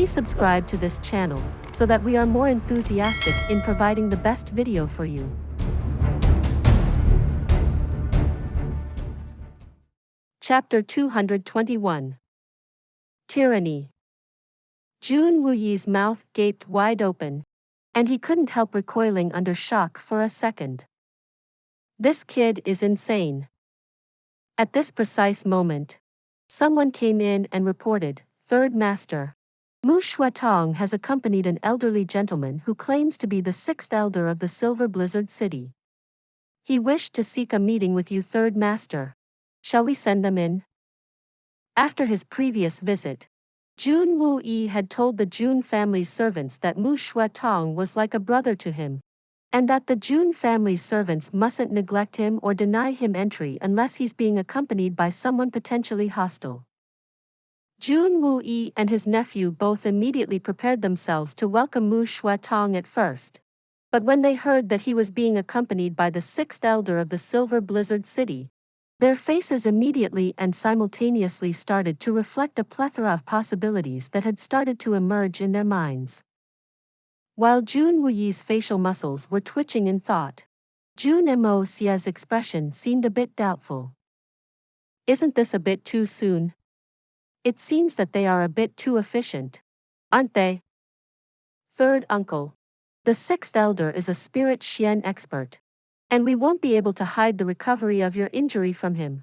Please subscribe to this channel, so that we are more enthusiastic in providing the best video for you. Chapter 221. Tyranny. Jun Wuyi's mouth gaped wide open, and he couldn't help recoiling under shock for a second. This kid is insane. At this precise moment, someone came in and reported, Third Master. Mu Shuatong has accompanied an elderly gentleman who claims to be the sixth elder of the Silver Blizzard City. He wished to seek a meeting with you, Third Master. Shall we send them in? After his previous visit, Jun Wuyi had told the Jun family's servants that Mu Shuatong was like a brother to him, and that the Jun family's servants mustn't neglect him or deny him entry unless he's being accompanied by someone potentially hostile. Jun Wuyi and his nephew both immediately prepared themselves to welcome Mu Shuatong at first, but when they heard that he was being accompanied by the sixth elder of the Silver Blizzard City, their faces immediately and simultaneously started to reflect a plethora of possibilities that had started to emerge in their minds. While Jun Wuyi's facial muscles were twitching in thought, Jun Moxie's expression seemed a bit doubtful. Isn't this a bit too soon? It seems that they are a bit too efficient, aren't they? Third uncle. The sixth elder is a spirit Xian expert, and we won't be able to hide the recovery of your injury from him.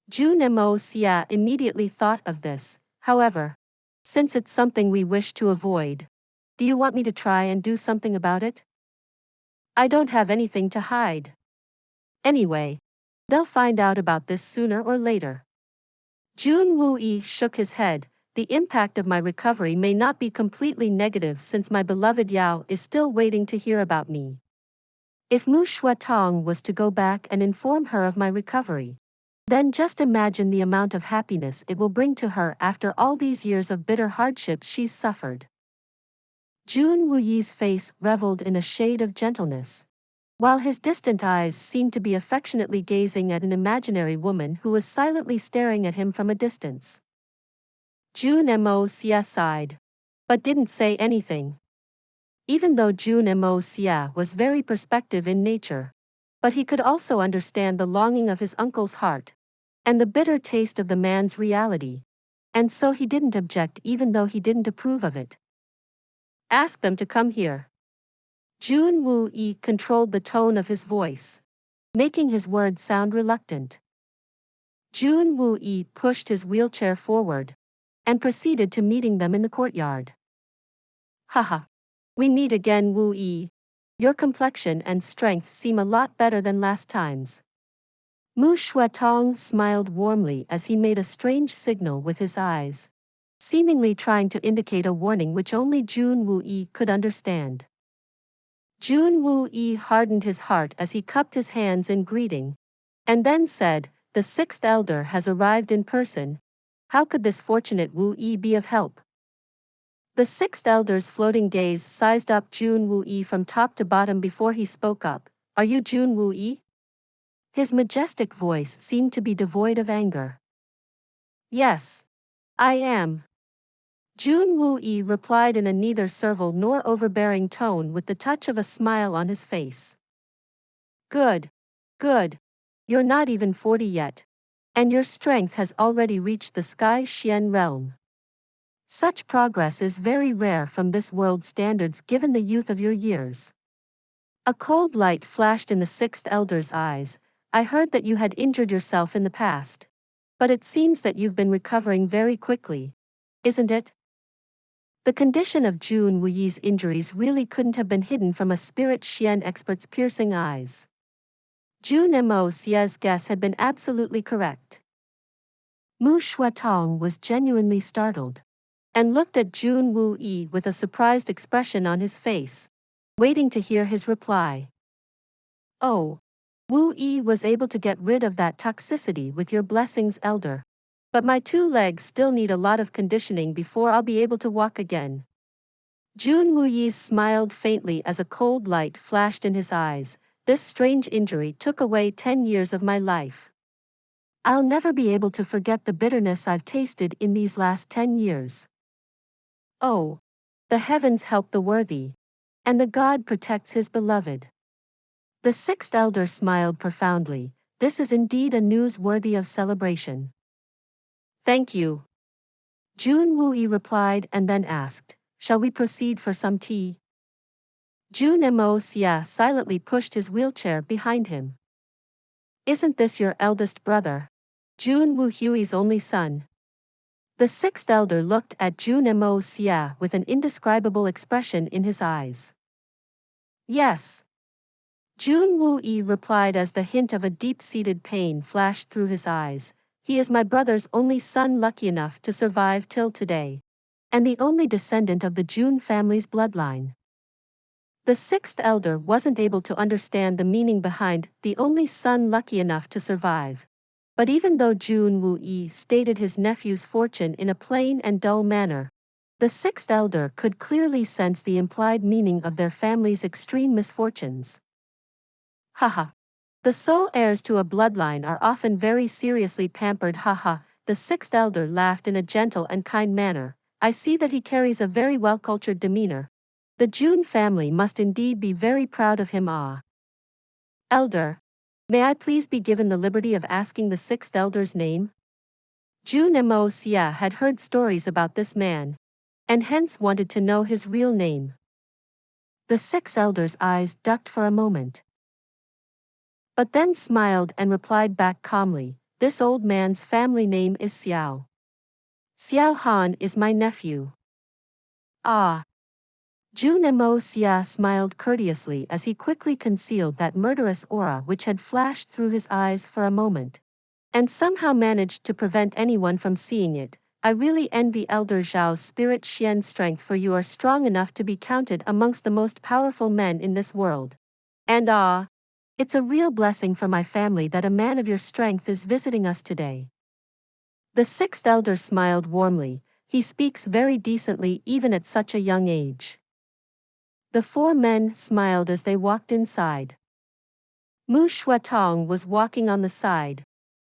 Jun Moxie immediately thought of this, however. Since it's something we wish to avoid, do you want me to try and do something about it? I don't have anything to hide. Anyway, they'll find out about this sooner or later. Jun Wuyi shook his head. The impact of my recovery may not be completely negative since my beloved Yao is still waiting to hear about me. If Mu Shuatong was to go back and inform her of my recovery, then just imagine the amount of happiness it will bring to her after all these years of bitter hardships she's suffered. Jun Wuyi's face reveled in a shade of gentleness, while his distant eyes seemed to be affectionately gazing at an imaginary woman who was silently staring at him from a distance. Jun Moxie sighed, but didn't say anything. Even though Jun Moxie was very perceptive in nature, but he could also understand the longing of his uncle's heart, and the bitter taste of the man's reality, and so he didn't object even though he didn't approve of it. Ask them to come here. Jun Wuyi controlled the tone of his voice, making his words sound reluctant. Jun Wuyi pushed his wheelchair forward, and proceeded to meeting them in the courtyard. Haha. We meet again, Wuyi. Your complexion and strength seem a lot better than last time's. Mu Shuatong smiled warmly as he made a strange signal with his eyes, seemingly trying to indicate a warning which only Jun Wuyi could understand. Jun Wuyi hardened his heart as he cupped his hands in greeting, and then said, The sixth elder has arrived in person. How could this fortunate Wuyi be of help? The sixth elder's floating gaze sized up Jun Wuyi from top to bottom before he spoke up. Are you Jun Wuyi? His majestic voice seemed to be devoid of anger. Yes, I am. Jun Wuyi replied in a neither servile nor overbearing tone with the touch of a smile on his face. Good. Good. You're not even 40 yet, and your strength has already reached the Sky Xian realm. Such progress is very rare from this world's standards given the youth of your years. A cold light flashed in the sixth elder's eyes. I heard that you had injured yourself in the past, but it seems that you've been recovering very quickly, isn't it? The condition of Jun Wuyi's injuries really couldn't have been hidden from a spirit Xian expert's piercing eyes. Jun Moxie's guess had been absolutely correct. Mu Shuatong was genuinely startled, and looked at Jun Wuyi with a surprised expression on his face, waiting to hear his reply. Oh, Wuyi was able to get rid of that toxicity with your blessings, elder. But my two legs still need a lot of conditioning before I'll be able to walk again. Jun Wuyi smiled faintly as a cold light flashed in his eyes. This strange injury took away 10 years of my life. I'll never be able to forget the bitterness I've tasted in these last 10 years. Oh, the heavens help the worthy, and the god protects his beloved. The sixth elder smiled profoundly. This is indeed a news worthy of celebration. Thank you. Jun Wui replied and then asked, shall we proceed for some tea? Jun Moxie silently pushed his wheelchair behind him. Isn't this your eldest brother? Jun Wuhui's only son. The sixth elder looked at Jun Moxie with an indescribable expression in his eyes. Yes. Jun Wui replied as the hint of a deep-seated pain flashed through his eyes. He is my brother's only son, lucky enough to survive till today, and the only descendant of the Jun family's bloodline. The sixth elder wasn't able to understand the meaning behind the only son lucky enough to survive. But even though Jun Wui stated his nephew's fortune in a plain and dull manner, the sixth elder could clearly sense the implied meaning of their family's extreme misfortunes. Haha. The sole heirs to a bloodline are often very seriously pampered. Haha. The sixth elder laughed in a gentle and kind manner. I see that he carries a very well-cultured demeanor. The Jun family must indeed be very proud of him. Ah. Elder. May I please be given the liberty of asking the sixth elder's name? Jun Moxie had heard stories about this man, and hence wanted to know his real name. The sixth elder's eyes ducked for a moment, but then smiled and replied back calmly, this old man's family name is Xiao. Xiao Han is my nephew. Ah. Jun Moxie smiled courteously as he quickly concealed that murderous aura which had flashed through his eyes for a moment, and somehow managed to prevent anyone from seeing it. I really envy Elder Zhao's spirit Xian strength, for you are strong enough to be counted amongst the most powerful men in this world. And it's a real blessing for my family that a man of your strength is visiting us today. The sixth elder smiled warmly. He speaks very decently even at such a young age. The four men smiled as they walked inside. Mu Shuatong was walking on the side,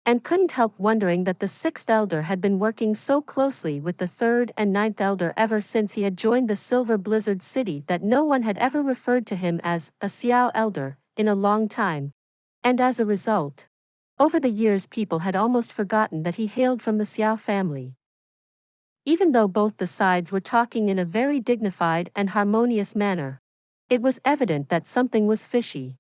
and couldn't help wondering that the sixth elder had been working so closely with the third and ninth elder ever since he had joined the Silver Blizzard City that no one had ever referred to him as a Xiao elder in a long time, and as a result, over the years people had almost forgotten that he hailed from the Xiao family. Even though both the sides were talking in a very dignified and harmonious manner, it was evident that something was fishy.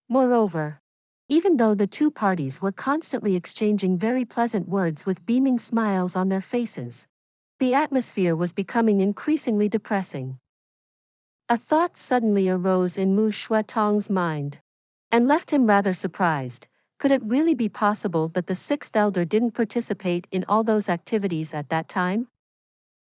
Moreover, even though the two parties were constantly exchanging very pleasant words with beaming smiles on their faces, the atmosphere was becoming increasingly depressing. A thought suddenly arose in Mu Shuatong's mind, and left him rather surprised. Could it really be possible that the sixth elder didn't participate in all those activities at that time?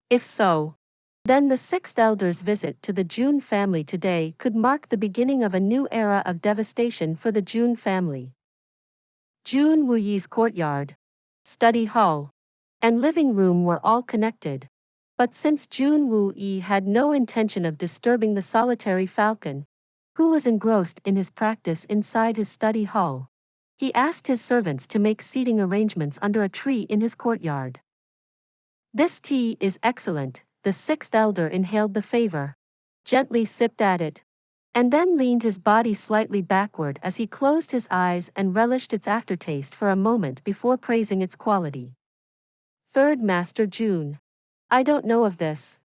If so, then the sixth elder's visit to the Jun family today could mark the beginning of a new era of devastation for the Jun family. Jun Wuyi's courtyard, study hall, and living room were all connected. But since Jun Wuyi had no intention of disturbing the solitary Falcon, who was engrossed in his practice inside his study hall, he asked his servants to make seating arrangements under a tree in his courtyard. This tea is excellent, the sixth elder inhaled the favor, gently sipped at it, and then leaned his body slightly backward as he closed his eyes and relished its aftertaste for a moment before praising its quality. Third Master Jun. I don't know of this,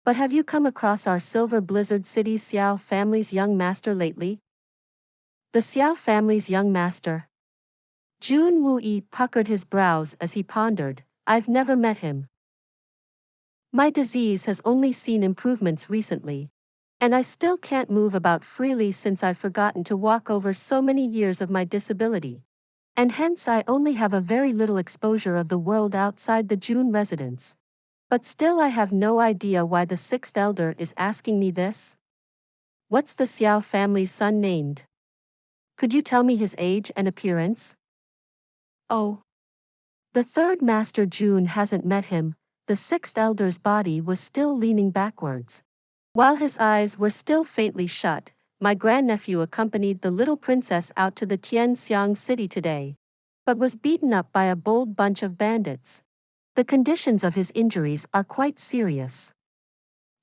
but have you come across our Silver Blizzard City Xiao family's young master lately? The Xiao family's young master? Jun Wuyi puckered his brows as he pondered. I've never met him. My disease has only seen improvements recently, and I still can't move about freely since I've forgotten to walk over so many years of my disability, and hence I only have a very little exposure of the world outside the Jun residence. But still I have no idea why the sixth elder is asking me this. What's the Xiao family's son named? Could you tell me his age and appearance? Oh. The third Master Jun hasn't met him. The sixth elder's body was still leaning backwards, while his eyes were still faintly shut. My grandnephew accompanied the little princess out to the Tianxiang city today, but was beaten up by a bold bunch of bandits. The conditions of his injuries are quite serious.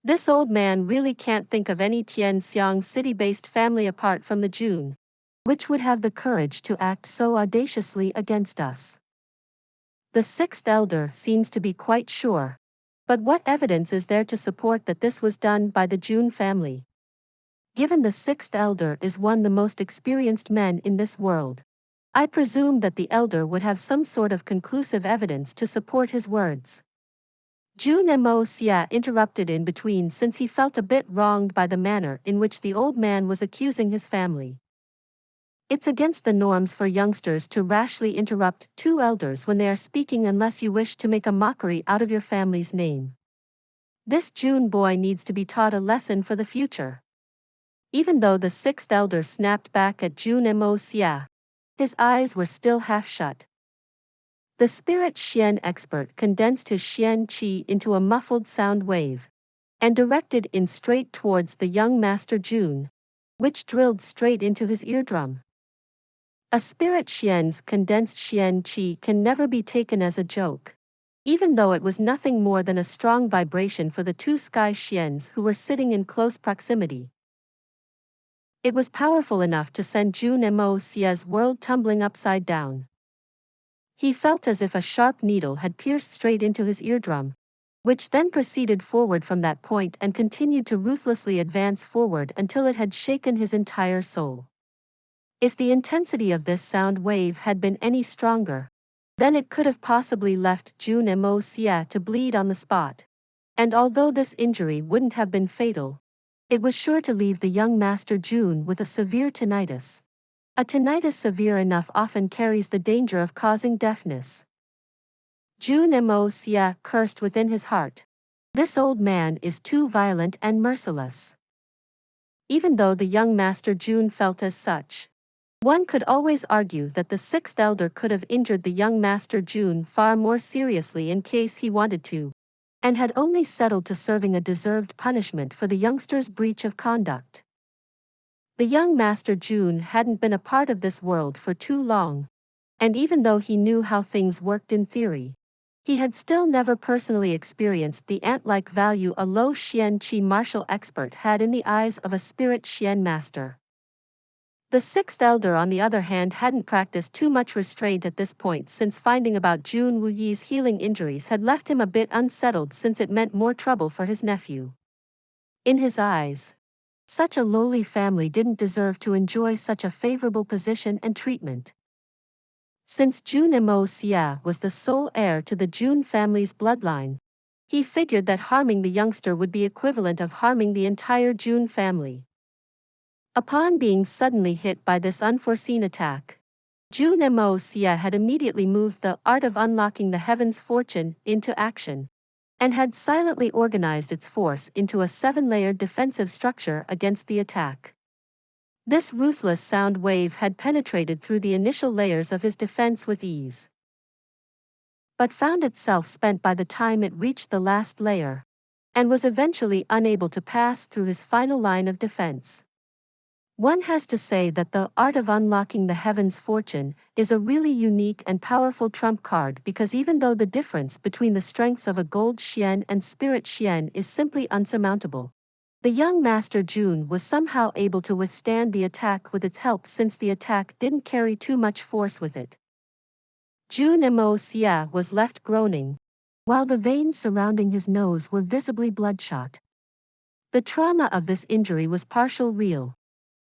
This old man really can't think of any Tianxiang city-based family apart from the Jun, which would have the courage to act so audaciously against us. The sixth elder seems to be quite sure. But what evidence is there to support that this was done by the Jun family? Given the sixth elder is one of the most experienced men in this world, I presume that the elder would have some sort of conclusive evidence to support his words. Jun Moxie interrupted in between since he felt a bit wronged by the manner in which the old man was accusing his family. It's against the norms for youngsters to rashly interrupt two elders when they are speaking unless you wish to make a mockery out of your family's name. This Jun boy needs to be taught a lesson for the future. Even though the sixth elder snapped back at Jun Moxie, his eyes were still half shut. The spirit Xian expert condensed his Xian qi into a muffled sound wave and directed it straight towards the young master Jun, which drilled straight into his eardrum. A spirit Xian's condensed Xian qi can never be taken as a joke, even though it was nothing more than a strong vibration for the two sky Xians who were sitting in close proximity. It was powerful enough to send Jun Moxie's world tumbling upside down. He felt as if a sharp needle had pierced straight into his eardrum, which then proceeded forward from that point and continued to ruthlessly advance forward until it had shaken his entire soul. If the intensity of this sound wave had been any stronger, then it could have possibly left Jun Moxie to bleed on the spot. And although this injury wouldn't have been fatal, it was sure to leave the young master Jun with a severe tinnitus. A tinnitus severe enough often carries the danger of causing deafness. Jun Moxie cursed within his heart. This old man is too violent and merciless. Even though the young master Jun felt as such, one could always argue that the sixth elder could have injured the young master Jun far more seriously in case he wanted to, and had only settled to serving a deserved punishment for the youngster's breach of conduct. The young master Jun hadn't been a part of this world for too long, and even though he knew how things worked in theory, he had still never personally experienced the ant-like value a low Xian Qi martial expert had in the eyes of a spirit Xian master. The sixth elder on the other hand hadn't practiced too much restraint at this point since finding about Jun Wuyi's healing injuries had left him a bit unsettled since it meant more trouble for his nephew. In his eyes, such a lowly family didn't deserve to enjoy such a favorable position and treatment. Since Jun Moxie was the sole heir to the Jun family's bloodline, he figured that harming the youngster would be equivalent of harming the entire Jun family. Upon being suddenly hit by this unforeseen attack, Jun Moxie had immediately moved the art of unlocking the heavens fortune into action, and had silently organized its force into a 7-layered defensive structure against the attack. This ruthless sound wave had penetrated through the initial layers of his defense with ease, but found itself spent by the time it reached the last layer, and was eventually unable to pass through his final line of defense. One has to say that the art of unlocking the heavens fortune is a really unique and powerful trump card because even though the difference between the strengths of a gold Xian and spirit Xian is simply unsurmountable, the young master Jun was somehow able to withstand the attack with its help since the attack didn't carry too much force with it. Jun Moxie was left groaning, while the veins surrounding his nose were visibly bloodshot. The trauma of this injury was partially real,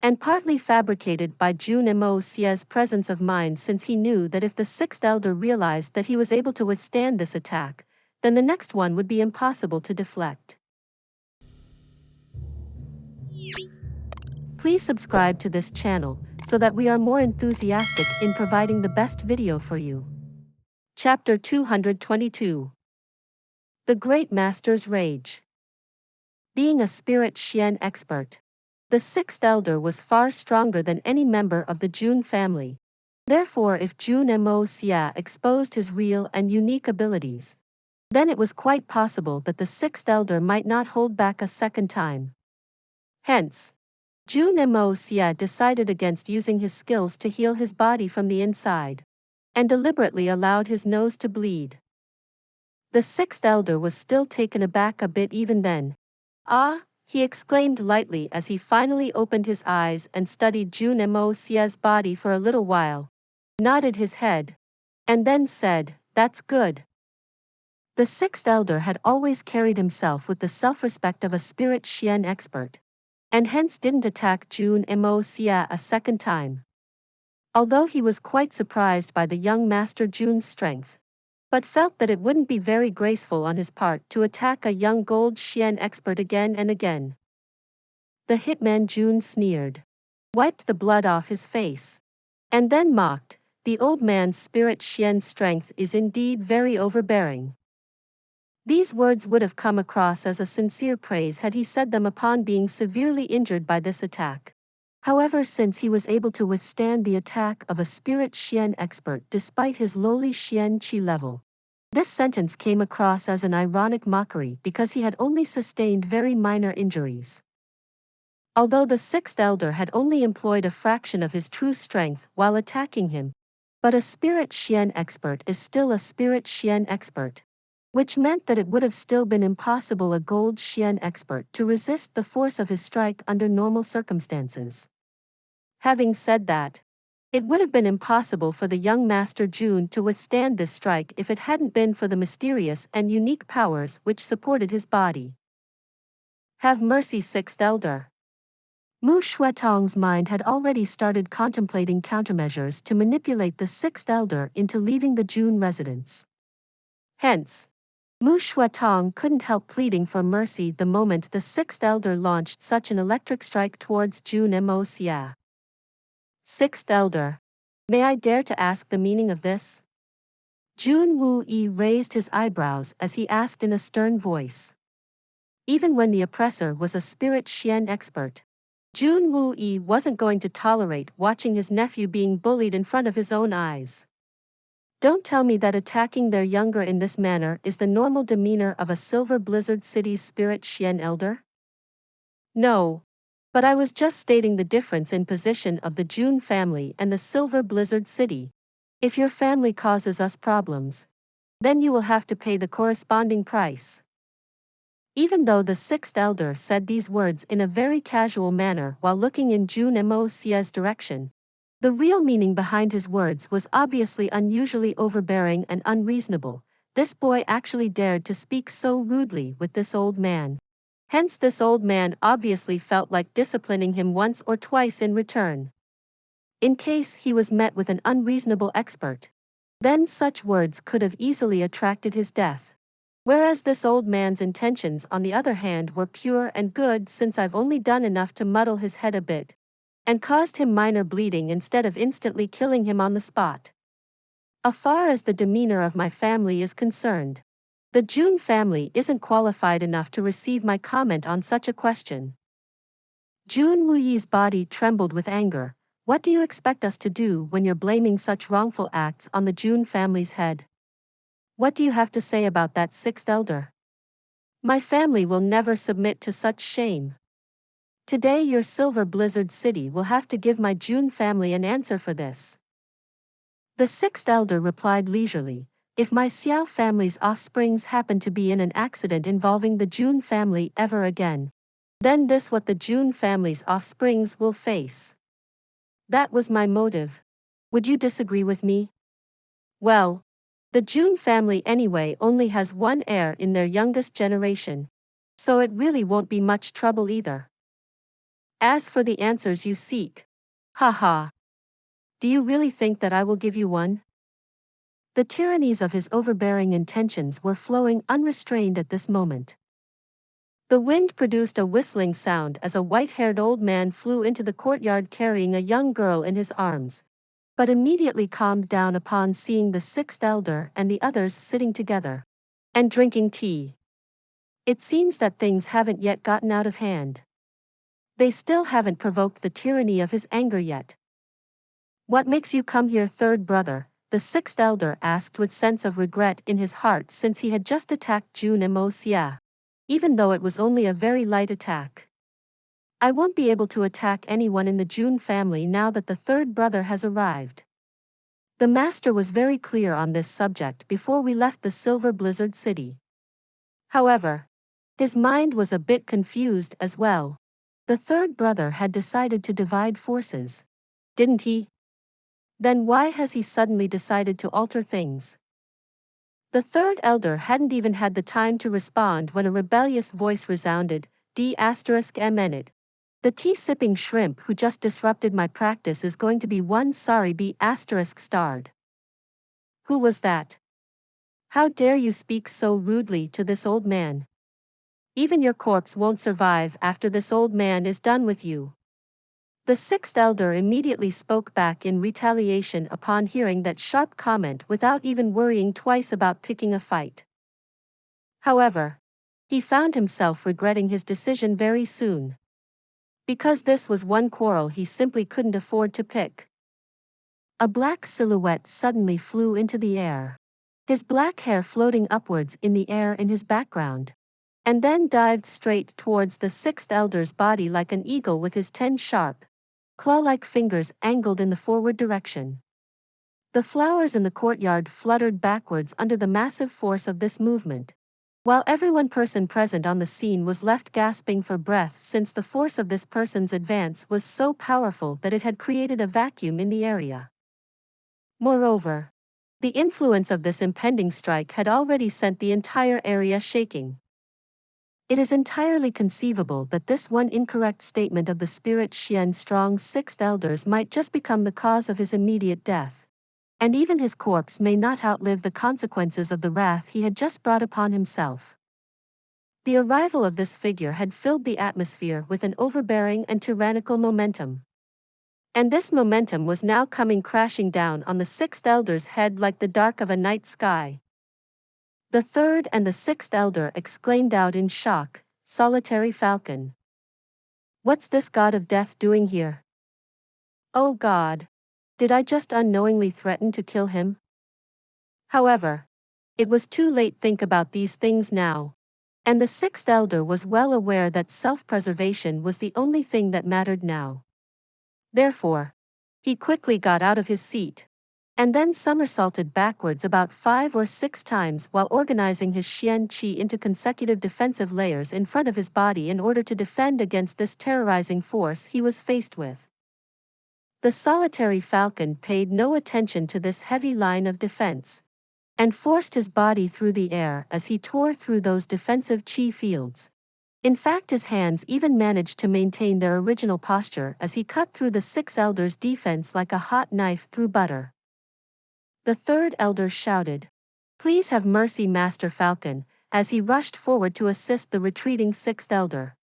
and partly fabricated by Jun Moxie's presence of mind since he knew that if the sixth elder realized that he was able to withstand this attack, then the next one would be impossible to deflect. Please subscribe to this channel so that we are more enthusiastic in providing the best video for you. Chapter 222. The Great Master's Rage. Being a spirit Xian expert, the sixth elder was far stronger than any member of the Jun family. Therefore, if Jun Moxie exposed his real and unique abilities, then it was quite possible that the sixth elder might not hold back a second time. Hence, Jun Moxie decided against using his skills to heal his body from the inside, and deliberately allowed his nose to bleed. The sixth elder was still taken aback a bit even then, Ah, he exclaimed lightly as he finally opened his eyes and studied Jun Moxie's body for a little while, nodded his head, and then said, "That's good." The sixth elder had always carried himself with the self-respect of a spirit Xian expert, and hence didn't attack Jun Moxie a second time. Although he was quite surprised by the young Master Jun's strength, but felt that it wouldn't be very graceful on his part to attack a young gold Xian expert again and again. The hitman Jun sneered, wiped the blood off his face, and then mocked, "The old man's spirit Xian strength is indeed very overbearing." These words would have come across as a sincere praise had he said them upon being severely injured by this attack. However, since he was able to withstand the attack of a spirit Xian expert despite his lowly Xian Qi level, this sentence came across as an ironic mockery because he had only sustained very minor injuries. Although the sixth elder had only employed a fraction of his true strength while attacking him, but a spirit Xian expert is still a spirit Xian expert, which meant that it would have still been impossible a gold Xian expert to resist the force of his strike under normal circumstances. Having said that, it would have been impossible for the young Master Jun to withstand this strike if it hadn't been for the mysterious and unique powers which supported his body. Have mercy, sixth elder. Mu Shuetong's mind had already started contemplating countermeasures to manipulate the sixth elder into leaving the Jun residence. Hence, Mu Shuetong couldn't help pleading for mercy the moment the sixth elder launched such an electric strike towards Jun Moxie. Sixth elder, may I dare to ask the meaning of this? Jun Wuyi raised his eyebrows as he asked in a stern voice. Even when the oppressor was a spirit Xian expert, Jun Wuyi wasn't going to tolerate watching his nephew being bullied in front of his own eyes. Don't tell me that attacking their younger in this manner is the normal demeanor of a Silver Blizzard City's spirit Xian elder? No. But I was just stating the difference in position of the Jun family and the Silver Blizzard City. If your family causes us problems, then you will have to pay the corresponding price. Even though the sixth elder said these words in a very casual manner while looking in Jun Moxie's direction, the real meaning behind his words was obviously unusually overbearing and unreasonable. This boy actually dared to speak so rudely with this old man. Hence this old man obviously felt like disciplining him once or twice in return. In case he was met with an unreasonable expert, then such words could have easily attracted his death. Whereas this old man's intentions on the other hand were pure and good, since I've only done enough to muddle his head a bit, and caused him minor bleeding instead of instantly killing him on the spot. As far as the demeanor of my family is concerned, the Jun family isn't qualified enough to receive my comment on such a question. Jun Wuyi's body trembled with anger. What do you expect us to do when you're blaming such wrongful acts on the Jun family's head? What do you have to say about that, sixth elder? My family will never submit to such shame. Today your Silver Blizzard City will have to give my Jun family an answer for this. The sixth elder replied leisurely, if my Xiao family's offsprings happen to be in an accident involving the Jun family ever again, then this what the Jun family's offsprings will face. That was my motive. Would you disagree with me? Well, the Jun family anyway only has one heir in their youngest generation, so it really won't be much trouble either. As for the answers you seek, haha. Do you really think that I will give you one? The tyrannies of his overbearing intentions were flowing unrestrained at this moment. The wind produced a whistling sound as a white-haired old man flew into the courtyard carrying a young girl in his arms, but immediately calmed down upon seeing the sixth elder and the others sitting together and drinking tea. It seems that things haven't yet gotten out of hand. They still haven't provoked the tyranny of his anger yet. What makes you come here, third brother? The sixth elder asked with sense of regret in his heart, since he had just attacked Jun Moxie, even though it was only a very light attack. I won't be able to attack anyone in the Jun family now that the third brother has arrived. The master was very clear on this subject before we left the Silver Blizzard City. However, His mind was a bit confused as well. The third brother had decided to divide forces. Didn't he? Then why has he suddenly decided to alter things? The third elder hadn't even had the time to respond when a rebellious voice resounded, D***mn. The tea-sipping shrimp who just disrupted my practice is going to be one sorry B******. Who was that? How dare you speak so rudely to this old man? Even your corpse won't survive after this old man is done with you. The sixth elder immediately spoke back in retaliation upon hearing that sharp comment without even worrying twice about picking a fight. However, he found himself regretting his decision very soon. Because this was one quarrel he simply couldn't afford to pick. A black silhouette suddenly flew into the air. His black hair floating upwards in the air in his background. And then dived straight towards the sixth elder's body like an eagle with his 10 sharp, claw-like fingers angled in the forward direction. The flowers in the courtyard fluttered backwards under the massive force of this movement, while person present on the scene was left gasping for breath since the force of this person's advance was so powerful that it had created a vacuum in the area. Moreover, the influence of this impending strike had already sent the entire area shaking. It is entirely conceivable that this one incorrect statement of the spirit Xian Strong's sixth elders might just become the cause of his immediate death. And even his corpse may not outlive the consequences of the wrath he had just brought upon himself. The arrival of this figure had filled the atmosphere with an overbearing and tyrannical momentum. And this momentum was now coming crashing down on the sixth elder's head like the dark of a night sky. The third and the sixth elder exclaimed out in shock, "Solitary Falcon. What's this god of death doing here? Oh God! Did I just unknowingly threaten to kill him?" However, it was too late to think about these things now. And the sixth elder was well aware that self-preservation was the only thing that mattered now. Therefore, he quickly got out of his seat, and then somersaulted backwards about 5 or 6 times while organizing his Xian Qi into consecutive defensive layers in front of his body in order to defend against this terrorizing force he was faced with. The solitary falcon paid no attention to this heavy line of defense, and forced his body through the air as he tore through those defensive Qi fields. In fact, his hands even managed to maintain their original posture as he cut through the six elders' defense like a hot knife through butter. The third elder shouted, "Please have mercy, Master Falcon," as he rushed forward to assist the retreating sixth elder.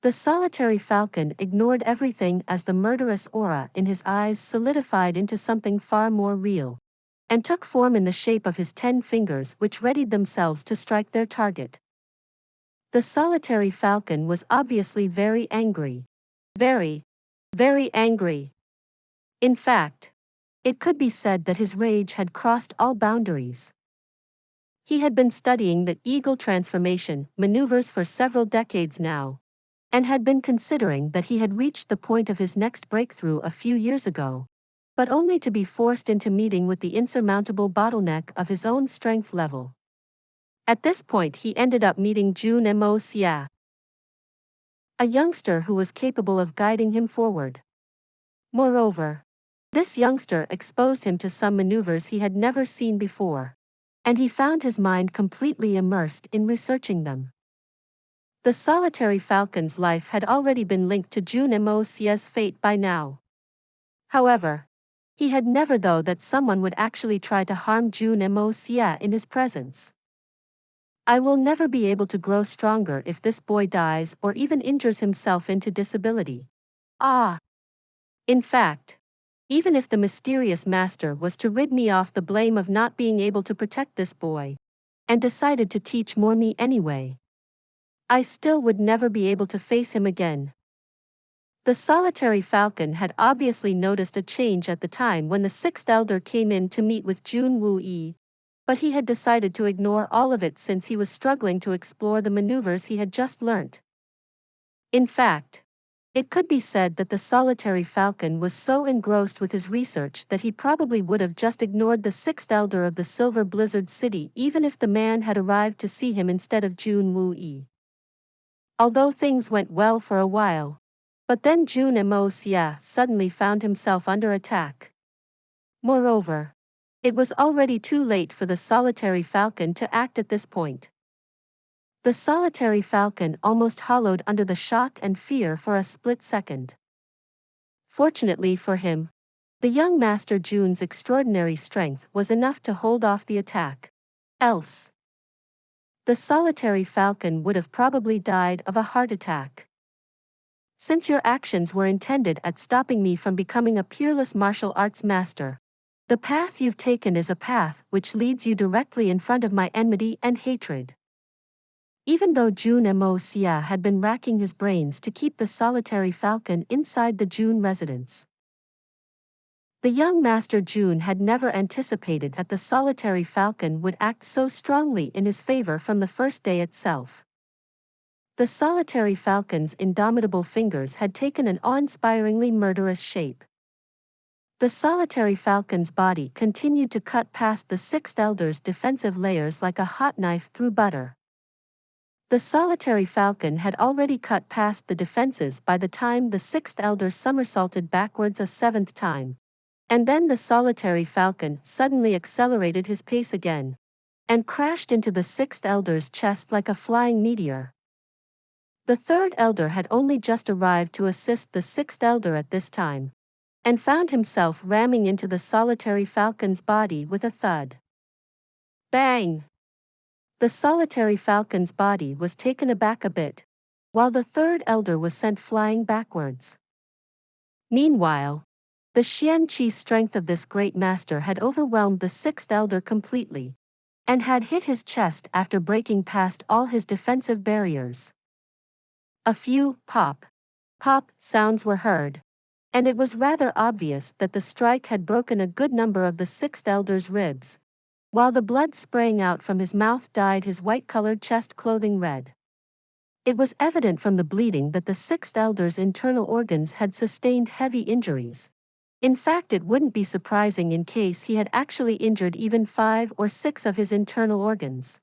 The solitary falcon ignored everything as the murderous aura in his eyes solidified into something far more real, and took form in the shape of his 10 fingers which readied themselves to strike their target. The solitary falcon was obviously very angry. Very, very angry. In fact, it could be said that his rage had crossed all boundaries. He had been studying the eagle transformation maneuvers for several decades now, and had been considering that he had reached the point of his next breakthrough a few years ago, but only to be forced into meeting with the insurmountable bottleneck of his own strength level. At this point he ended up meeting Jun Moxie, a youngster who was capable of guiding him forward. Moreover, this youngster exposed him to some maneuvers he had never seen before, and he found his mind completely immersed in researching them. The solitary falcon's life had already been linked to Jun Moxie's fate by now. However, he had never thought that someone would actually try to harm Jun Moxie in his presence. "I will never be able to grow stronger if this boy dies or even injures himself into disability. In fact, even if the mysterious master was to rid me of the blame of not being able to protect this boy, and decided to teach me anyway, I still would never be able to face him again." The solitary falcon had obviously noticed a change at the time when the sixth elder came in to meet with Jun Xie, but he had decided to ignore all of it since he was struggling to explore the maneuvers he had just learnt. In fact, It could be said that the solitary falcon was so engrossed with his research that he probably would have just ignored the sixth elder of the Silver Blizzard City even if the man had arrived to see him instead of Jun Moxie. Although things went well for a while. But then Jun Moxie suddenly found himself under attack. Moreover, it was already too late for the solitary falcon to act at this point. The solitary falcon almost hollowed under the shock and fear for a split second. Fortunately for him, the young Master Jun's extraordinary strength was enough to hold off the attack. Else, the solitary falcon would have probably died of a heart attack. Since your actions were intended at stopping me from becoming a peerless martial arts master, the path you've taken is a path which leads you directly in front of my enmity and hatred. Even though Jun Moxie had been racking his brains to keep the solitary falcon inside the Jun residence, the young Master Jun had never anticipated that the solitary falcon would act so strongly in his favor from the first day itself. The solitary falcon's indomitable fingers had taken an awe-inspiringly murderous shape. The solitary falcon's body continued to cut past the sixth elder's defensive layers like a hot knife through butter. The solitary falcon had already cut past the defenses by the time the sixth elder somersaulted backwards a seventh time. And then the solitary falcon suddenly accelerated his pace again and crashed into the sixth elder's chest like a flying meteor. The third elder had only just arrived to assist the sixth elder at this time, and found himself ramming into the solitary falcon's body with a thud. Bang! The solitary falcon's body was taken aback a bit, while the third elder was sent flying backwards. Meanwhile, the Xianqi strength of this great master had overwhelmed the sixth elder completely, and had hit his chest after breaking past all his defensive barriers. A few pop sounds were heard, and it was rather obvious that the strike had broken a good number of the sixth elder's ribs, while the blood spraying out from his mouth dyed his white-colored chest clothing red. It was evident from the bleeding that the sixth elder's internal organs had sustained heavy injuries. In fact, it wouldn't be surprising in case he had actually injured even 5 or 6 of his internal organs.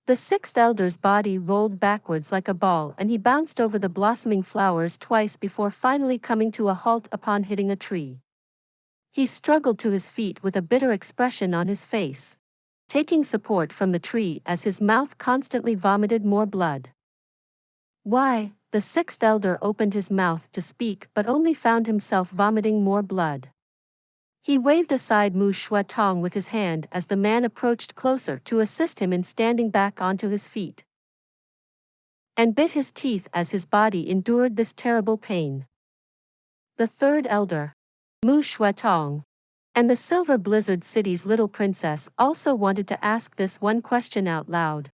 The sixth elder's body rolled backwards like a ball and he bounced over the blossoming flowers twice before finally coming to a halt upon hitting a tree. He struggled to his feet with a bitter expression on his face, taking support from the tree as his mouth constantly vomited more blood. Why? The sixth elder opened his mouth to speak but only found himself vomiting more blood. He waved aside Mu Shuatong with his hand as the man approached closer to assist him in standing back onto his feet, and bit his teeth as his body endured this terrible pain. The third elder, Mu Shuatong, and the Silver Blizzard City's little princess also wanted to ask this one question out loud,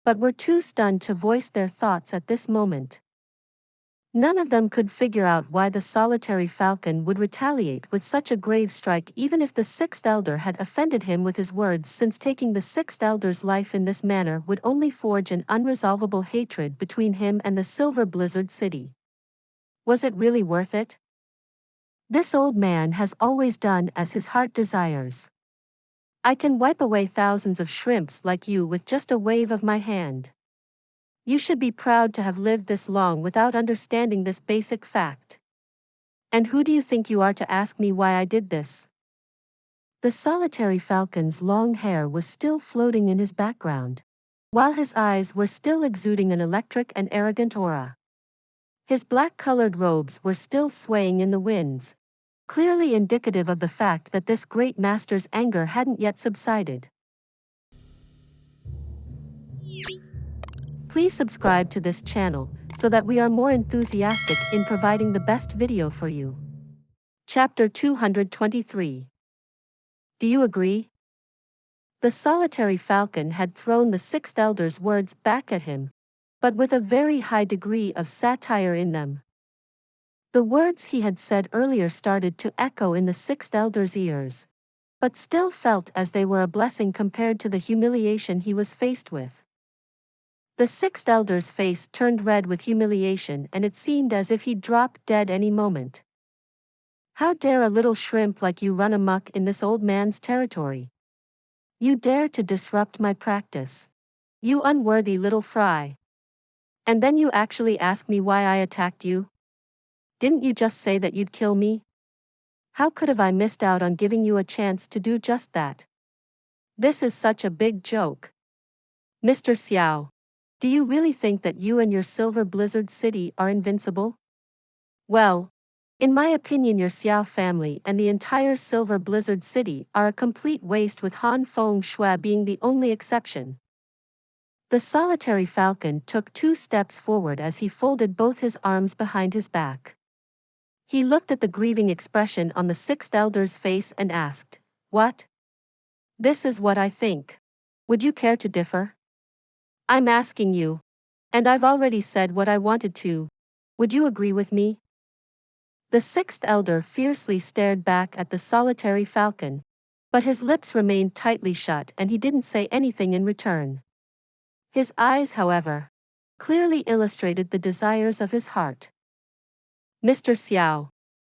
but were too stunned to voice their thoughts at this moment. None of them could figure out why the solitary falcon would retaliate with such a grave strike even if the sixth elder had offended him with his words, since taking the sixth elder's life in this manner would only forge an unresolvable hatred between him and the Silver Blizzard City. Was it really worth it? This old man has always done as his heart desires. I can wipe away thousands of shrimps like you with just a wave of my hand. You should be proud to have lived this long without understanding this basic fact. And who do you think you are to ask me why I did this? The solitary falcon's long hair was still floating in his background, while his eyes were still exuding an electric and arrogant aura. His black-colored robes were still swaying in the winds, clearly indicative of the fact that this great master's anger hadn't yet subsided. Please subscribe to this channel so that we are more enthusiastic in providing the best video for you. Chapter 223. Do you agree? The solitary falcon had thrown the sixth elder's words back at him, but with a very high degree of satire in them. The words he had said earlier started to echo in the sixth elder's ears, but still felt as they were a blessing compared to the humiliation he was faced with. The sixth elder's face turned red with humiliation, and it seemed as if he'd drop dead any moment. How dare a little shrimp like you run amok in this old man's territory? You dare to disrupt my practice. You unworthy little fry. And then you actually ask me why I attacked you? Didn't you just say that you'd kill me? How could have I missed out on giving you a chance to do just that? This is such a big joke. Mr. Xiao, do you really think that you and your Silver Blizzard City are invincible? Well, in my opinion, your Xiao family and the entire Silver Blizzard City are a complete waste, with Han Feng Shui being the only exception. The solitary falcon took 2 steps forward as he folded both his arms behind his back. He looked at the grieving expression on the sixth elder's face and asked, "What?" "This is what I think. Would you care to differ?" "I'm asking you. And I've already said what I wanted to. Would you agree with me?" The sixth elder fiercely stared back at the solitary falcon, but his lips remained tightly shut and he didn't say anything in return. His eyes, however, clearly illustrated the desires of his heart. "Mr. Xiao,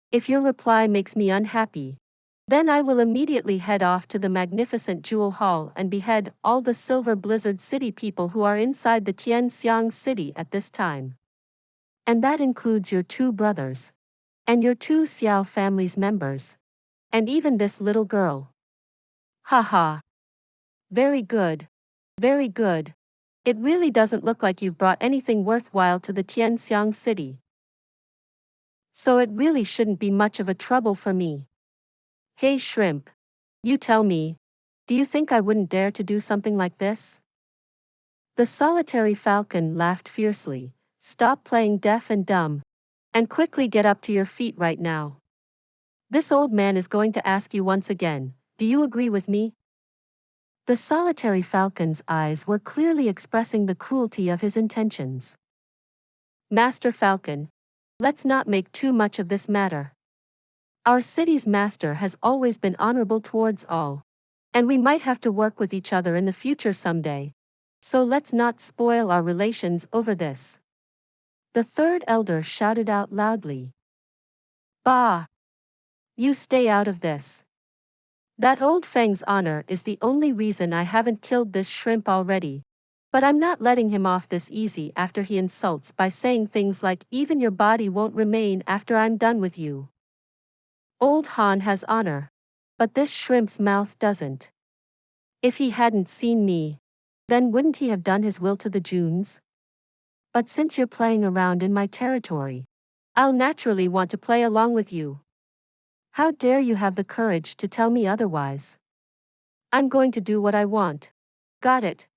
if your reply makes me unhappy, then I will immediately head off to the magnificent Jewel Hall and behead all the Silver Blizzard City people who are inside the Tianxiang City at this time. And that includes your 2 brothers, and your 2 Xiao family's members, and even this little girl." "Ha ha. Very good. Very good. It really doesn't look like you've brought anything worthwhile to the Tianxiang City. So it really shouldn't be much of a trouble for me. Hey shrimp, you tell me, do you think I wouldn't dare to do something like this?" The solitary falcon laughed fiercely. "Stop playing deaf and dumb, and quickly get up to your feet right now. This old man is going to ask you once again, do you agree with me?" The solitary falcon's eyes were clearly expressing the cruelty of his intentions. "Master Falcon, let's not make too much of this matter. Our city's master has always been honorable towards all, and we might have to work with each other in the future someday, so let's not spoil our relations over this." The third elder shouted out loudly. "Bah! You stay out of this. That old Feng's honor is the only reason I haven't killed this shrimp already. But I'm not letting him off this easy after he insults by saying things like, even your body won't remain after I'm done with you. Old Han has honor, but this shrimp's mouth doesn't. If he hadn't seen me, then wouldn't he have done his will to the Juns? But since you're playing around in my territory, I'll naturally want to play along with you. How dare you have the courage to tell me otherwise? I'm going to do what I want. Got it?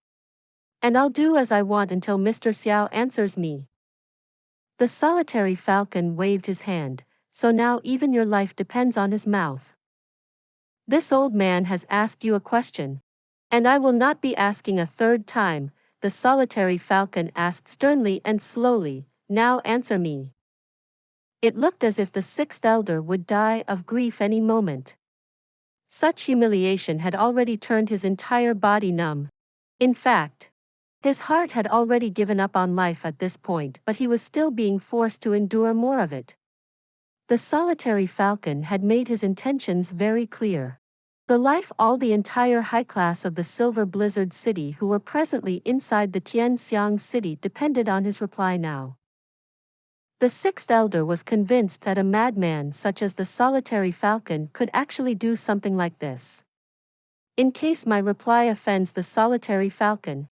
And I'll do as I want until Mr. Xiao answers me." The solitary falcon waved his hand. "So now even your life depends on his mouth. This old man has asked you a question, and I will not be asking a third time," the solitary falcon asked sternly and slowly. "Now answer me." It looked as if the sixth elder would die of grief any moment. Such humiliation had already turned his entire body numb. In fact, his heart had already given up on life at this point, but he was still being forced to endure more of it. The solitary falcon had made his intentions very clear. All the entire high class of the Silver Blizzard City who were presently inside the Tianxiang City depended on his reply now. The sixth elder was convinced that a madman such as the solitary falcon could actually do something like this. In case my reply offends the solitary falcon,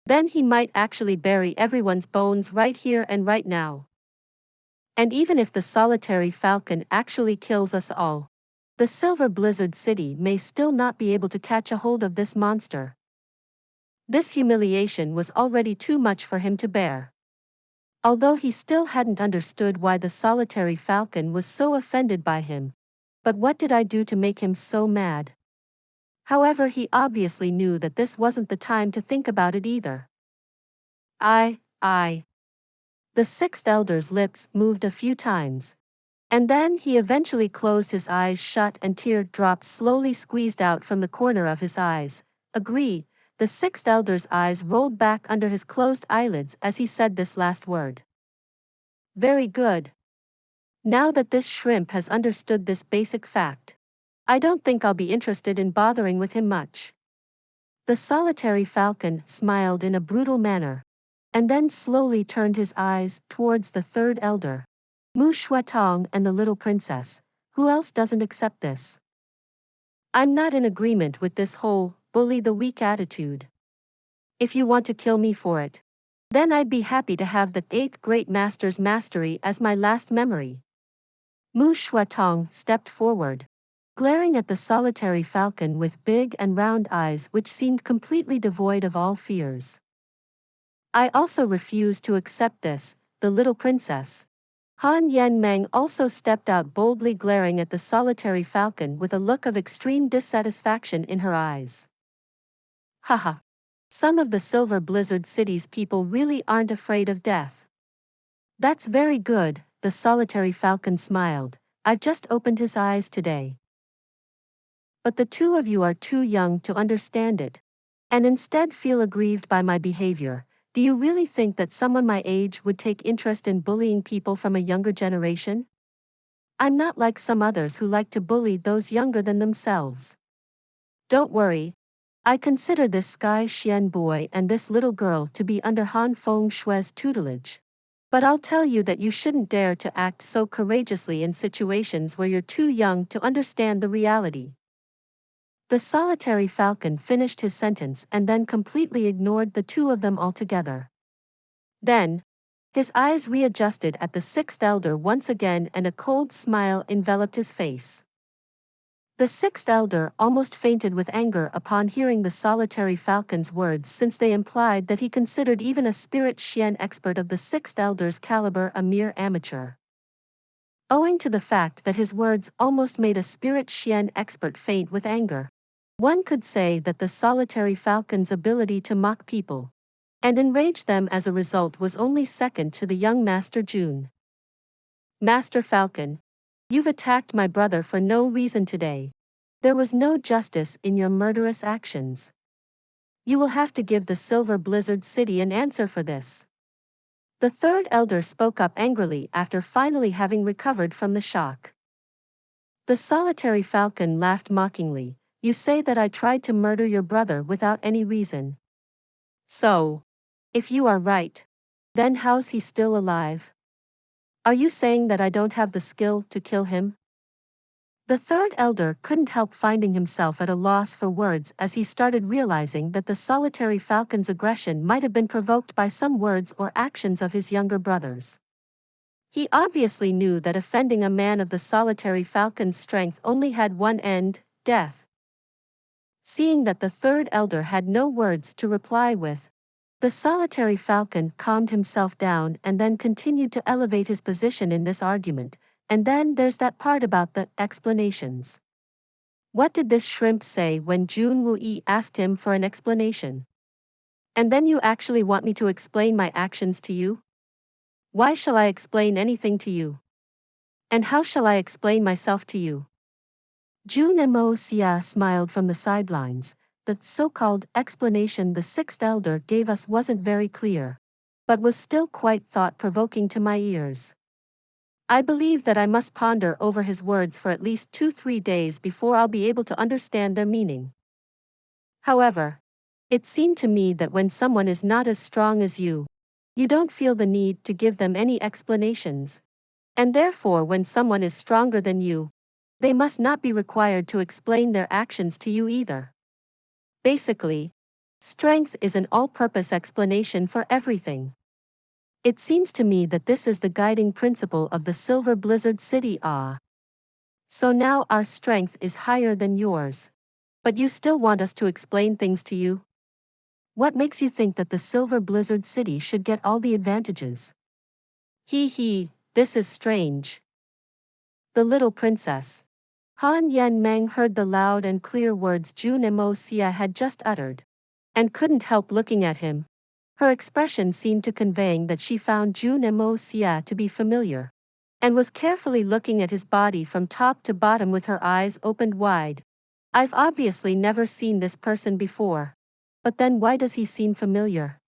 then he might actually bury everyone's bones right here and right now. And even if the solitary falcon actually kills us all, the Silver Blizzard City may still not be able to catch a hold of this monster. This humiliation was already too much for him to bear. Although he still hadn't understood why the solitary falcon was so offended by him. But what did I do to make him so mad? However, he obviously knew that this wasn't the time to think about it either. I. The sixth elder's lips moved a few times. And then he eventually closed his eyes shut and tear drops slowly squeezed out from the corner of his eyes. Agree, the sixth elder's eyes rolled back under his closed eyelids as he said this last word. Very good. Now that this shrimp has understood this basic fact, I don't think I'll be interested in bothering with him much. The solitary falcon smiled in a brutal manner, and then slowly turned his eyes towards the third elder, Mu Shuatong, and the little princess. Who else doesn't accept this? I'm not in agreement with this whole bully the weak attitude. If you want to kill me for it, then I'd be happy to have the eighth great master's mastery as my last memory. Mu Shuatong stepped forward, glaring at the solitary falcon with big and round eyes which seemed completely devoid of all fears. I also refuse to accept this, the little princess. Han Yanmeng also stepped out boldly, glaring at the solitary falcon with a look of extreme dissatisfaction in her eyes. Haha. Some of the Silver Blizzard City's people really aren't afraid of death. That's very good, the solitary falcon smiled. I've just opened his eyes today. But the two of you are too young to understand it, and instead feel aggrieved by my behavior. Do you really think that someone my age would take interest in bullying people from a younger generation? I'm not like some others who like to bully those younger than themselves. Don't worry. I consider this Sky Xian boy and this little girl to be under Han Feng Shui's tutelage. But I'll tell you that you shouldn't dare to act so courageously in situations where you're too young to understand the reality. The solitary falcon finished his sentence and then completely ignored the two of them altogether. Then, his eyes readjusted at the sixth elder once again and a cold smile enveloped his face. The sixth elder almost fainted with anger upon hearing the solitary falcon's words, since they implied that he considered even a spirit Xian expert of the sixth elder's caliber a mere amateur. Owing to the fact that his words almost made a spirit Xian expert faint with anger, one could say that the solitary falcon's ability to mock people and enrage them as a result was only second to the young Master Jun. Master Falcon, you've attacked my brother for no reason today. There was no justice in your murderous actions. You will have to give the Silver Blizzard City an answer for this. The third elder spoke up angrily after finally having recovered from the shock. The solitary falcon laughed mockingly. You say that I tried to murder your brother without any reason. So, if you are right, then how's he still alive? Are you saying that I don't have the skill to kill him? The third elder couldn't help finding himself at a loss for words as he started realizing that the solitary falcon's aggression might have been provoked by some words or actions of his younger brothers. He obviously knew that offending a man of the solitary falcon's strength only had one end, death. Seeing that the third elder had no words to reply with, the solitary falcon calmed himself down and then continued to elevate his position in this argument. And then there's that part about the explanations. What did this shrimp say when Jun Wuyi asked him for an explanation? And then you actually want me to explain my actions to you? Why shall I explain anything to you? And how shall I explain myself to you? Jun Moxie smiled from the sidelines. The so-called explanation the sixth elder gave us wasn't very clear, but was still quite thought-provoking to my ears. I believe that I must ponder over his words for at least 2-3 days before I'll be able to understand their meaning. However, it seemed to me that when someone is not as strong as you don't feel the need to give them any explanations. And therefore when someone is stronger than you, they must not be required to explain their actions to you either. Basically, strength is an all-purpose explanation for everything. It seems to me that this is the guiding principle of the Silver Blizzard City. So now our strength is higher than yours. But you still want us to explain things to you? What makes you think that the Silver Blizzard City should get all the advantages? This is strange. The little princess. Han Yanmeng heard the loud and clear words Jun Moxie had just uttered, and couldn't help looking at him. Her expression seemed to conveying that she found Jun Moxie to be familiar, and was carefully looking at his body from top to bottom with her eyes opened wide. I've obviously never seen this person before. But then why does he seem familiar?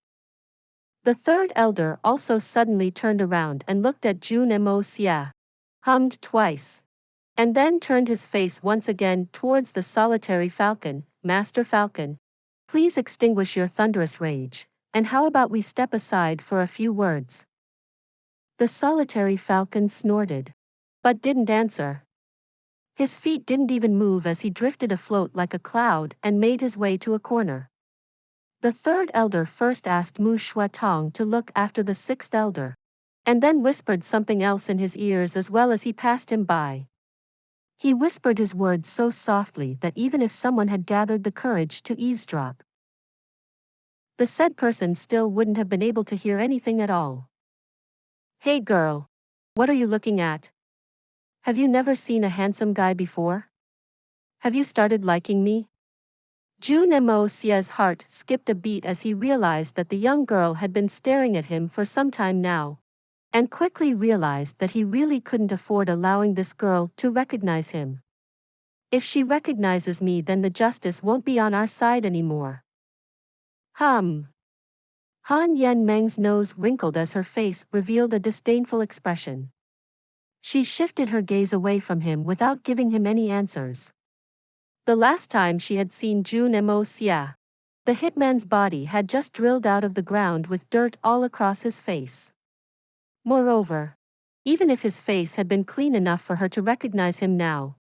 The third elder also suddenly turned around and looked at Jun Moxie, hummed twice, and then turned his face once again towards the solitary Falcon. Master Falcon, please extinguish your thunderous rage, and how about we step aside for a few words? The solitary Falcon snorted, but didn't answer. His feet didn't even move as he drifted afloat like a cloud and made his way to a corner. The third elder first asked Mu Shuatong to look after the sixth elder, and then whispered something else in his ears as well as he passed him by. He whispered his words so softly that even if someone had gathered the courage to eavesdrop, the said person still wouldn't have been able to hear anything at all. Hey girl, what are you looking at? Have you never seen a handsome guy before? Have you started liking me? Jun Moxie's heart skipped a beat as he realized that the young girl had been staring at him for some time now, and quickly realized that he really couldn't afford allowing this girl to recognize him. If she recognizes me, then the justice won't be on our side anymore. Han Yanmeng's nose wrinkled as her face revealed a disdainful expression. She shifted her gaze away from him without giving him any answers. The last time she had seen Jun Moxie, the hitman's body had just drilled out of the ground with dirt all across his face. Moreover, even if his face had been clean enough for her to recognize him now,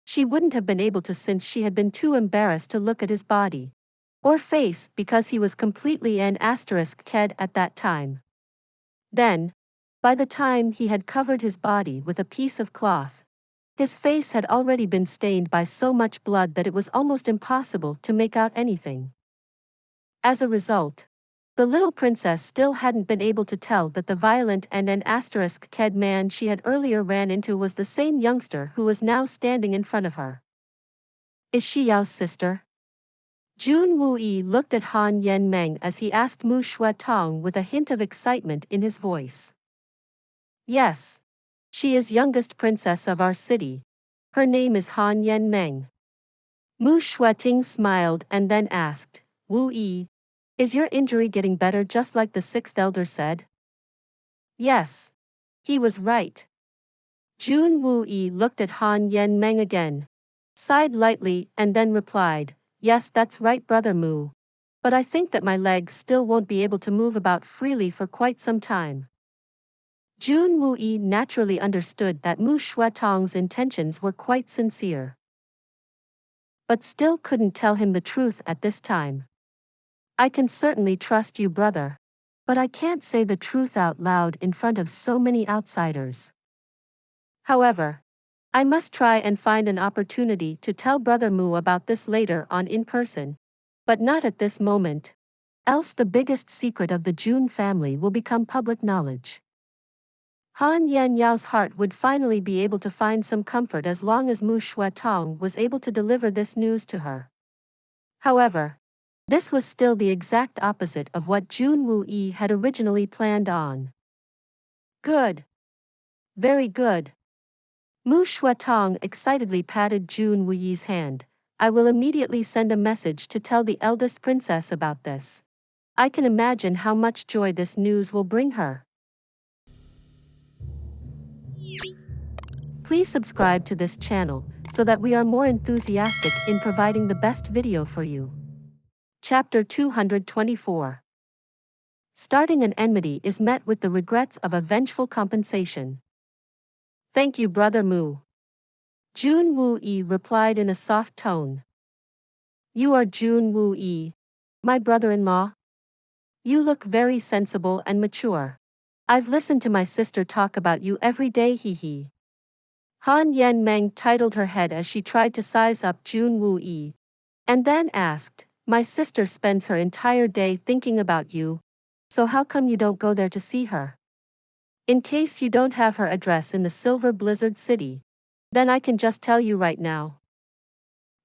she wouldn't have been able to since she had been too embarrassed to look at his body or face because he was completely an asterisk kid at that time. Then, by the time he had covered his body with a piece of cloth, his face had already been stained by so much blood that it was almost impossible to make out anything. As a result, the little princess still hadn't been able to tell that the violent and an asterisk kid man she had earlier ran into was the same youngster who was now standing in front of her. Is she Yao's sister? Jun Wuyi looked at Han Yanmeng as he asked Mu Shuatong with a hint of excitement in his voice. Yes. She is youngest princess of our city. Her name is Han Yanmeng. Mu Shuating smiled and then asked, Wu Yi, is your injury getting better just like the sixth elder said? Yes. He was right. Jun Wu Yi looked at Han Yanmeng again, sighed lightly and then replied, Yes, that's right, brother Mu. But I think that my legs still won't be able to move about freely for quite some time. Jun Wuyi naturally understood that Mu Shuatong's intentions were quite sincere, but still couldn't tell him the truth at this time. I can certainly trust you, brother, but I can't say the truth out loud in front of so many outsiders. However, I must try and find an opportunity to tell brother Mu about this later on in person, but not at this moment, else the biggest secret of the Jun family will become public knowledge. Han Yanyao's heart would finally be able to find some comfort as long as Mu Shuatong was able to deliver this news to her. However, this was still the exact opposite of what Jun Wuyi had originally planned on. Good. Very good. Mu Shuatong excitedly patted Jun Wuyi's hand. I will immediately send a message to tell the eldest princess about this. I can imagine how much joy this news will bring her. Please subscribe to this channel so that we are more enthusiastic in providing the best video for you. Chapter 224. Starting an enmity is met with the regrets of a vengeful compensation. Thank you, brother Mu. Jun Wuyi replied in a soft tone. You are Jun Wuyi, my brother-in-law? You look very sensible and mature. I've listened to my sister talk about you every day, hee. Han Yanmeng titled her head as she tried to size up Jun Wuyi, and then asked, My sister spends her entire day thinking about you, so how come you don't go there to see her? In case you don't have her address in the Silver Blizzard City, then I can just tell you right now.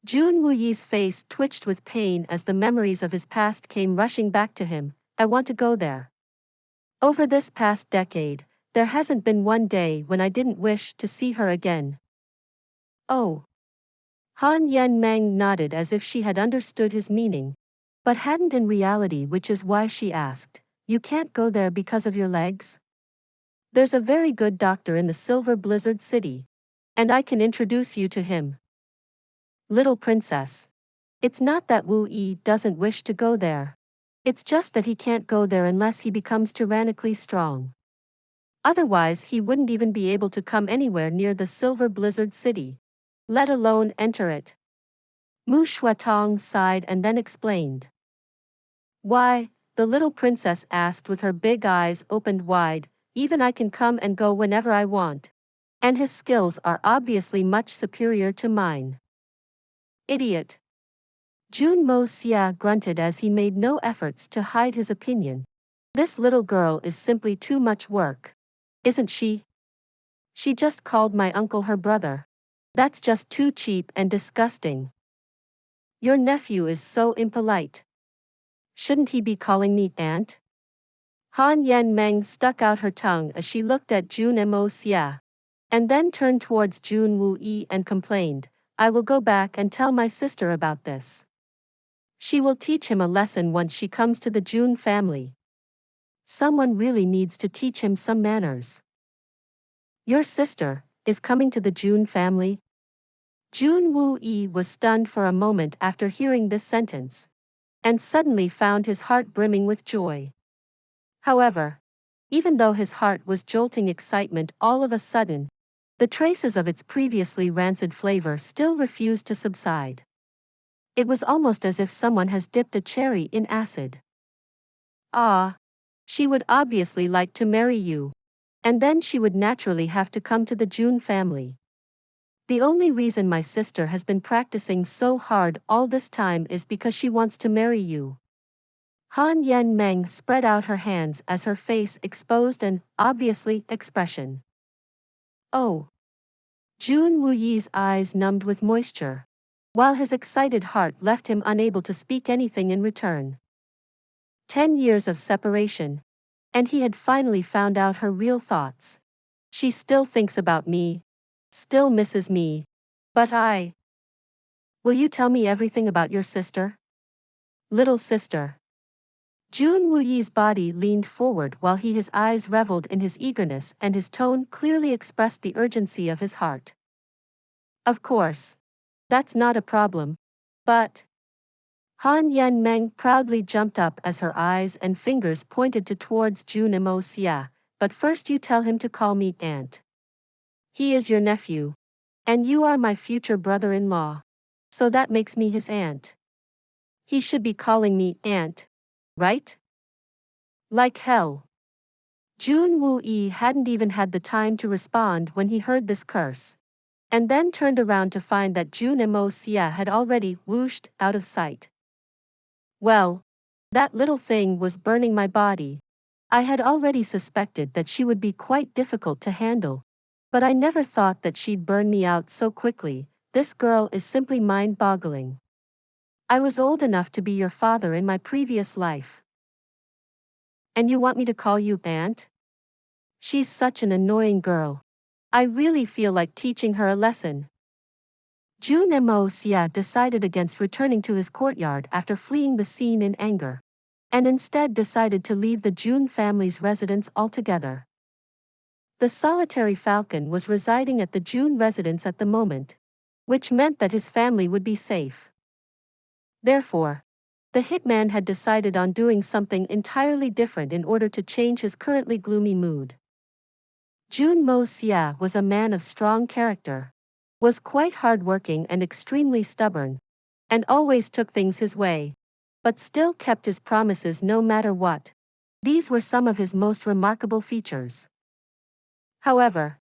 Jun Wuyi's face twitched with pain as the memories of his past came rushing back to him. I want to go there. Over this past decade, there hasn't been one day when I didn't wish to see her again. Oh. Han Yanmeng nodded as if she had understood his meaning, but hadn't in reality, which is why she asked, "You can't go there because of your legs?" "There's a very good doctor in the Silver Blizzard City, and I can introduce you to him." "Little princess. It's not that Wu Yi doesn't wish to go there. It's just that he can't go there unless he becomes tyrannically strong. Otherwise he wouldn't even be able to come anywhere near the Silver Blizzard City, let alone enter it." Mu Shuatong sighed and then explained. "Why?" the little princess asked with her big eyes opened wide. "Even I can come and go whenever I want. And his skills are obviously much superior to mine." "Idiot." Jun Moxie grunted as he made no efforts to hide his opinion. "This little girl is simply too much work. Isn't she? She just called my uncle her brother. That's just too cheap and disgusting. Your nephew is so impolite. Shouldn't he be calling me aunt?" Han Yen Meng stuck out her tongue as she looked at Jun Moxie, and then turned towards Jun Wu Yi and complained, "I will go back and tell my sister about this. She will teach him a lesson once she comes to the Jun family. Someone really needs to teach him some manners." "Your sister is coming to the Jun family?" Jun Wu Yi was stunned for a moment after hearing this sentence, and suddenly found his heart brimming with joy. However, even though his heart was jolting excitement all of a sudden, the traces of its previously rancid flavor still refused to subside. It was almost as if someone has dipped a cherry in acid. "Ah, she would obviously like to marry you. And then she would naturally have to come to the Jun family. The only reason my sister has been practicing so hard all this time is because she wants to marry you." Han Yen Meng spread out her hands as her face exposed an, obviously, expression. "Oh." Jun Wu Yi's eyes numbed with moisture, while his excited heart left him unable to speak anything in return. 10 years of separation, and he had finally found out her real thoughts. She still thinks about me, still misses me, but I. "Will you tell me everything about your sister?" "Little sister." Jun Wu Yi's body leaned forward while his eyes reveled in his eagerness and his tone clearly expressed the urgency of his heart. "Of course. That's not a problem. But..." Han Yen Meng proudly jumped up as her eyes and fingers pointed towards Jun Moxie. "But first you tell him to call me aunt. He is your nephew. And you are my future brother-in-law. So that makes me his aunt. He should be calling me aunt, right?" "Like hell." Jun Wu Yi hadn't even had the time to respond when he heard this curse, and then turned around to find that Jun Moxie had already whooshed out of sight. "Well, that little thing was burning my body. I had already suspected that she would be quite difficult to handle, but I never thought that she'd burn me out so quickly. This girl is simply mind-boggling. I was old enough to be your father in my previous life. And you want me to call you aunt? She's such an annoying girl. I really feel like teaching her a lesson." Jun Moxie decided against returning to his courtyard after fleeing the scene in anger, and instead decided to leave the Jun family's residence altogether. The solitary Falcon was residing at the Jun residence at the moment, which meant that his family would be safe. Therefore, the hitman had decided on doing something entirely different in order to change his currently gloomy mood. Jun Moxie was a man of strong character, was quite hardworking and extremely stubborn, and always took things his way, but still kept his promises no matter what. These were some of his most remarkable features. However,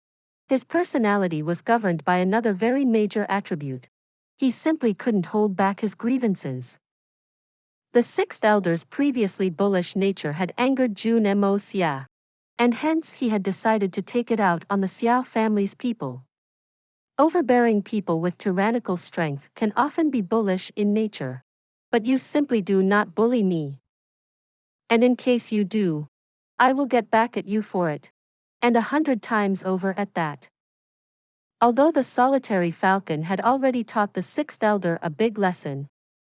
his personality was governed by another very major attribute. He simply couldn't hold back his grievances. The sixth elder's previously bullish nature had angered Jun Moxie, and hence he had decided to take it out on the Xiao family's people. Overbearing people with tyrannical strength can often be bullish in nature. But you simply do not bully me. And in case you do, I will get back at you for it. And 100 times over at that. Although the solitary Falcon had already taught the sixth elder a big lesson,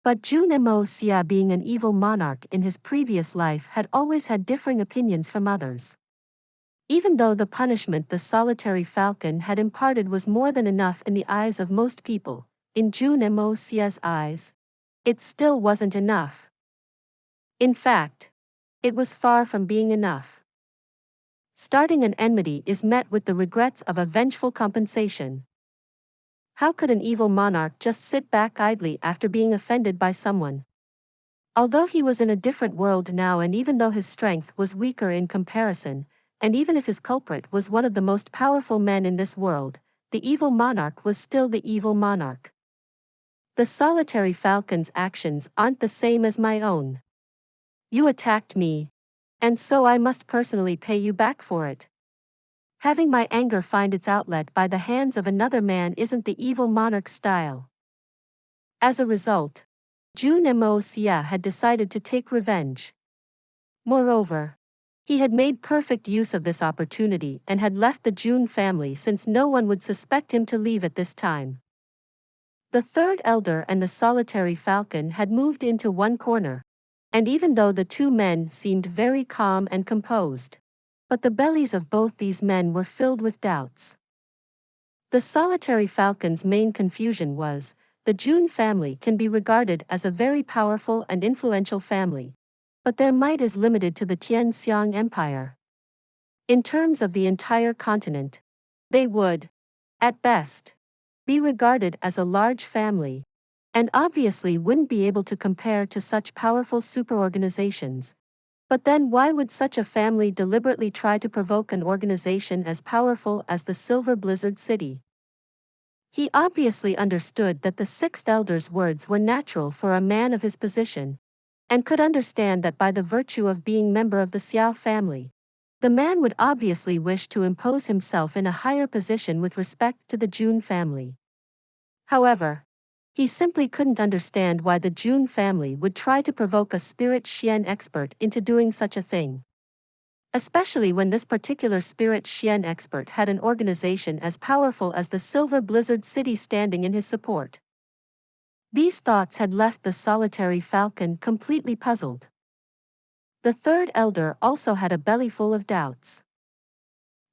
But Jun Moxie, being an evil monarch in his previous life, had always had differing opinions from others. Even though the punishment the solitary falcon had imparted was more than enough in the eyes of most people, in Jun Moxie's eyes, it still wasn't enough. In fact, it was far from being enough. Starting an enmity is met with the regrets of a vengeful compensation. How could an evil monarch just sit back idly after being offended by someone? Although he was in a different world now, and even though his strength was weaker in comparison, and even if his culprit was one of the most powerful men in this world, the evil monarch was still the evil monarch. The solitary falcon's actions aren't the same as my own. You attacked me, and so I must personally pay you back for it. Having my anger find its outlet by the hands of another man isn't the evil monarch's style. As a result, Jun Moxie had decided to take revenge. Moreover, he had made perfect use of this opportunity and had left the Jun family, since no one would suspect him to leave at this time. The third elder and the solitary falcon had moved into one corner, and even though the two men seemed very calm and composed, but the bellies of both these men were filled with doubts. The solitary falcon's main confusion was, the Jun family can be regarded as a very powerful and influential family, but their might is limited to the Tianxiang Empire. In terms of the entire continent, they would, at best, be regarded as a large family, and obviously wouldn't be able to compare to such powerful superorganizations. But then why would such a family deliberately try to provoke an organization as powerful as the Silver Blizzard City? He obviously understood that the sixth elder's words were natural for a man of his position, and could understand that by the virtue of being member of the Xiao family, the man would obviously wish to impose himself in a higher position with respect to the Jun family. However, he simply couldn't understand why the Jun family would try to provoke a spirit Xian expert into doing such a thing. Especially when this particular spirit Xian expert had an organization as powerful as the Silver Blizzard City standing in his support. These thoughts had left the solitary falcon completely puzzled. The third elder also had a bellyful of doubts.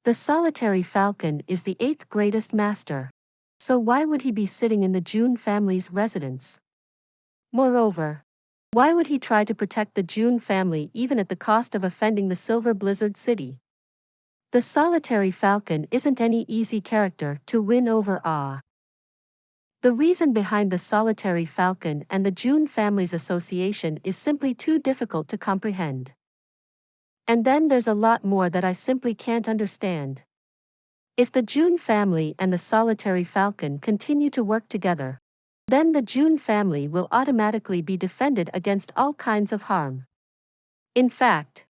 The solitary falcon is the eighth greatest master, so why would he be sitting in the Jun family's residence? Moreover, why would he try to protect the Jun family even at the cost of offending the Silver Blizzard City? The solitary falcon isn't any easy character to win over. The reason behind the solitary falcon and the Jun family's association is simply too difficult to comprehend. And then there's a lot more that I simply can't understand. If the Jun family and the solitary falcon continue to work together, then the Jun family will automatically be defended against all kinds of harm. In fact,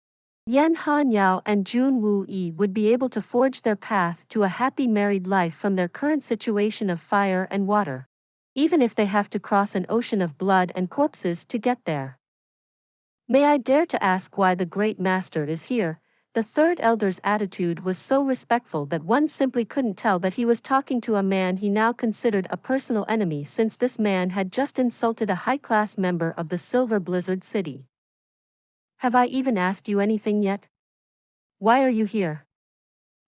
Yan Hanyao and Jun Wuyi would be able to forge their path to a happy married life from their current situation of fire and water, even if they have to cross an ocean of blood and corpses to get there. May I dare to ask why the great master is here? The third elder's attitude was so respectful that one simply couldn't tell that he was talking to a man he now considered a personal enemy, since this man had just insulted a high-class member of the Silver Blizzard City. Have I even asked you anything yet? Why are you here?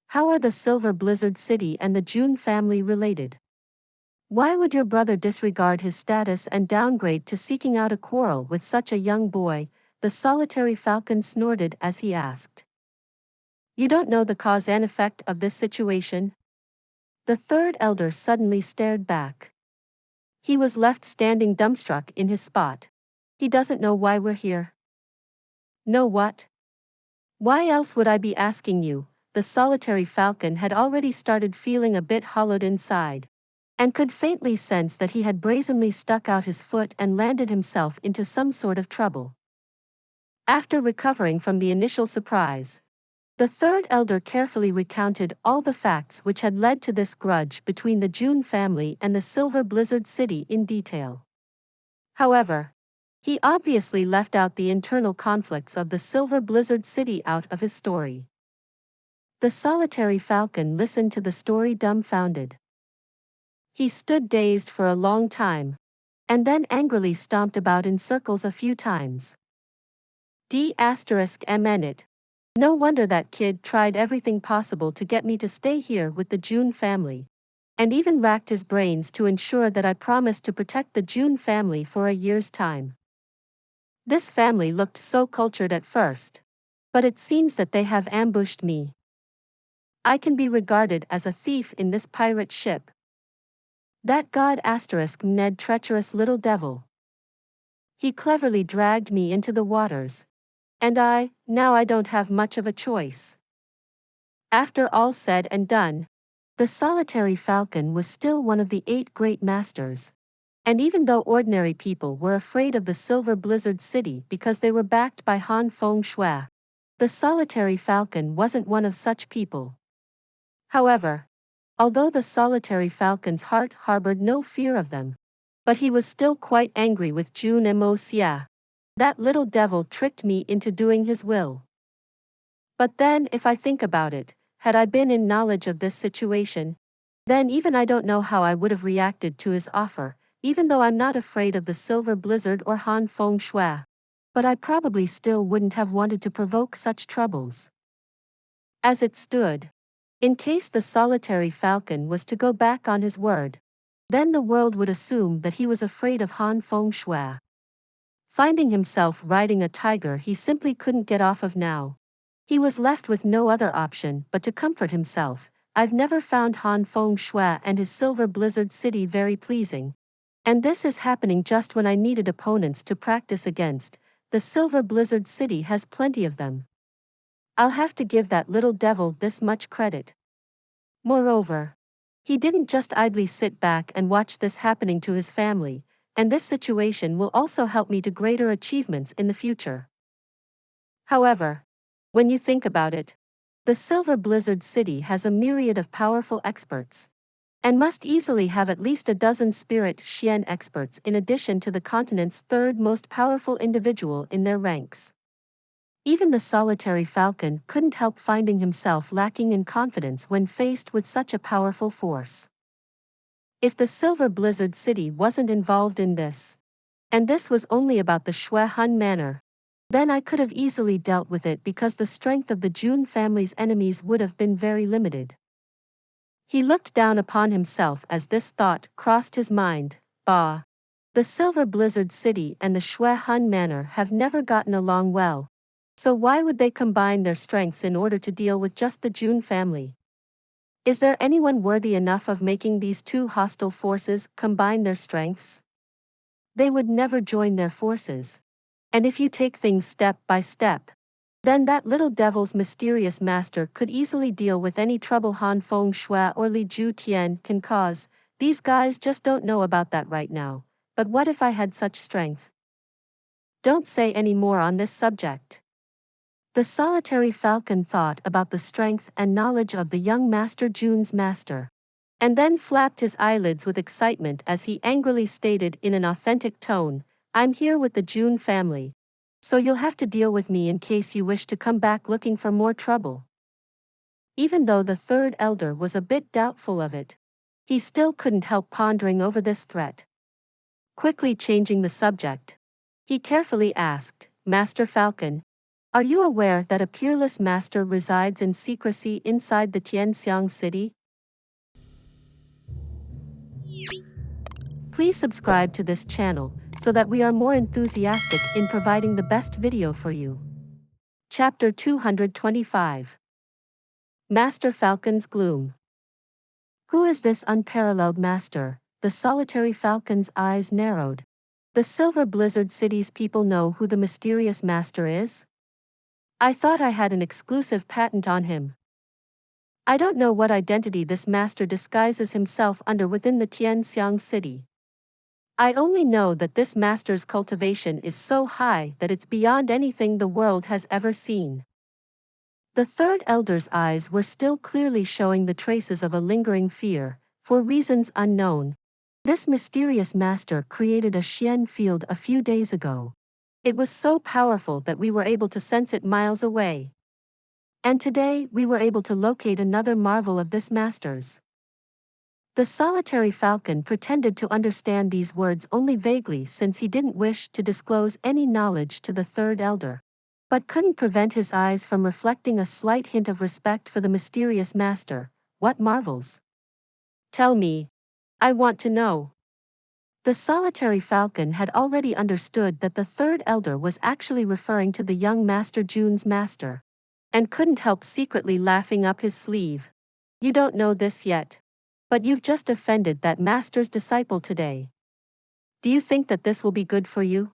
How are the Silver Blizzard City and the Jun family related? Why would your brother disregard his status and downgrade to seeking out a quarrel with such a young boy? The solitary falcon snorted as he asked. You don't know the cause and effect of this situation? The third elder suddenly stared back. He was left standing dumbstruck in his spot. He doesn't know why we're here. Know what? Why else would I be asking you? The solitary falcon had already started feeling a bit hollowed inside, and could faintly sense that he had brazenly stuck out his foot and landed himself into some sort of trouble. After recovering from the initial surprise, the third elder carefully recounted all the facts which had led to this grudge between the Jun family and the Silver Blizzard City in detail. However, he obviously left out the internal conflicts of the Silver Blizzard City out of his story. The solitary falcon listened to the story dumbfounded. He stood dazed for a long time, and then angrily stomped about in circles a few times. D***it. No wonder that kid tried everything possible to get me to stay here with the Jun family, and even racked his brains to ensure that I promised to protect the Jun family for a year's time. This family looked so cultured at first, but it seems that they have ambushed me. I can be regarded as a thief in this pirate ship. That god Ned treacherous little devil. He cleverly dragged me into the waters. And now I don't have much of a choice. After all said and done, the solitary Falcon was still one of the 8 great masters. And even though ordinary people were afraid of the Silver Blizzard City because they were backed by Han Feng Shui, the solitary Falcon wasn't one of such people. However, although the solitary Falcon's heart harbored no fear of them, but he was still quite angry with Jun Moxie. That little devil tricked me into doing his will. But then, if I think about it, had I been in knowledge of this situation, then even I don't know how I would have reacted to his offer, even though I'm not afraid of the Silver Blizzard or Han Feng Shui. But I probably still wouldn't have wanted to provoke such troubles. As it stood, in case the solitary Falcon was to go back on his word, then the world would assume that he was afraid of Han Feng Shui. Finding himself riding a tiger he simply couldn't get off of now, he was left with no other option but to comfort himself. I've never found Han Feng Shui and his Silver Blizzard City very pleasing. And this is happening just when I needed opponents to practice against. The Silver Blizzard City has plenty of them. I'll have to give that little devil this much credit. Moreover, he didn't just idly sit back and watch this happening to his family. And this situation will also help me to greater achievements in the future. However, when you think about it, the Silver Blizzard City has a myriad of powerful experts, and must easily have at least a dozen Spirit Xian experts in addition to the continent's 3rd most powerful individual in their ranks. Even the solitary Falcon couldn't help finding himself lacking in confidence when faced with such a powerful force. If the Silver Blizzard City wasn't involved in this, and this was only about the Xuan Manor, then I could have easily dealt with it because the strength of the Jun family's enemies would have been very limited. He looked down upon himself as this thought crossed his mind. The Silver Blizzard City and the Xuan Manor have never gotten along well, so why would they combine their strengths in order to deal with just the Jun family? Is there anyone worthy enough of making these 2 hostile forces combine their strengths? They would never join their forces. And if you take things step by step, then that little devil's mysterious master could easily deal with any trouble Han Feng Shui or Li Ju Tian can cause. These guys just don't know about that right now. But what if I had such strength? Don't say any more on this subject. The solitary Falcon thought about the strength and knowledge of the young Master Jun's master, and then flapped his eyelids with excitement as he angrily stated in an authentic tone, "I'm here with the Jun family, so you'll have to deal with me in case you wish to come back looking for more trouble." Even though the 3rd elder was a bit doubtful of it, he still couldn't help pondering over this threat. Quickly changing the subject, he carefully asked, "Master Falcon, are you aware that a peerless master resides in secrecy inside the Tianxiang city?" Please subscribe to this channel so that we are more enthusiastic in providing the best video for you. Chapter 225. Master Falcon's Gloom. Who is this unparalleled master? The solitary Falcon's eyes narrowed. The Silver Blizzard City's people know who the mysterious master is? I thought I had an exclusive patent on him. I don't know what identity this master disguises himself under within the Tianxiang city. I only know that this master's cultivation is so high that it's beyond anything the world has ever seen. The 3rd elder's eyes were still clearly showing the traces of a lingering fear. For reasons unknown, this mysterious master created a Xian field a few days ago. It was so powerful that we were able to sense it miles away. And today we were able to locate another marvel of this master's. The solitary falcon pretended to understand these words only vaguely since he didn't wish to disclose any knowledge to the third elder, but couldn't prevent his eyes from reflecting a slight hint of respect for the mysterious master. What marvels? Tell me. I want to know. The solitary falcon had already understood that the third elder was actually referring to the young Master Jun's master, and couldn't help secretly laughing up his sleeve. You don't know this yet, but you've just offended that master's disciple today. Do you think that this will be good for you?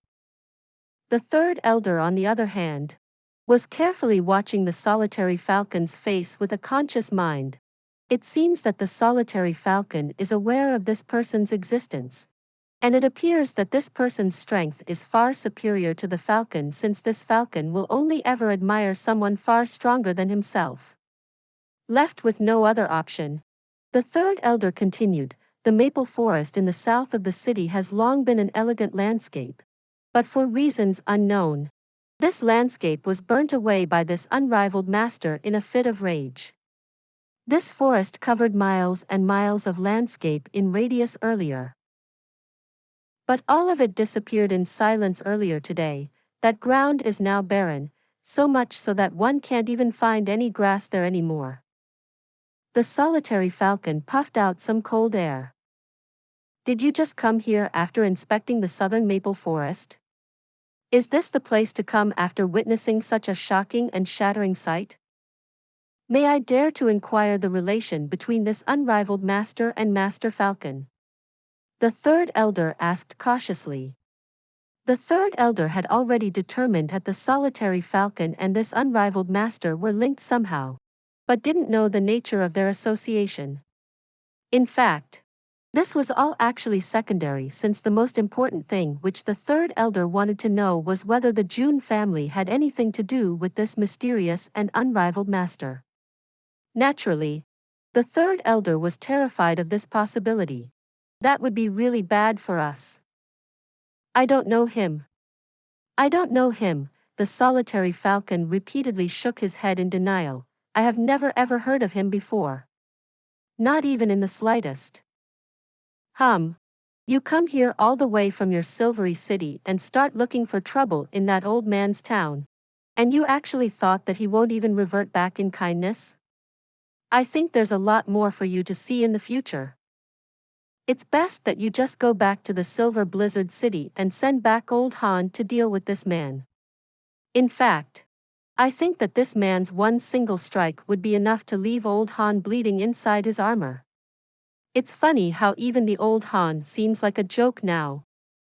The third elder, on the other hand, was carefully watching the solitary falcon's face with a conscious mind. It seems that the solitary falcon is aware of this person's existence, and it appears that this person's strength is far superior to the falcon, since this falcon will only ever admire someone far stronger than himself. Left with no other option, the third elder continued, the maple forest in the south of the city has long been an elegant landscape, but for reasons unknown, this landscape was burnt away by this unrivaled master in a fit of rage. This forest covered miles and miles of landscape in radius earlier, but all of it disappeared in silence earlier today. That ground is now barren, so much so that one can't even find any grass there anymore. The solitary falcon puffed out some cold air. Did you just come here after inspecting the southern maple forest? Is this the place to come after witnessing such a shocking and shattering sight? May I dare to inquire the relation between this unrivaled master and Master Falcon? The third elder asked cautiously. The third elder had already determined that the solitary falcon and this unrivaled master were linked somehow, but didn't know the nature of their association. In fact, this was all actually secondary, since the most important thing which the third elder wanted to know was whether the Jun family had anything to do with this mysterious and unrivaled master. Naturally, the third elder was terrified of this possibility. That would be really bad for us. I don't know him. I don't know him. The solitary falcon repeatedly shook his head in denial. I have never ever heard of him before. Not even in the slightest. You come here all the way from your silvery city and start looking for trouble in that old man's town, and you actually thought that he won't even revert back in kindness? I think there's a lot more for you to see in the future. It's best that you just go back to the Silver Blizzard City and send back old Han to deal with this man. In fact, I think that this man's one single strike would be enough to leave old Han bleeding inside his armor. It's funny how even the old Han seems like a joke now.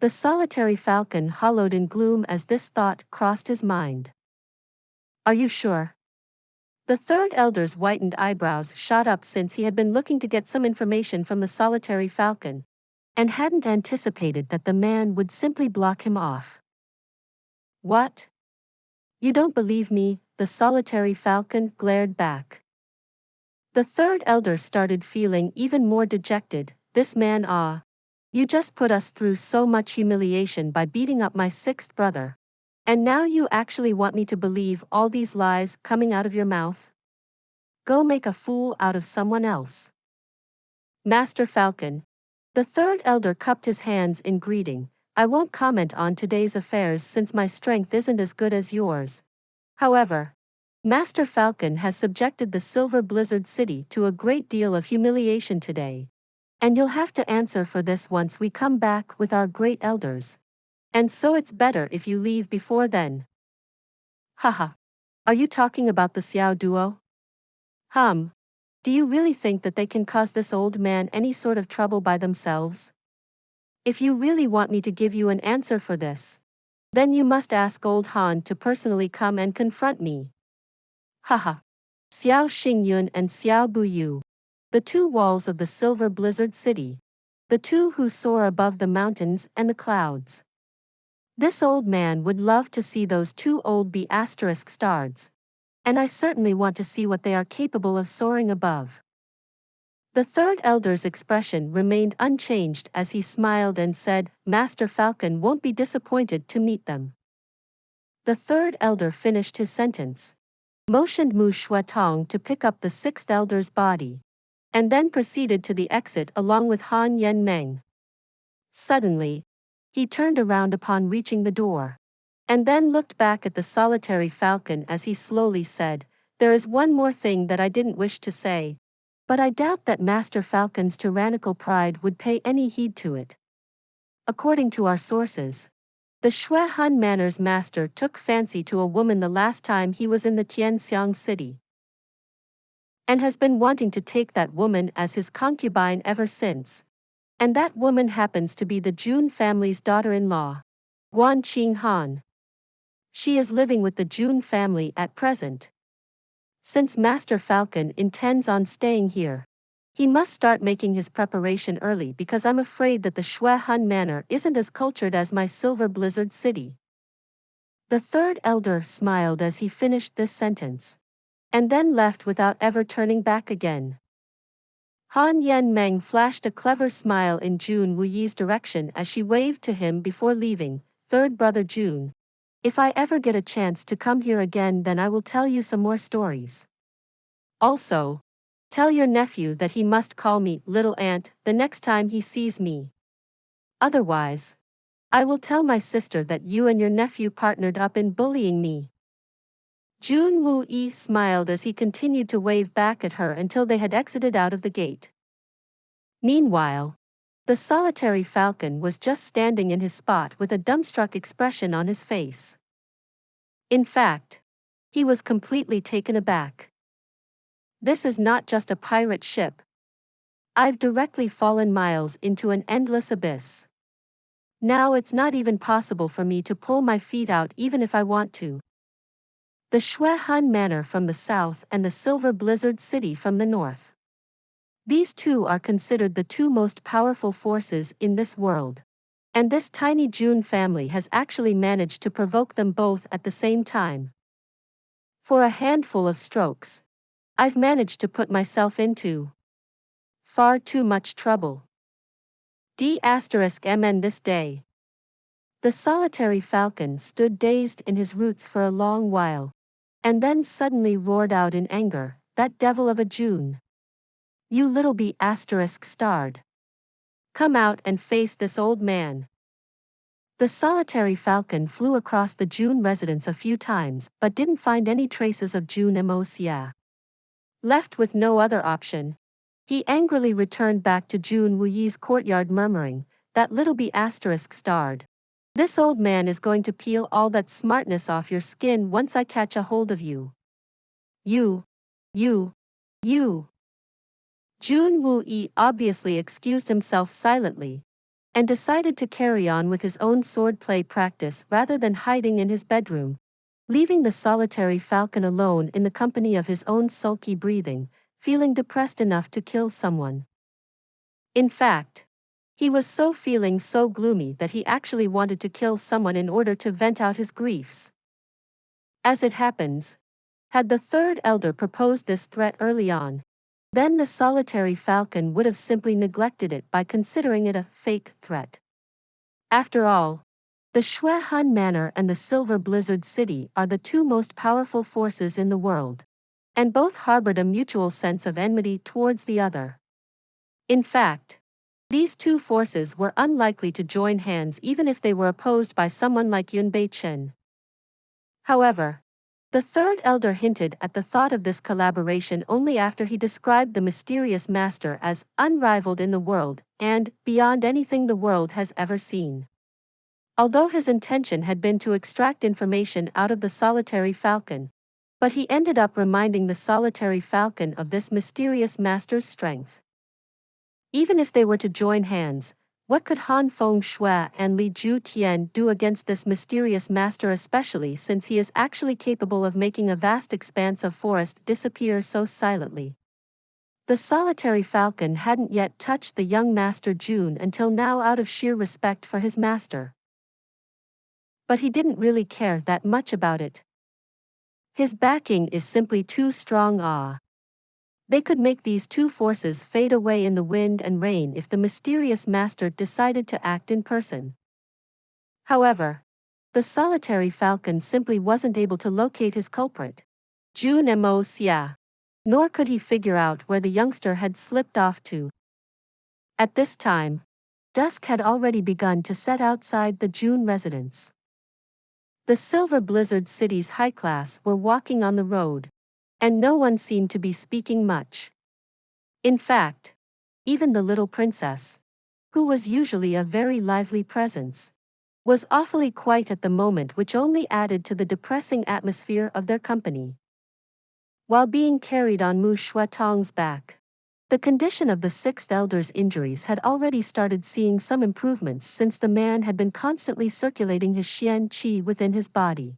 The solitary falcon hollowed in gloom as this thought crossed his mind. Are you sure? The third elder's whitened eyebrows shot up, since he had been looking to get some information from the solitary falcon, and hadn't anticipated that the man would simply block him off. What? You don't believe me? The solitary falcon glared back. The third elder started feeling even more dejected. This man, you just put us through so much humiliation by beating up my sixth brother. And now you actually want me to believe all these lies coming out of your mouth? Go make a fool out of someone else. Master Falcon. The third elder cupped his hands in greeting. I won't comment on today's affairs since my strength isn't as good as yours. However, Master Falcon has subjected the Silver Blizzard City to a great deal of humiliation today. And you'll have to answer for this once we come back with our great elders. And so it's better if you leave before then. Haha. Are you talking about the Xiao duo? Do you really think that they can cause this old man any sort of trouble by themselves? If you really want me to give you an answer for this, then you must ask old Han to personally come and confront me. Haha. Xiao Xingyun and Xiao Buyu. The two walls of the Silver Blizzard City. The two who soar above the mountains and the clouds. This old man would love to see those two old B** stars. And I certainly want to see what they are capable of soaring above. The third elder's expression remained unchanged as he smiled and said, Master Falcon won't be disappointed to meet them. The third elder finished his sentence, motioned Mu Shuatong to pick up the sixth elder's body, and then proceeded to the exit along with Han Yen Meng. Suddenly, he turned around upon reaching the door, and then looked back at the solitary falcon as he slowly said, "There is one more thing that I didn't wish to say, but I doubt that Master Falcon's tyrannical pride would pay any heed to it. According to our sources, the Xuan Manor's master took fancy to a woman the last time he was in the Tianxiang city, and has been wanting to take that woman as his concubine ever since. And that woman happens to be the Jun family's daughter-in-law, Guan Qinghan. She is living with the Jun family at present. Since Master Falcon intends on staying here, he must start making his preparation early because I'm afraid that the Xuan Manor isn't as cultured as my Silver Blizzard City." The third elder smiled as he finished this sentence, and then left without ever turning back again. Han Yen Meng flashed a clever smile in Jun Wuyi's direction as she waved to him before leaving. "Third brother Jun, if I ever get a chance to come here again, then I will tell you some more stories. Also, tell your nephew that he must call me Little Aunt the next time he sees me. Otherwise, I will tell my sister that you and your nephew partnered up in bullying me." Jun Wuyi smiled as he continued to wave back at her until they had exited out of the gate. Meanwhile, the solitary falcon was just standing in his spot with a dumbstruck expression on his face. In fact, he was completely taken aback. "This is not just a pirate ship. I've directly fallen miles into an endless abyss. Now it's not even possible for me to pull my feet out even if I want to. The Xuan Manor from the south and the Silver Blizzard City from the north. These two are considered the two most powerful forces in this world. And this tiny Jun family has actually managed to provoke them both at the same time. For a handful of strokes, I've managed to put myself into far too much trouble. D*MN this day." The solitary falcon stood dazed in his roots for a long while, and then suddenly roared out in anger, "That devil of a Jun! You little B***starred. Come out and face this old man." The solitary falcon flew across the Jun residence a few times but didn't find any traces of Jun Moxie. Left with no other option, he angrily returned back to Jun Wuyi's courtyard murmuring, "That little B***starred. This old man is going to peel all that smartness off your skin once I catch a hold of you. You. Jun Wuyi obviously excused himself silently, and decided to carry on with his own swordplay practice rather than hiding in his bedroom, leaving the solitary falcon alone in the company of his own sulky breathing, feeling depressed enough to kill someone. In fact, he was feeling so gloomy that he actually wanted to kill someone in order to vent out his griefs. As it happens, had the third elder proposed this threat early on, then the solitary falcon would have simply neglected it by considering it a fake threat. After all, the Xuan Manor and the Silver Blizzard City are the two most powerful forces in the world, and both harbored a mutual sense of enmity towards the other. In fact, these two forces were unlikely to join hands even if they were opposed by someone like Yunbei. However, the third elder hinted at the thought of this collaboration only after he described the mysterious master as unrivaled in the world and beyond anything the world has ever seen. Although his intention had been to extract information out of the solitary falcon, but he ended up reminding the solitary falcon of this mysterious master's strength. Even if they were to join hands, what could Han Feng Shui and Li Ju Tian do against this mysterious master, especially since he is actually capable of making a vast expanse of forest disappear so silently? The solitary falcon hadn't yet touched the young master Jun until now out of sheer respect for his master. But he didn't really care that much about it. His backing is simply too strong. They could make these two forces fade away in the wind and rain if the mysterious master decided to act in person. However, the solitary falcon simply wasn't able to locate his culprit, Jun Moxie. nor could he figure out where the youngster had slipped off to. At this time, dusk had already begun to set outside the Jun residence. The Silver Blizzard City's high class were walking on the road, and no one seemed to be speaking much. In fact, even the little princess, who was usually a very lively presence, was awfully quiet at the moment, which only added to the depressing atmosphere of their company. While being carried on Mu Shuatong's back, the condition of the sixth elder's injuries had already started seeing some improvements since the man had been constantly circulating his Xian qi within his body.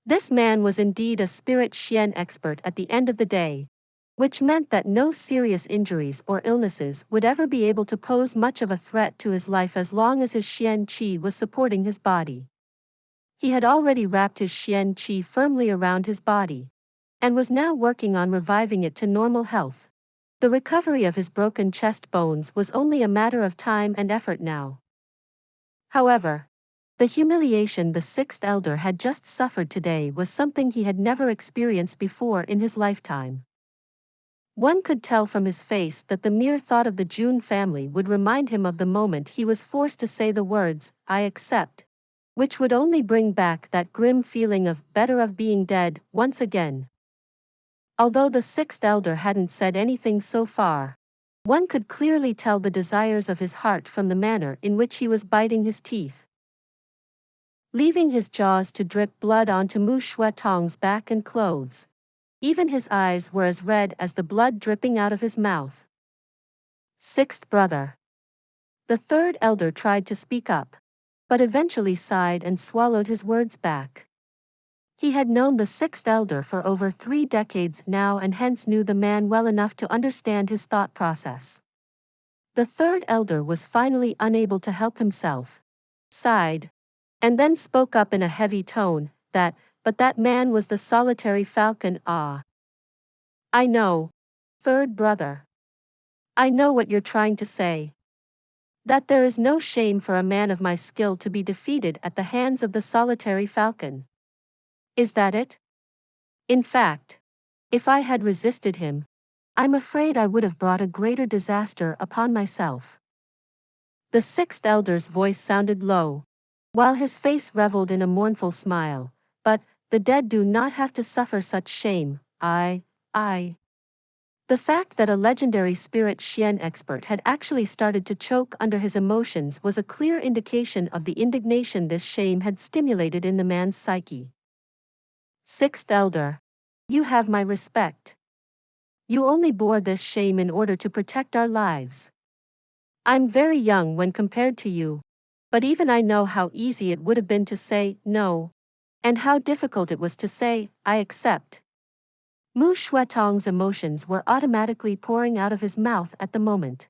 This man was indeed a spirit Xian expert at the end of the day, which meant that no serious injuries or illnesses would ever be able to pose much of a threat to his life as long as his Xian qi was supporting his body. He had already wrapped his Xian qi firmly around his body, and was now working on reviving it to normal health. The recovery of his broken chest bones was only a matter of time and effort now. However, the humiliation the sixth elder had just suffered today was something he had never experienced before in his lifetime. One could tell from his face that the mere thought of the Jun family would remind him of the moment he was forced to say the words, "I accept," which would only bring back that grim feeling of better of being dead once again. Although the sixth elder hadn't said anything so far, one could clearly tell the desires of his heart from the manner in which he was biting his teeth, leaving his jaws to drip blood onto Mu Shuatong's back and clothes. Even his eyes were as red as the blood dripping out of his mouth. Sixth brother. The third elder tried to speak up, but eventually sighed and swallowed his words back. He had known the sixth elder for over 3 decades now and hence knew the man well enough to understand his thought process. The third elder was finally unable to help himself, sighed, and then spoke up in a heavy tone, but that man was the solitary Falcon. Ah. I know, third brother. I know what you're trying to say. That there is no shame for a man of my skill to be defeated at the hands of the solitary Falcon. Is that it? In fact, if I had resisted him, I'm afraid I would have brought a greater disaster upon myself. The sixth elder's voice sounded low, while his face reveled in a mournful smile, but the dead do not have to suffer such shame. The fact that a legendary spirit Xian expert had actually started to choke under his emotions was a clear indication of the indignation this shame had stimulated in the man's psyche. Sixth elder, you have my respect. You only bore this shame in order to protect our lives. I'm very young when compared to you, but even I know how easy it would have been to say no, and how difficult it was to say, I accept. Mu Shuatong's emotions were automatically pouring out of his mouth at the moment.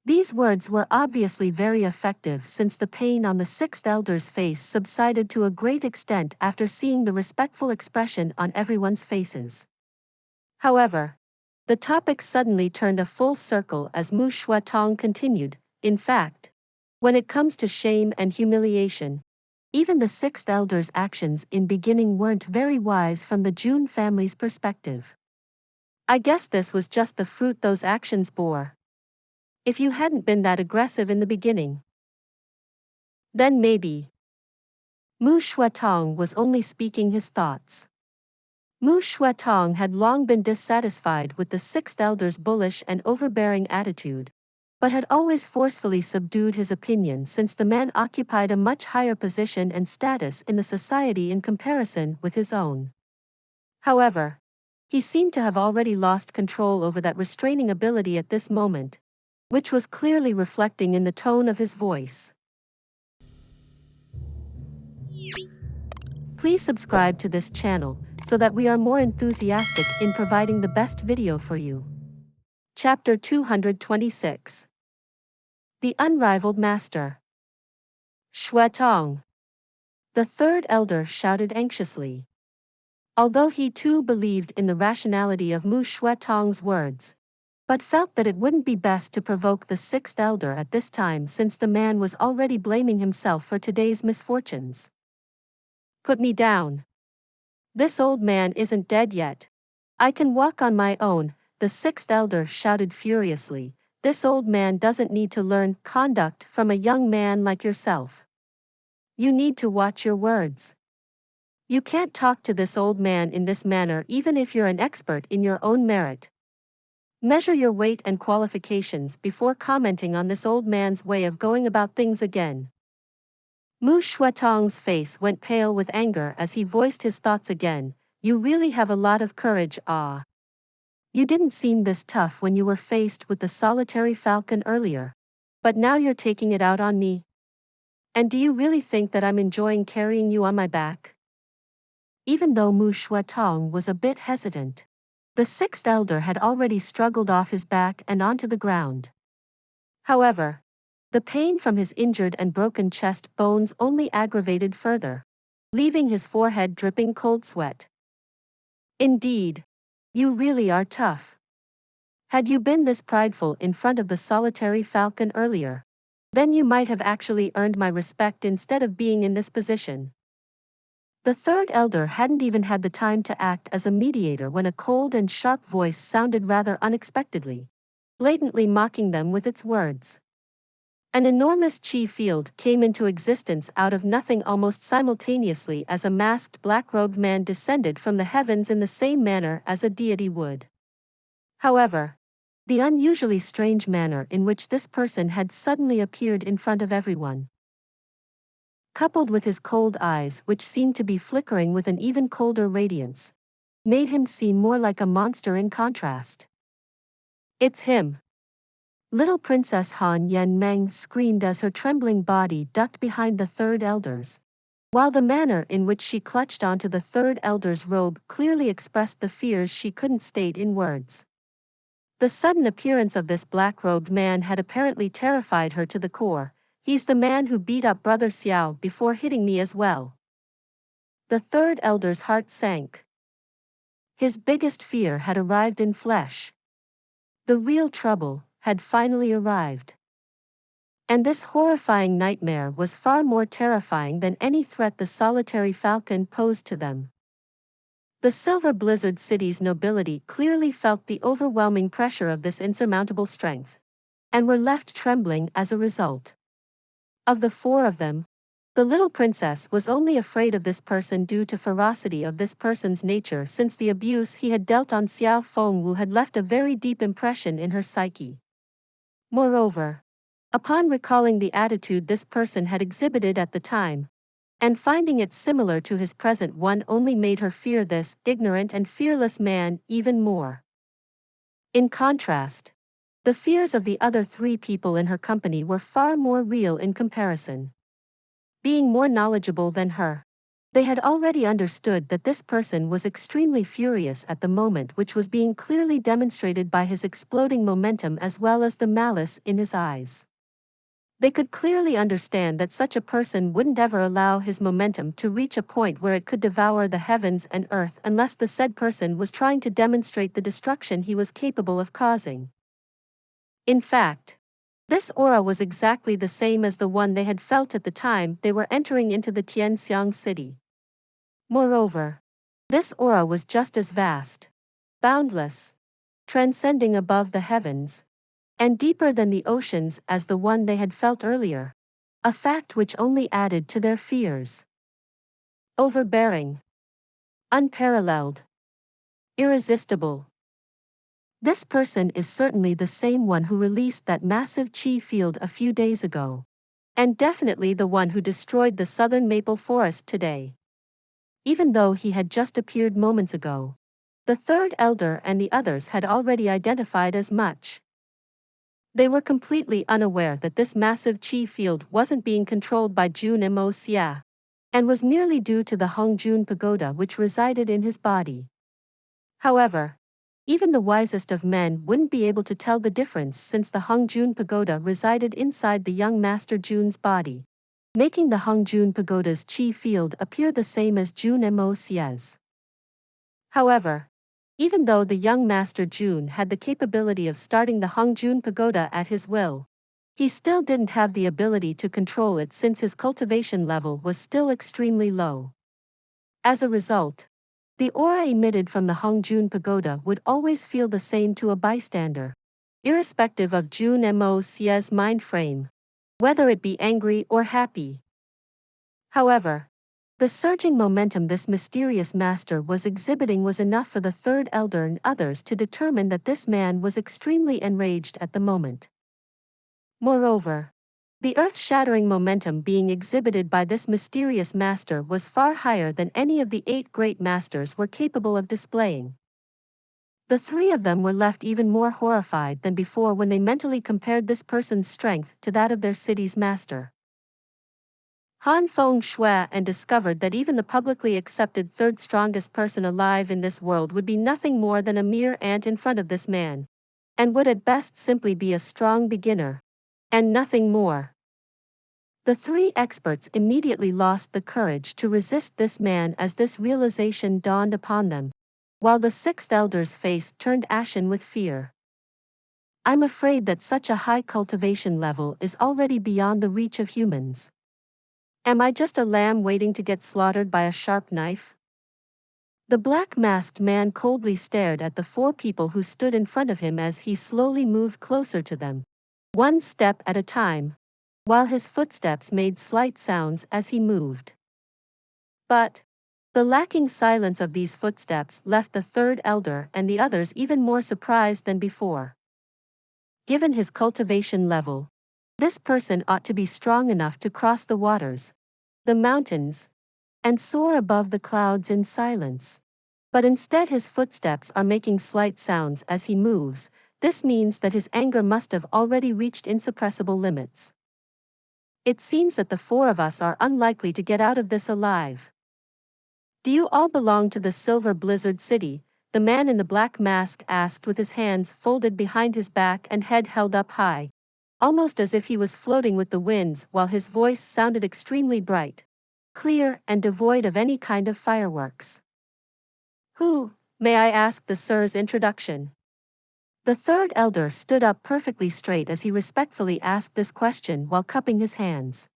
These words were obviously very effective since the pain on the sixth elder's face subsided to a great extent after seeing the respectful expression on everyone's faces. However, the topic suddenly turned a full circle as Mu Shuatong continued. In fact, when it comes to shame and humiliation, even the sixth elder's actions in beginning weren't very wise from the Jun family's perspective. I guess this was just the fruit those actions bore. If you hadn't been that aggressive in the beginning, then maybe. Mu Shuatong was only speaking his thoughts. Mu Shuatong had long been dissatisfied with the sixth elder's bullish and overbearing attitude, but had always forcefully subdued his opinion since the man occupied a much higher position and status in the society in comparison with his own. However, he seemed to have already lost control over that restraining ability at this moment, which was clearly reflecting in the tone of his voice. Please subscribe to this channel so that we are more enthusiastic in providing the best video for you. Chapter 226. The Unrivaled Master. Shuatong. The third elder shouted anxiously. Although he too believed in the rationality of Mu Shuatong's words, but felt that it wouldn't be best to provoke the sixth elder at this time since the man was already blaming himself for today's misfortunes. Put me down. This old man isn't dead yet. I can walk on my own, the sixth elder shouted furiously. This old man doesn't need to learn conduct from a young man like yourself. You need to watch your words. You can't talk to this old man in this manner even if you're an expert in your own merit. Measure your weight and qualifications before commenting on this old man's way of going about things again. Mu Shuatong's face went pale with anger as he voiced his thoughts again. You really have a lot of courage, ah. You didn't seem this tough when you were faced with the solitary falcon earlier. But now you're taking it out on me. And do you really think that I'm enjoying carrying you on my back? Even though Mu Shuatong was a bit hesitant, the sixth elder had already struggled off his back and onto the ground. However, the pain from his injured and broken chest bones only aggravated further, leaving his forehead dripping cold sweat. Indeed, you really are tough. Had you been this prideful in front of the solitary falcon earlier, then you might have actually earned my respect instead of being in this position. The third elder hadn't even had the time to act as a mediator when a cold and sharp voice sounded rather unexpectedly, blatantly mocking them with its words. An enormous chi field came into existence out of nothing almost simultaneously as a masked black-robed man descended from the heavens in the same manner as a deity would. However, the unusually strange manner in which this person had suddenly appeared in front of everyone, coupled with his cold eyes which seemed to be flickering with an even colder radiance, made him seem more like a monster in contrast. It's him! Little Princess Han Yen Meng screamed as her trembling body ducked behind the third elders, while the manner in which she clutched onto the third elder's robe clearly expressed the fears she couldn't state in words. The sudden appearance of this black-robed man had apparently terrified her to the core. He's the man who beat up Brother Xiao before hitting me as well. The third elder's heart sank. His biggest fear had arrived in flesh. The real trouble had finally arrived. And this horrifying nightmare was far more terrifying than any threat the solitary falcon posed to them. The Silver Blizzard City's nobility clearly felt the overwhelming pressure of this insurmountable strength, and were left trembling as a result. Of the four of them, the little princess was only afraid of this person due to ferocity of this person's nature, since the abuse he had dealt on Xiao Fengwu had left a very deep impression in her psyche. Moreover, upon recalling the attitude this person had exhibited at the time, and finding it similar to his present one, only made her fear this ignorant and fearless man even more. In contrast, the fears of the other three people in her company were far more real in comparison. Being more knowledgeable than her, they had already understood that this person was extremely furious at the moment, which was being clearly demonstrated by his exploding momentum as well as the malice in his eyes. They could clearly understand that such a person wouldn't ever allow his momentum to reach a point where it could devour the heavens and earth unless the said person was trying to demonstrate the destruction he was capable of causing. In fact, this aura was exactly the same as the one they had felt at the time they were entering into the Tianxiang city. Moreover, this aura was just as vast, boundless, transcending above the heavens, and deeper than the oceans as the one they had felt earlier, a fact which only added to their fears. Overbearing, unparalleled, irresistible. This person is certainly the same one who released that massive chi field a few days ago, and definitely the one who destroyed the southern maple forest today. Even though he had just appeared moments ago, the third elder and the others had already identified as much. They were completely unaware that this massive chi field wasn't being controlled by Jun Moxie, and was merely due to the Hongjun pagoda which resided in his body. However, even the wisest of men wouldn't be able to tell the difference, since the Hongjun pagoda resided inside the young Master Jun's body, making the Hongjun pagoda's chi field appear the same as Jun Moxie's. However, even though the young Master Jun had the capability of starting the Hongjun pagoda at his will, he still didn't have the ability to control it since his cultivation level was still extremely low. As a result, The aura emitted from the Hongjun pagoda would always feel the same to a bystander, irrespective of Jun Moxie's mind frame, whether it be angry or happy. However, the surging momentum this mysterious master was exhibiting was enough for the third elder and others to determine that this man was extremely enraged at the moment. Moreover, the earth-shattering momentum being exhibited by this mysterious master was far higher than any of the 8 great masters were capable of displaying. The 3 of them were left even more horrified than before when they mentally compared this person's strength to that of their city's master. Han Feng Shui and discovered that even the publicly accepted 3rd strongest person alive in this world would be nothing more than a mere ant in front of this man, and would at best simply be a strong beginner, and nothing more. The 3 experts immediately lost the courage to resist this man as this realization dawned upon them, while the 6th elder's face turned ashen with fear. I'm afraid that such a high cultivation level is already beyond the reach of humans. Am I just a lamb waiting to get slaughtered by a sharp knife? The black-masked man coldly stared at the 4 people who stood in front of him as he slowly moved closer to them, one step at a time, while his footsteps made slight sounds as he moved. But the lacking silence of these footsteps left the 3rd elder and the others even more surprised than before. Given his cultivation level, this person ought to be strong enough to cross the waters, the mountains, and soar above the clouds in silence. But instead his footsteps are making slight sounds as he moves. This means that his anger must have already reached insuppressible limits. It seems that the 4 of us are unlikely to get out of this alive. Do you all belong to the Silver Blizzard City? The man in the black mask asked with his hands folded behind his back and head held up high, almost as if he was floating with the winds, while his voice sounded extremely bright, clear, and devoid of any kind of fireworks. Who, may I ask the sir's introduction? The 3rd elder stood up perfectly straight as he respectfully asked this question while cupping his hands.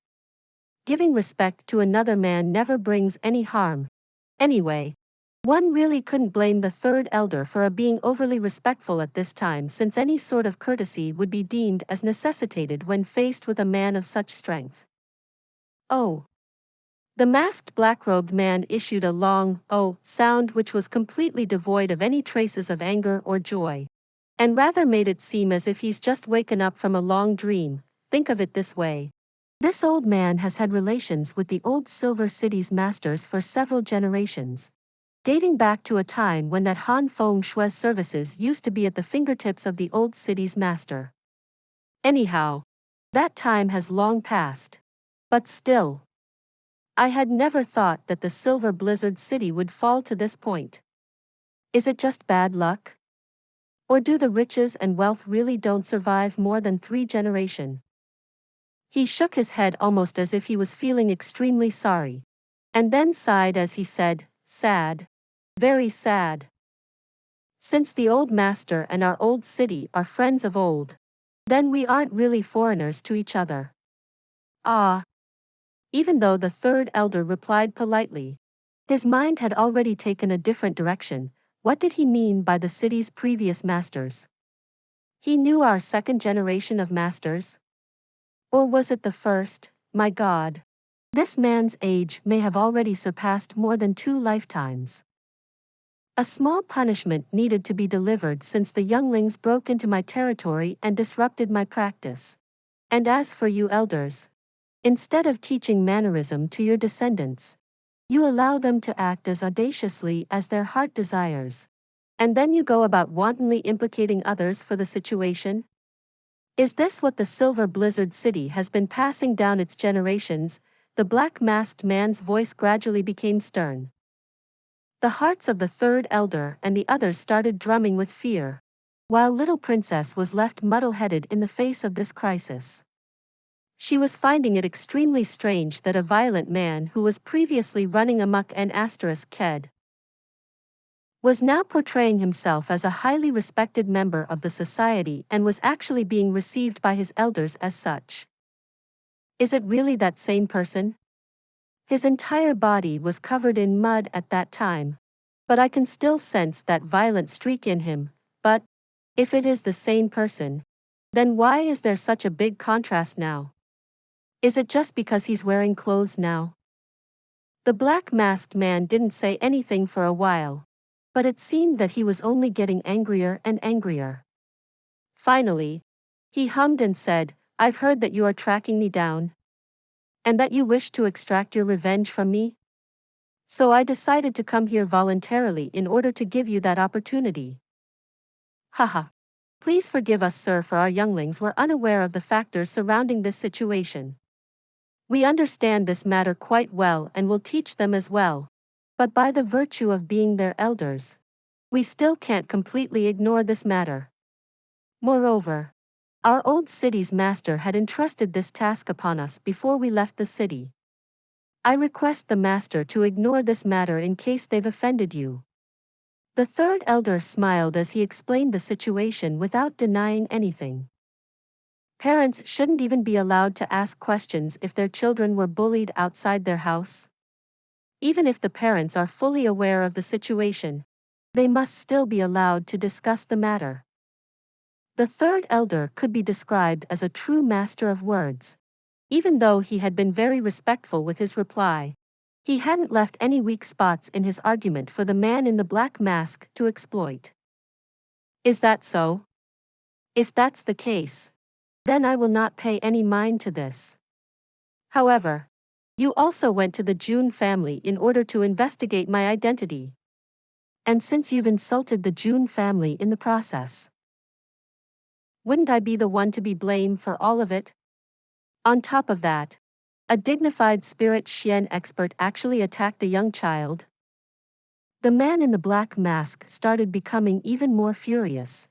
Giving respect to another man never brings any harm. Anyway, one really couldn't blame the 3rd elder for being overly respectful at this time, since any sort of courtesy would be deemed as necessitated when faced with a man of such strength. Oh. The masked black-robed man issued a long "oh" sound which was completely devoid of any traces of anger or joy, and rather made it seem as if he's just waken up from a long dream. Think of it this way. This old man has had relations with the old Silver City's masters for several generations, dating back to a time when that Han Feng Shui's services used to be at the fingertips of the old city's master. Anyhow, that time has long passed. But still, I had never thought that the Silver Blizzard City would fall to this point. Is it just bad luck? Or do the riches and wealth really don't survive more than 3 generations? He shook his head almost as if he was feeling extremely sorry, and then sighed as he said, sad. Very sad. Since the old master and our old city are friends of old, then we aren't really foreigners to each other. Ah. Even though the 3rd elder replied politely, his mind had already taken a different direction. What did he mean by the city's previous masters? He knew our 2nd generation of masters? Or was it the 1st? My God. This man's age may have already surpassed more than 2 lifetimes. A small punishment needed to be delivered since the younglings broke into my territory and disrupted my practice. And as for you elders, instead of teaching mannerism to your descendants, you allow them to act as audaciously as their heart desires, and then you go about wantonly implicating others for the situation? Is this what the Silver Blizzard City has been passing down its generations? The black-masked man's voice gradually became stern. The hearts of the 3rd elder and the others started drumming with fear, while little princess was left muddle-headed in the face of this crisis. She was finding it extremely strange that a violent man who was previously running amok and *ked was now portraying himself as a highly respected member of the society and was actually being received by his elders as such. Is it really that same person? His entire body was covered in mud at that time, but I can still sense that violent streak in him. But if it is the same person, then why is there such a big contrast now? Is it just because he's wearing clothes now? The black-masked man didn't say anything for a while, but it seemed that he was only getting angrier and angrier. Finally, he hummed and said, "I've heard that you are tracking me down, and that you wish to extract your revenge from me. So I decided to come here voluntarily in order to give you that opportunity." Haha. Please forgive us, sir, for our younglings were unaware of the factors surrounding this situation. We understand this matter quite well and will teach them as well. But by the virtue of being their elders, we still can't completely ignore this matter. Moreover, our old city's master had entrusted this task upon us before we left the city. I request the master to ignore this matter in case they've offended you. The third elder smiled as he explained the situation without denying anything. Parents shouldn't even be allowed to ask questions if their children were bullied outside their house. Even if the parents are fully aware of the situation, they must still be allowed to discuss the matter. The third elder could be described as a true master of words. Even though he had been very respectful with his reply, he hadn't left any weak spots in his argument for the man in the black mask to exploit. Is that so? If that's the case, then I will not pay any mind to this. However, you also went to the Jun family in order to investigate my identity. And since you've insulted the Jun family in the process, wouldn't I be the one to be blamed for all of it? On top of that, a dignified spirit Xian expert actually attacked a young child. The man in the black mask started becoming even more furious,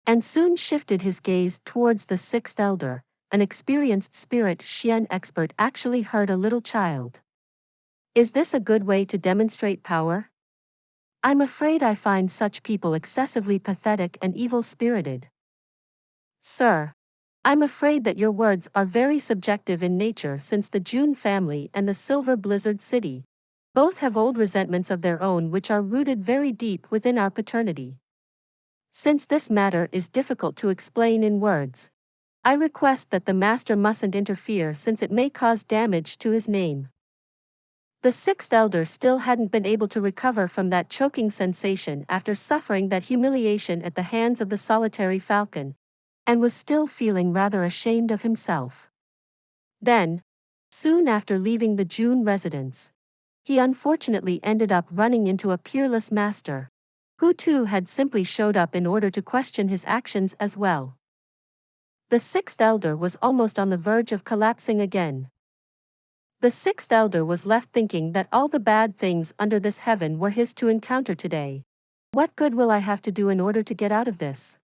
and soon shifted his gaze towards the sixth elder. An experienced spirit Xian expert actually hurt a little child. Is this a good way to demonstrate power? I'm afraid I find such people excessively pathetic and evil-spirited. Sir, I'm afraid that your words are very subjective in nature, since the Jun family and the Silver Blizzard City both have old resentments of their own which are rooted very deep within our paternity. Since this matter is difficult to explain in words, I request that the master mustn't interfere, since it may cause damage to his name. The sixth elder still hadn't been able to recover from that choking sensation after suffering that humiliation at the hands of the solitary Falcon, and was still feeling rather ashamed of himself. Then, soon after leaving the Jun residence, he unfortunately ended up running into a peerless master, who too had simply showed up in order to question his actions as well. The sixth elder was almost on the verge of collapsing again. The sixth elder was left thinking that all the bad things under this heaven were his to encounter today. What good will I have to do in order to get out of this?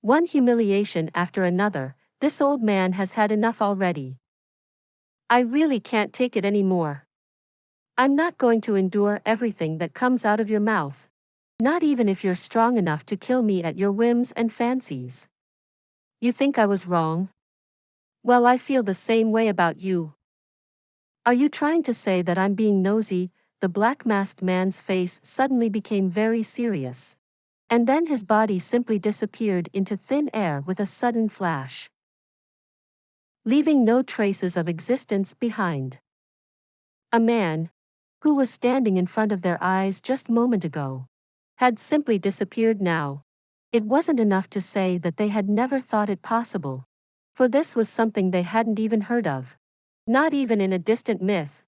One humiliation after another, this old man has had enough already. I really can't take it anymore. I'm not going to endure everything that comes out of your mouth, not even if you're strong enough to kill me at your whims and fancies. You think I was wrong? Well, I feel the same way about you. Are you trying to say that I'm being nosy? The black-masked man's face suddenly became very serious, and then his body simply disappeared into thin air with a sudden flash, leaving no traces of existence behind. A man, who was standing in front of their eyes just a moment ago, had simply disappeared now. It wasn't enough to say that they had never thought it possible, for this was something they hadn't even heard of, not even in a distant myth.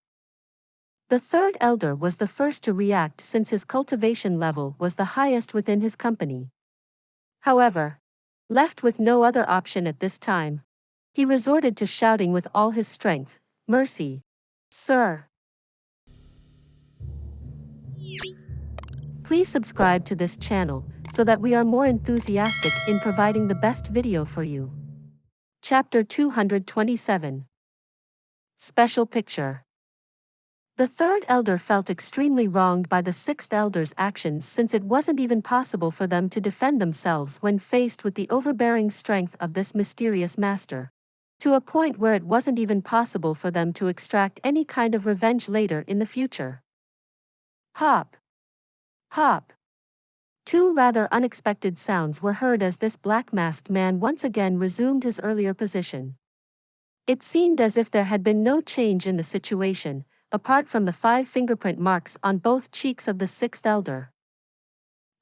The third elder was the first to react, since his cultivation level was the highest within his company. However, left with no other option at this time, he resorted to shouting with all his strength, "Mercy, sir!" Please subscribe to this channel, so that we are more enthusiastic in providing the best video for you. Chapter 227. Special Picture. The third elder felt extremely wronged by the sixth elder's actions, since it wasn't even possible for them to defend themselves when faced with the overbearing strength of this mysterious master, to a point where it wasn't even possible for them to extract any kind of revenge later in the future. Pop! Pop! Two rather unexpected sounds were heard as this black-masked man once again resumed his earlier position. It seemed as if there had been no change in the situation, apart from the 5 fingerprint marks on both cheeks of the 6th elder.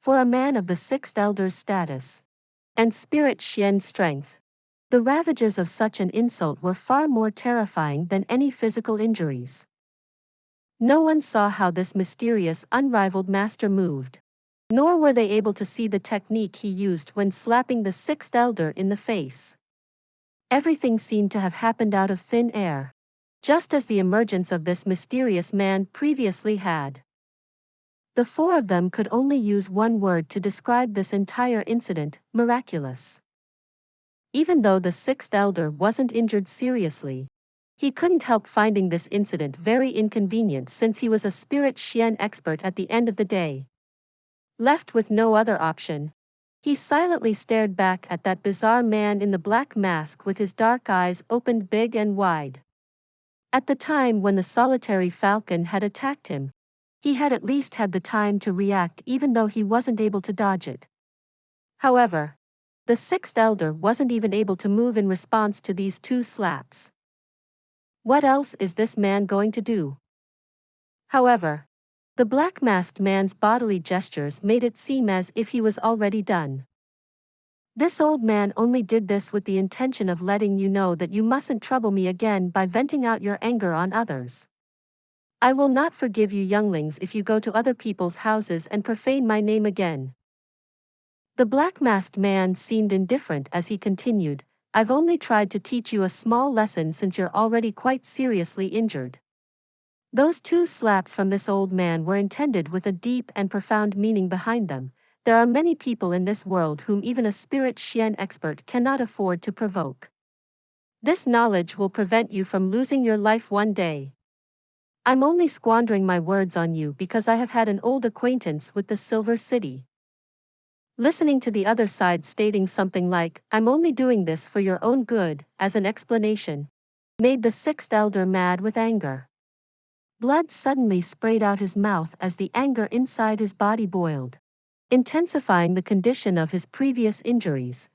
For a man of the 6th elder's status and spirit Xian strength, the ravages of such an insult were far more terrifying than any physical injuries. No one saw how this mysterious, unrivaled master moved, nor were they able to see the technique he used when slapping the 6th elder in the face. Everything seemed to have happened out of thin air, just as the emergence of this mysterious man previously had. The 4 of them could only use one word to describe this entire incident: miraculous. Even though the 6th elder wasn't injured seriously, he couldn't help finding this incident very inconvenient since he was a spirit Xian expert at the end of the day. Left with no other option, he silently stared back at that bizarre man in the black mask with his dark eyes opened big and wide. At the time when the solitary Falcon had attacked him, he had at least had the time to react even though he wasn't able to dodge it. However, the 6th elder wasn't even able to move in response to these 2 slaps. What else is this man going to do? However, the black-masked man's bodily gestures made it seem as if he was already done. This old man only did this with the intention of letting you know that you mustn't trouble me again by venting out your anger on others. I will not forgive you younglings if you go to other people's houses and profane my name again. The black-masked man seemed indifferent as he continued, I've only tried to teach you a small lesson since you're already quite seriously injured. Those 2 slaps from this old man were intended with a deep and profound meaning behind them. There are many people in this world whom even a spirit Xian expert cannot afford to provoke. This knowledge will prevent you from losing your life one day. I'm only squandering my words on you because I have had an old acquaintance with the Silver City. Listening to the other side stating something like, I'm only doing this for your own good, as an explanation, made the 6th elder mad with anger. Blood suddenly sprayed out his mouth as the anger inside his body boiled, intensifying the condition of his previous injuries,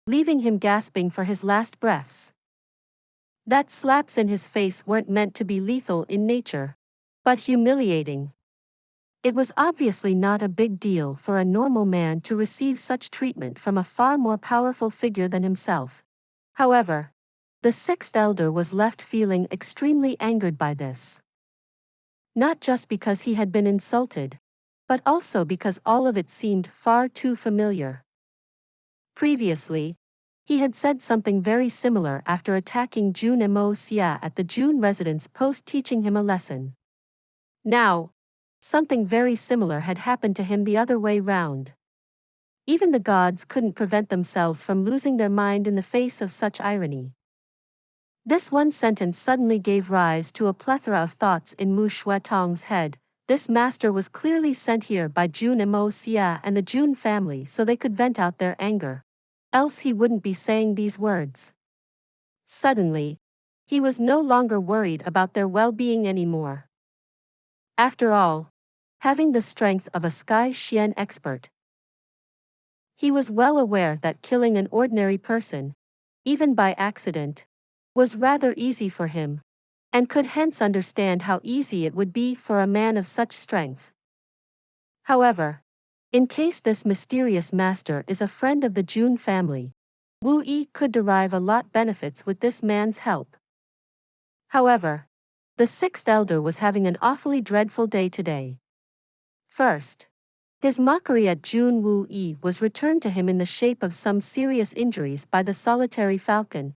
leaving him gasping for his last breaths. That slaps in his face weren't meant to be lethal in nature, but humiliating. It was obviously not a big deal for a normal man to receive such treatment from a far more powerful figure than himself. However, the 6th elder was left feeling extremely angered by this. Not just because he had been insulted, but also because all of it seemed far too familiar. Previously, he had said something very similar after attacking Jun Moxie at the Jun residence post teaching him a lesson. Now, something very similar had happened to him the other way round. Even the gods couldn't prevent themselves from losing their mind in the face of such irony. This one sentence suddenly gave rise to a plethora of thoughts in Mu Shuetong's head. This master was clearly sent here by Jun Moxie and the Jun family so they could vent out their anger. Else he wouldn't be saying these words. Suddenly, he was no longer worried about their well-being anymore. After all, having the strength of a Sky Xian expert, he was well aware that killing an ordinary person, even by accident, was rather easy for him, and could hence understand how easy it would be for a man of such strength. However, in case this mysterious master is a friend of the Jun family, Wu Yi could derive a lot benefits with this man's help. However, the 6th elder was having an awfully dreadful day today. First, his mockery at Jun Wu Yi was returned to him in the shape of some serious injuries by the solitary Falcon,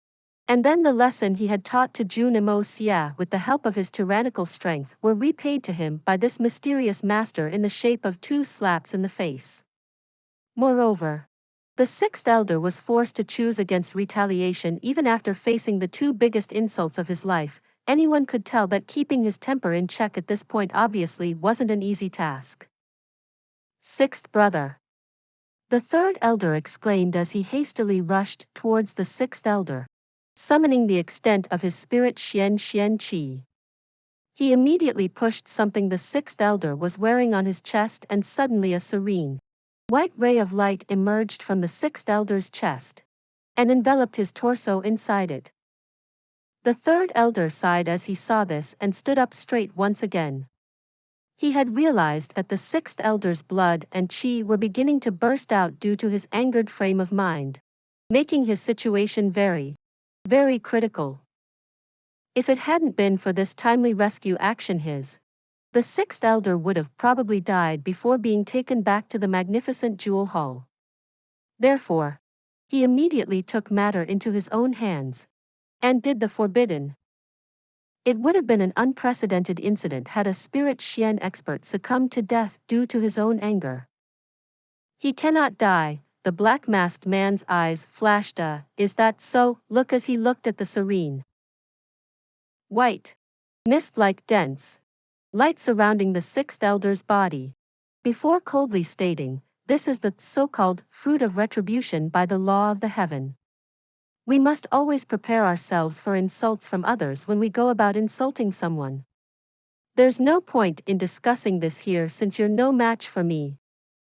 and then the lesson he had taught to Jun Moxie with the help of his tyrannical strength were repaid to him by this mysterious master in the shape of 2 slaps in the face. Moreover, the 6th elder was forced to choose against retaliation even after facing the 2 biggest insults of his life. Anyone could tell that keeping his temper in check at this point obviously wasn't an easy task. 6th brother, the 3rd elder exclaimed as he hastily rushed towards the 6th elder, summoning the extent of his spirit Xian Qian Qi. He immediately pushed something the sixth elder was wearing on his chest, and suddenly a serene, white ray of light emerged from the sixth elder's chest and enveloped his torso inside it. The third elder sighed as he saw this and stood up straight once again. He had realized that the sixth elder's blood and chi were beginning to burst out due to his angered frame of mind, making his situation very, very critical. If it hadn't been for this timely rescue action, the sixth elder would have probably died before being taken back to the magnificent jewel hall. Therefore, he immediately took matter into his own hands and did the forbidden. It would have been an unprecedented incident had a spirit Xian expert succumbed to death due to his own anger. He cannot die, the black-masked man's eyes flashed is that so, look as he looked at the serene, white, mist-like dense light surrounding the sixth elder's body, before coldly stating, "This is the so-called fruit of retribution by the law of the heaven. We must always prepare ourselves for insults from others when we go about insulting someone. There's no point in discussing this here since you're no match for me,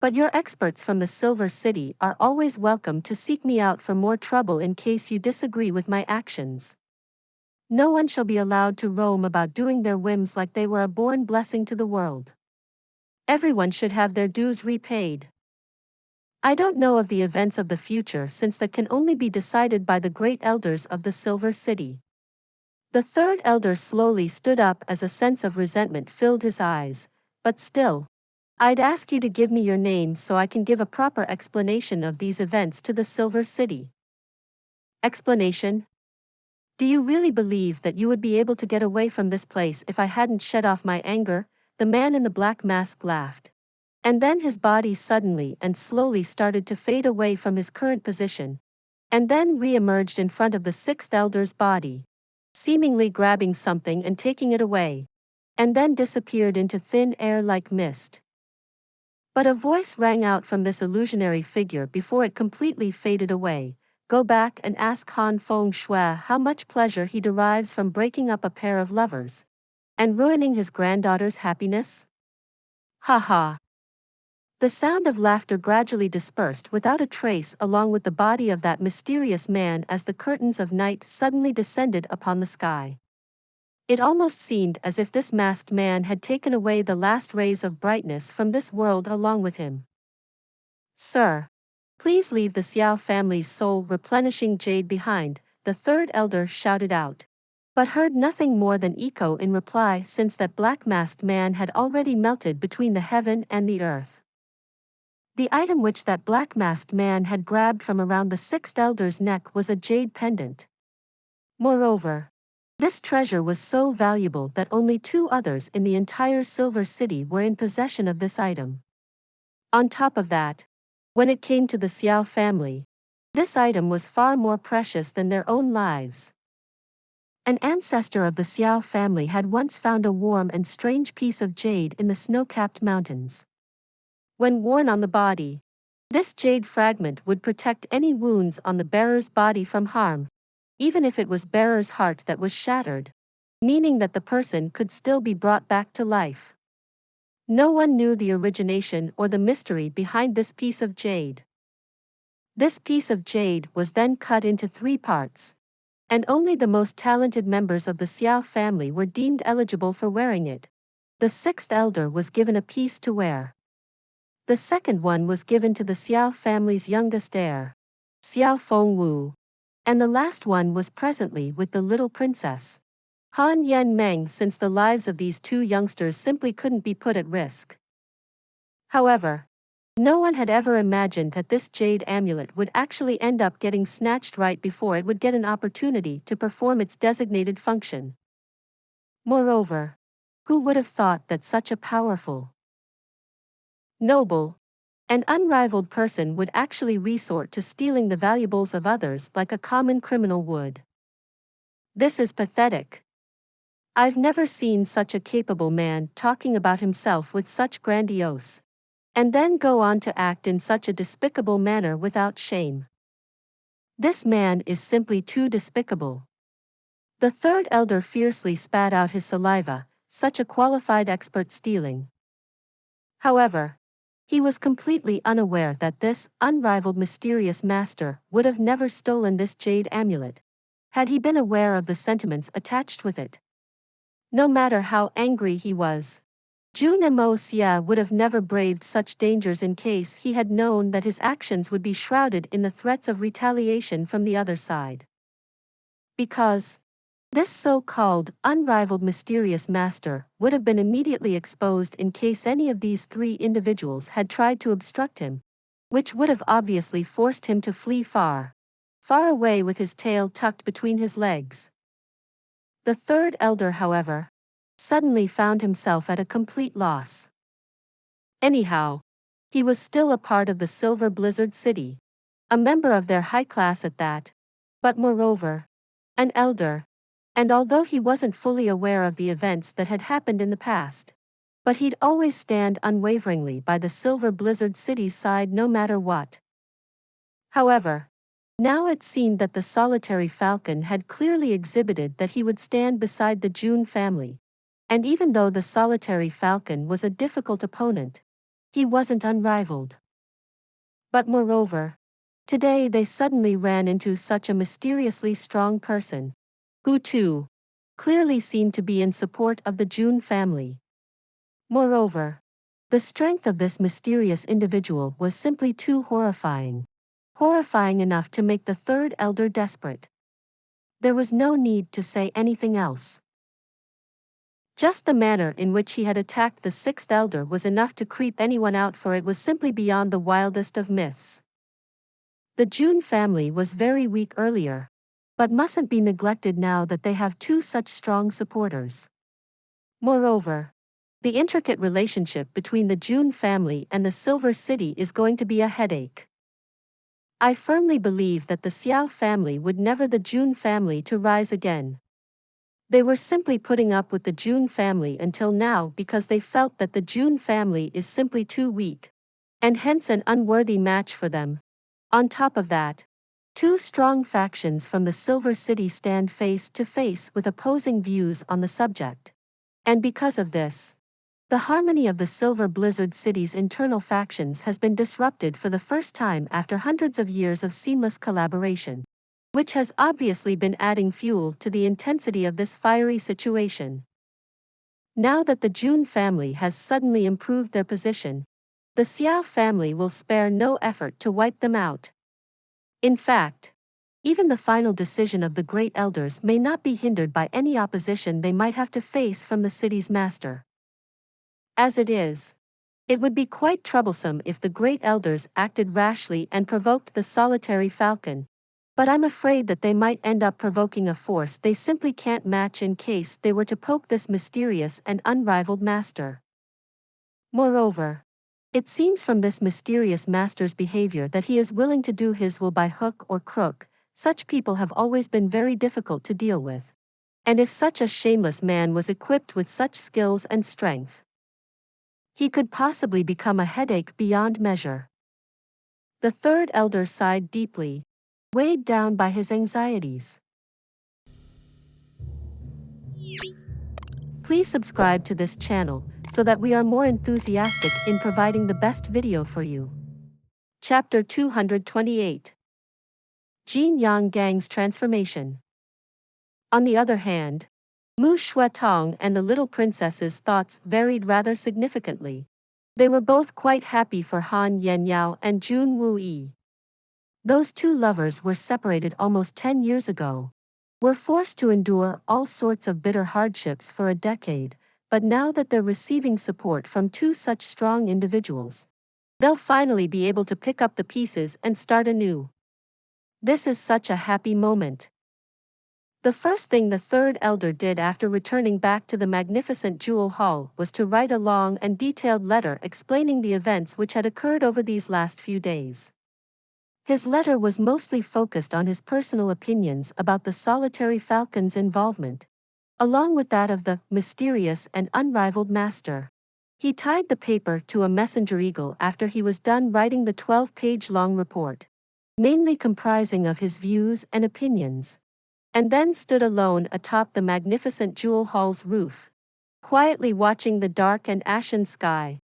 but your experts from the Silver City are always welcome to seek me out for more trouble in case you disagree with my actions. No one shall be allowed to roam about doing their whims like they were a born blessing to the world. Everyone should have their dues repaid. I don't know of the events of the future since that can only be decided by the great elders of the Silver City." The third elder slowly stood up as a sense of resentment filled his eyes, "But still, I'd ask you to give me your name so I can give a proper explanation of these events to the Silver City." "Explanation? Do you really believe that you would be able to get away from this place if I hadn't shed off my anger?" The man in the black mask laughed. And then his body suddenly and slowly started to fade away from his current position, and then re-emerged in front of the sixth elder's body, seemingly grabbing something and taking it away, and then disappeared into thin air like mist. But a voice rang out from this illusionary figure before it completely faded away. "Go back and ask Han Feng Shui how much pleasure he derives from breaking up a pair of lovers and ruining his granddaughter's happiness." Ha ha. The sound of laughter gradually dispersed without a trace along with the body of that mysterious man as the curtains of night suddenly descended upon the sky. It almost seemed as if this masked man had taken away the last rays of brightness from this world along with him. "Sir, please leave the Xiao family's soul-replenishing jade behind," the third elder shouted out, but heard nothing more than echo in reply since that black-masked man had already melted between the heaven and the earth. The item which that black-masked man had grabbed from around the sixth elder's neck was a jade pendant. Moreover, this treasure was so valuable that only 2 others in the entire Silver City were in possession of this item. On top of that, when it came to the Xiao family, this item was far more precious than their own lives. An ancestor of the Xiao family had once found a warm and strange piece of jade in the snow-capped mountains. When worn on the body, this jade fragment would protect any wounds on the bearer's body from harm, even if it was bearer's heart that was shattered, meaning that the person could still be brought back to life. No one knew the origination or the mystery behind this piece of jade. This piece of jade was then cut into 3 parts, and only the most talented members of the Xiao family were deemed eligible for wearing it. The 6th elder was given a piece to wear. The second one was given to the Xiao family's youngest heir, Xiao Fengwu, and the last one was presently with the little princess, Han Yan Meng, since the lives of these 2 youngsters simply couldn't be put at risk. However, no one had ever imagined that this jade amulet would actually end up getting snatched right before it would get an opportunity to perform its designated function. Moreover, who would have thought that such a powerful, noble, and unrivaled person would actually resort to stealing the valuables of others like a common criminal would? This is pathetic. I've never seen such a capable man talking about himself with such grandiose, and then go on to act in such a despicable manner without shame. This man is simply too despicable. The third elder fiercely spat out his saliva, such a qualified expert stealing. However, he was completely unaware that this unrivaled mysterious master would have never stolen this jade amulet, had he been aware of the sentiments attached with it. No matter how angry he was, Jun Moxie would have never braved such dangers in case he had known that his actions would be shrouded in the threats of retaliation from the other side. Because this so-called unrivaled mysterious master would have been immediately exposed in case any of these three individuals had tried to obstruct him, which would have obviously forced him to flee far, far away with his tail tucked between his legs. The third elder, however, suddenly found himself at a complete loss. Anyhow, he was still a part of the Silver Blizzard City, a member of their high class at that, but moreover, an elder, and although he wasn't fully aware of the events that had happened in the past, but he'd always stand unwaveringly by the Silver Blizzard City's side no matter what. However, now it seemed that the solitary Falcon had clearly exhibited that he would stand beside the Jun family, and even though the solitary Falcon was a difficult opponent, he wasn't unrivaled. But moreover, today they suddenly ran into such a mysteriously strong person, who too clearly seemed to be in support of the Jun family. Moreover, the strength of this mysterious individual was simply too horrifying enough to make the third elder desperate. There was no need to say anything else. Just the manner in which he had attacked the sixth elder was enough to creep anyone out, for it was simply beyond the wildest of myths. The Jun family was very weak earlier, but mustn't be neglected now that they have two such strong supporters. Moreover, the intricate relationship between the Jun family and the Silver City is going to be a headache. I firmly believe that the Xiao family would never the Jun family to rise again. They were simply putting up with the Jun family until now because they felt that the Jun family is simply too weak, and hence an unworthy match for them. On top of that, two strong factions from the Silver City stand face to face with opposing views on the subject. And because of this, the harmony of the Silver Blizzard City's internal factions has been disrupted for the first time after hundreds of years of seamless collaboration, which has obviously been adding fuel to the intensity of this fiery situation. Now that the Jun family has suddenly improved their position, the Xiao family will spare no effort to wipe them out. In fact, even the final decision of the Great Elders may not be hindered by any opposition they might have to face from the city's master. As it is, it would be quite troublesome if the Great Elders acted rashly and provoked the solitary Falcon, but I'm afraid that they might end up provoking a force they simply can't match in case they were to poke this mysterious and unrivaled master. Moreover, it seems from this mysterious master's behavior that he is willing to do his will by hook or crook. Such people have always been very difficult to deal with. And if such a shameless man was equipped with such skills and strength, he could possibly become a headache beyond measure. The third elder sighed deeply, weighed down by his anxieties. Please subscribe to this channel so that we are more enthusiastic in providing the best video for you. Chapter 228. Jin Yang Gang's transformation. On the other hand, Mu Shuetong and the little princess's thoughts varied rather significantly. They were both quite happy for Han Yenyao and Jun Wuyi. Those two lovers were separated almost 10 years ago, were forced to endure all sorts of bitter hardships for a decade, but now that they're receiving support from two such strong individuals, they'll finally be able to pick up the pieces and start anew. This is such a happy moment. The first thing the third elder did after returning back to the magnificent jewel hall was to write a long and detailed letter explaining the events which had occurred over these last few days. His letter was mostly focused on his personal opinions about the solitary Falcon's involvement, along with that of the mysterious and unrivaled master. He tied the paper to a messenger eagle after he was done writing the 12-page-long report, mainly comprising of his views and opinions, and then stood alone atop the magnificent jewel hall's roof, quietly watching the dark and ashen sky.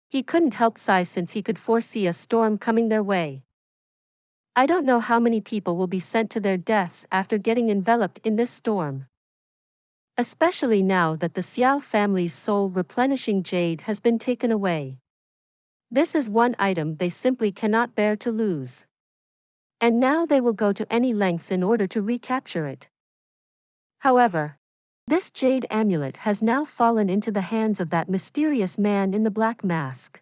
He couldn't help sigh since he could foresee a storm coming their way. I don't know how many people will be sent to their deaths after getting enveloped in this storm. Especially now that the Xiao family's soul-replenishing jade has been taken away. This is one item they simply cannot bear to lose. And now they will go to any lengths in order to recapture it. However, this jade amulet has now fallen into the hands of that mysterious man in the black mask.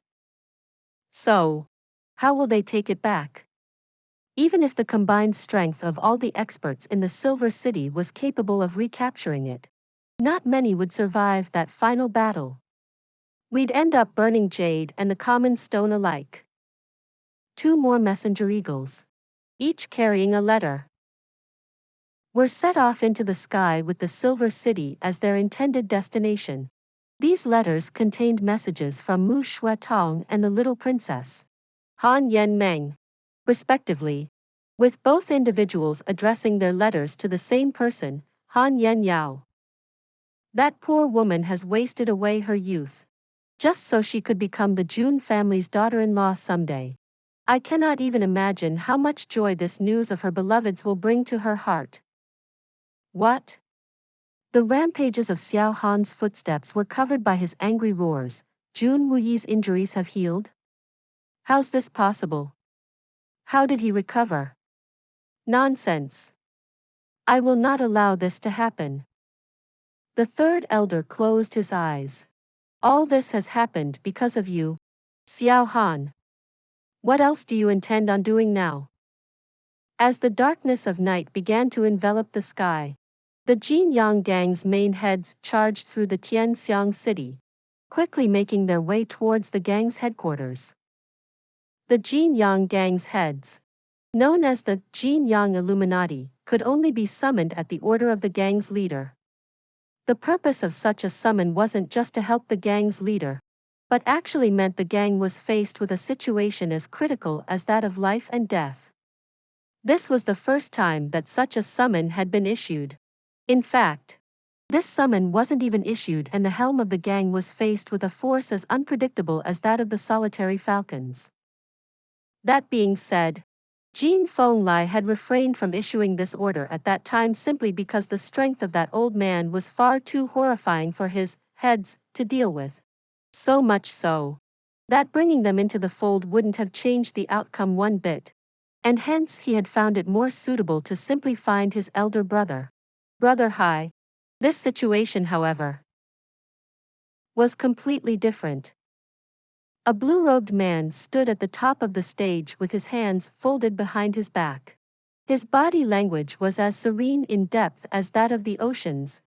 So, how will they take it back? Even if the combined strength of all the experts in the Silver City was capable of recapturing it, not many would survive that final battle. We'd end up burning jade and the common stone alike. 2 more messenger eagles, each carrying a letter, were set off into the sky with the Silver City as their intended destination. These letters contained messages from Mu Shuatong and the little princess, Han Yen Meng, respectively, with both individuals addressing their letters to the same person, Han Yen Yao. That poor woman has wasted away her youth, just so she could become the Jun family's daughter-in-law someday. I cannot even imagine how much joy this news of her beloveds will bring to her heart. What? The rampages of Xiao Han's footsteps were covered by his angry roars. Jun Wuyi's injuries have healed? How's this possible? How did he recover? Nonsense. I will not allow this to happen. The third elder closed his eyes. All this has happened because of you, Xiao Han. What else do you intend on doing now? As the darkness of night began to envelop the sky, the Jin Yang gang's main heads charged through the Tianxiang city, quickly making their way towards the gang's headquarters. The Jin Yang gang's heads, known as the Jin Yang Illuminati, could only be summoned at the order of the gang's leader. The purpose of such a summon wasn't just to help the gang's leader, but actually meant the gang was faced with a situation as critical as that of life and death. This was the first time that such a summon had been issued. In fact, this summon wasn't even issued and the helm of the gang was faced with a force as unpredictable as that of the solitary falcons. That being said, Jin Fenglai had refrained from issuing this order at that time simply because the strength of that old man was far too horrifying for his heads to deal with. So much so that bringing them into the fold wouldn't have changed the outcome one bit, and hence he had found it more suitable to simply find his elder brother, Brother Hai. This situation, however, was completely different. A blue-robed man stood at the top of the stage with his hands folded behind his back. His body language was as serene in depth as that of the oceans,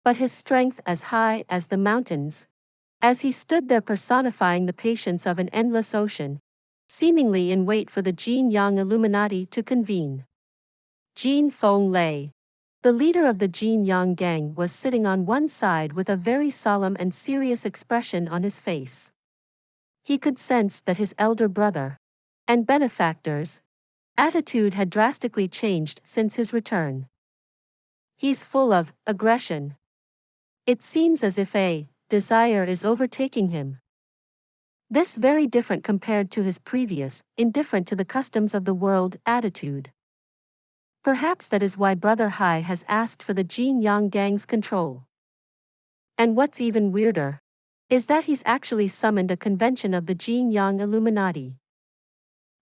but his strength as high as the mountains, as he stood there personifying the patience of an endless ocean, seemingly in wait for the Jin Yang Illuminati to convene. Jin Fenglai, the leader of the Jin Yang gang, was sitting on one side with a very solemn and serious expression on his face. He could sense that his elder brother and benefactor's attitude had drastically changed since his return. He's full of aggression. It seems as if a desire is overtaking him. This very different compared to his previous, indifferent to the customs of the world attitude. Perhaps that is why Brother Hai has asked for the Jin Yang gang's control. And what's even weirder is that he's actually summoned a convention of the Jin Yang Illuminati.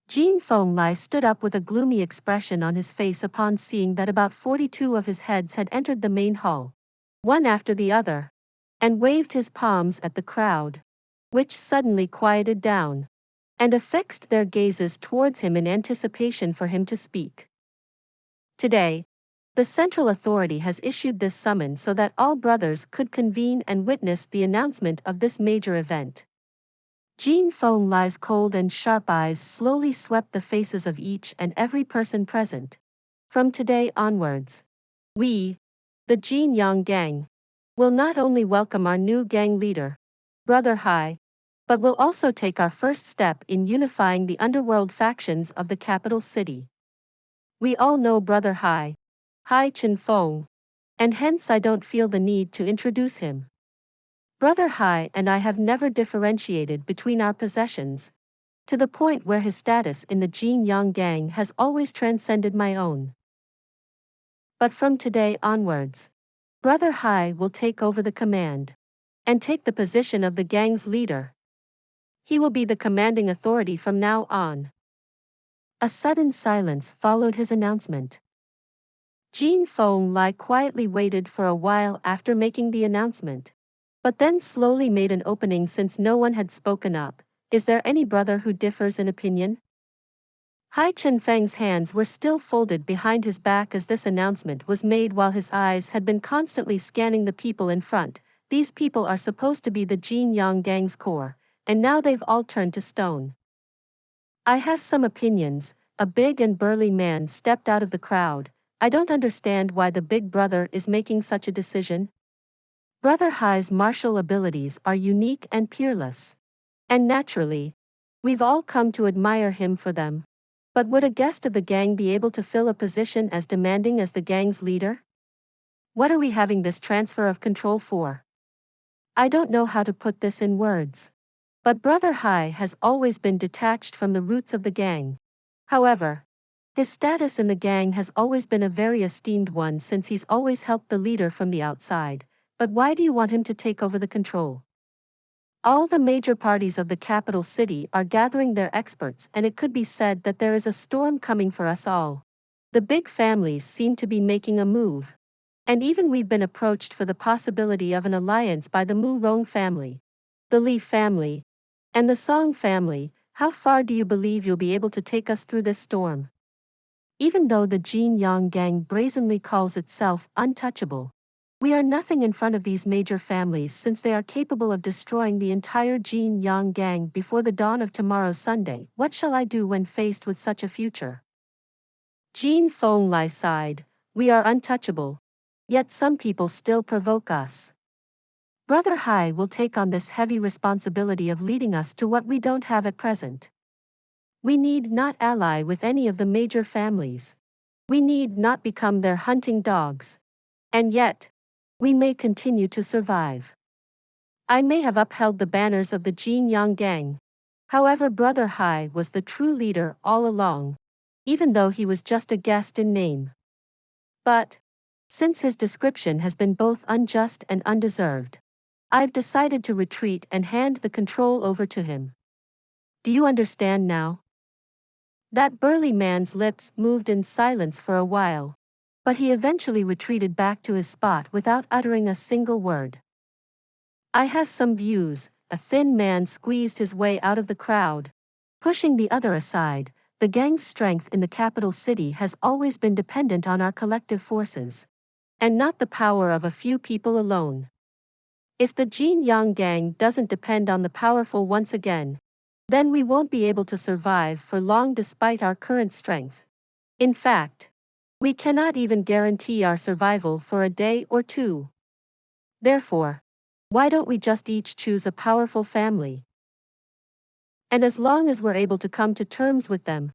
Jin Fenglai stood up with a gloomy expression on his face upon seeing that about 42 of his heads had entered the main hall, one after the other, and waved his palms at the crowd, which suddenly quieted down, and affixed their gazes towards him in anticipation for him to speak. Today, the central authority has issued this summon so that all brothers could convene and witness the announcement of this major event. Jin Fenglai's cold and sharp eyes slowly swept the faces of each and every person present. From today onwards, we, the Jin Yang gang, will not only welcome our new gang leader, Brother Hai, but will also take our first step in unifying the underworld factions of the capital city. We all know Brother Hai, Hai Chen Feng, and hence I don't feel the need to introduce him. Brother Hai and I have never differentiated between our possessions, to the point where his status in the Jin Yang gang has always transcended my own. But from today onwards, Brother Hai will take over the command and take the position of the gang's leader. He will be the commanding authority from now on. A sudden silence followed his announcement. Jin Li quietly waited for a while after making the announcement, but then slowly made an opening since no one had spoken up. Is there any brother who differs in opinion? Hai Chunfeng's hands were still folded behind his back as this announcement was made while his eyes had been constantly scanning the people in front. These people are supposed to be the Jin Yang gang's core, and now they've all turned to stone. I have some opinions. A big and burly man stepped out of the crowd. I don't understand why the big brother is making such a decision. Brother Hai's martial abilities are unique and peerless. And naturally, we've all come to admire him for them. But would a guest of the gang be able to fill a position as demanding as the gang's leader? What are we having this transfer of control for? I don't know how to put this in words. But Brother Hai has always been detached from the roots of the gang. However, his status in the gang has always been a very esteemed one since he's always helped the leader from the outside. But why do you want him to take over the control? All the major parties of the capital city are gathering their experts, and it could be said that there is a storm coming for us all. The big families seem to be making a move. And even we've been approached for the possibility of an alliance by the Mu Rong family, the Li family, and the Song family. How far do you believe you'll be able to take us through this storm? Even though the Jin Yang gang brazenly calls itself untouchable, we are nothing in front of these major families since they are capable of destroying the entire Jin Yang gang before the dawn of tomorrow Sunday. What shall I do when faced with such a future? Jin Li sighed. We are untouchable. Yet some people still provoke us. Brother Hai will take on this heavy responsibility of leading us to what we don't have at present. We need not ally with any of the major families. We need not become their hunting dogs. And yet, we may continue to survive. I may have upheld the banners of the Jin Yang gang. However, Brother Hai was the true leader all along, even though he was just a guest in name. But, since his description has been both unjust and undeserved, I've decided to retreat and hand the control over to him. Do you understand now? That burly man's lips moved in silence for a while, but he eventually retreated back to his spot without uttering a single word. I have some views. A thin man squeezed his way out of the crowd, pushing the other aside. The gang's strength in the capital city has always been dependent on our collective forces, and not the power of a few people alone. If the Jin Yang gang doesn't depend on the powerful once again, then we won't be able to survive for long despite our current strength. In fact, we cannot even guarantee our survival for a day or two. Therefore, why don't we just each choose a powerful family? And as long as we're able to come to terms with them,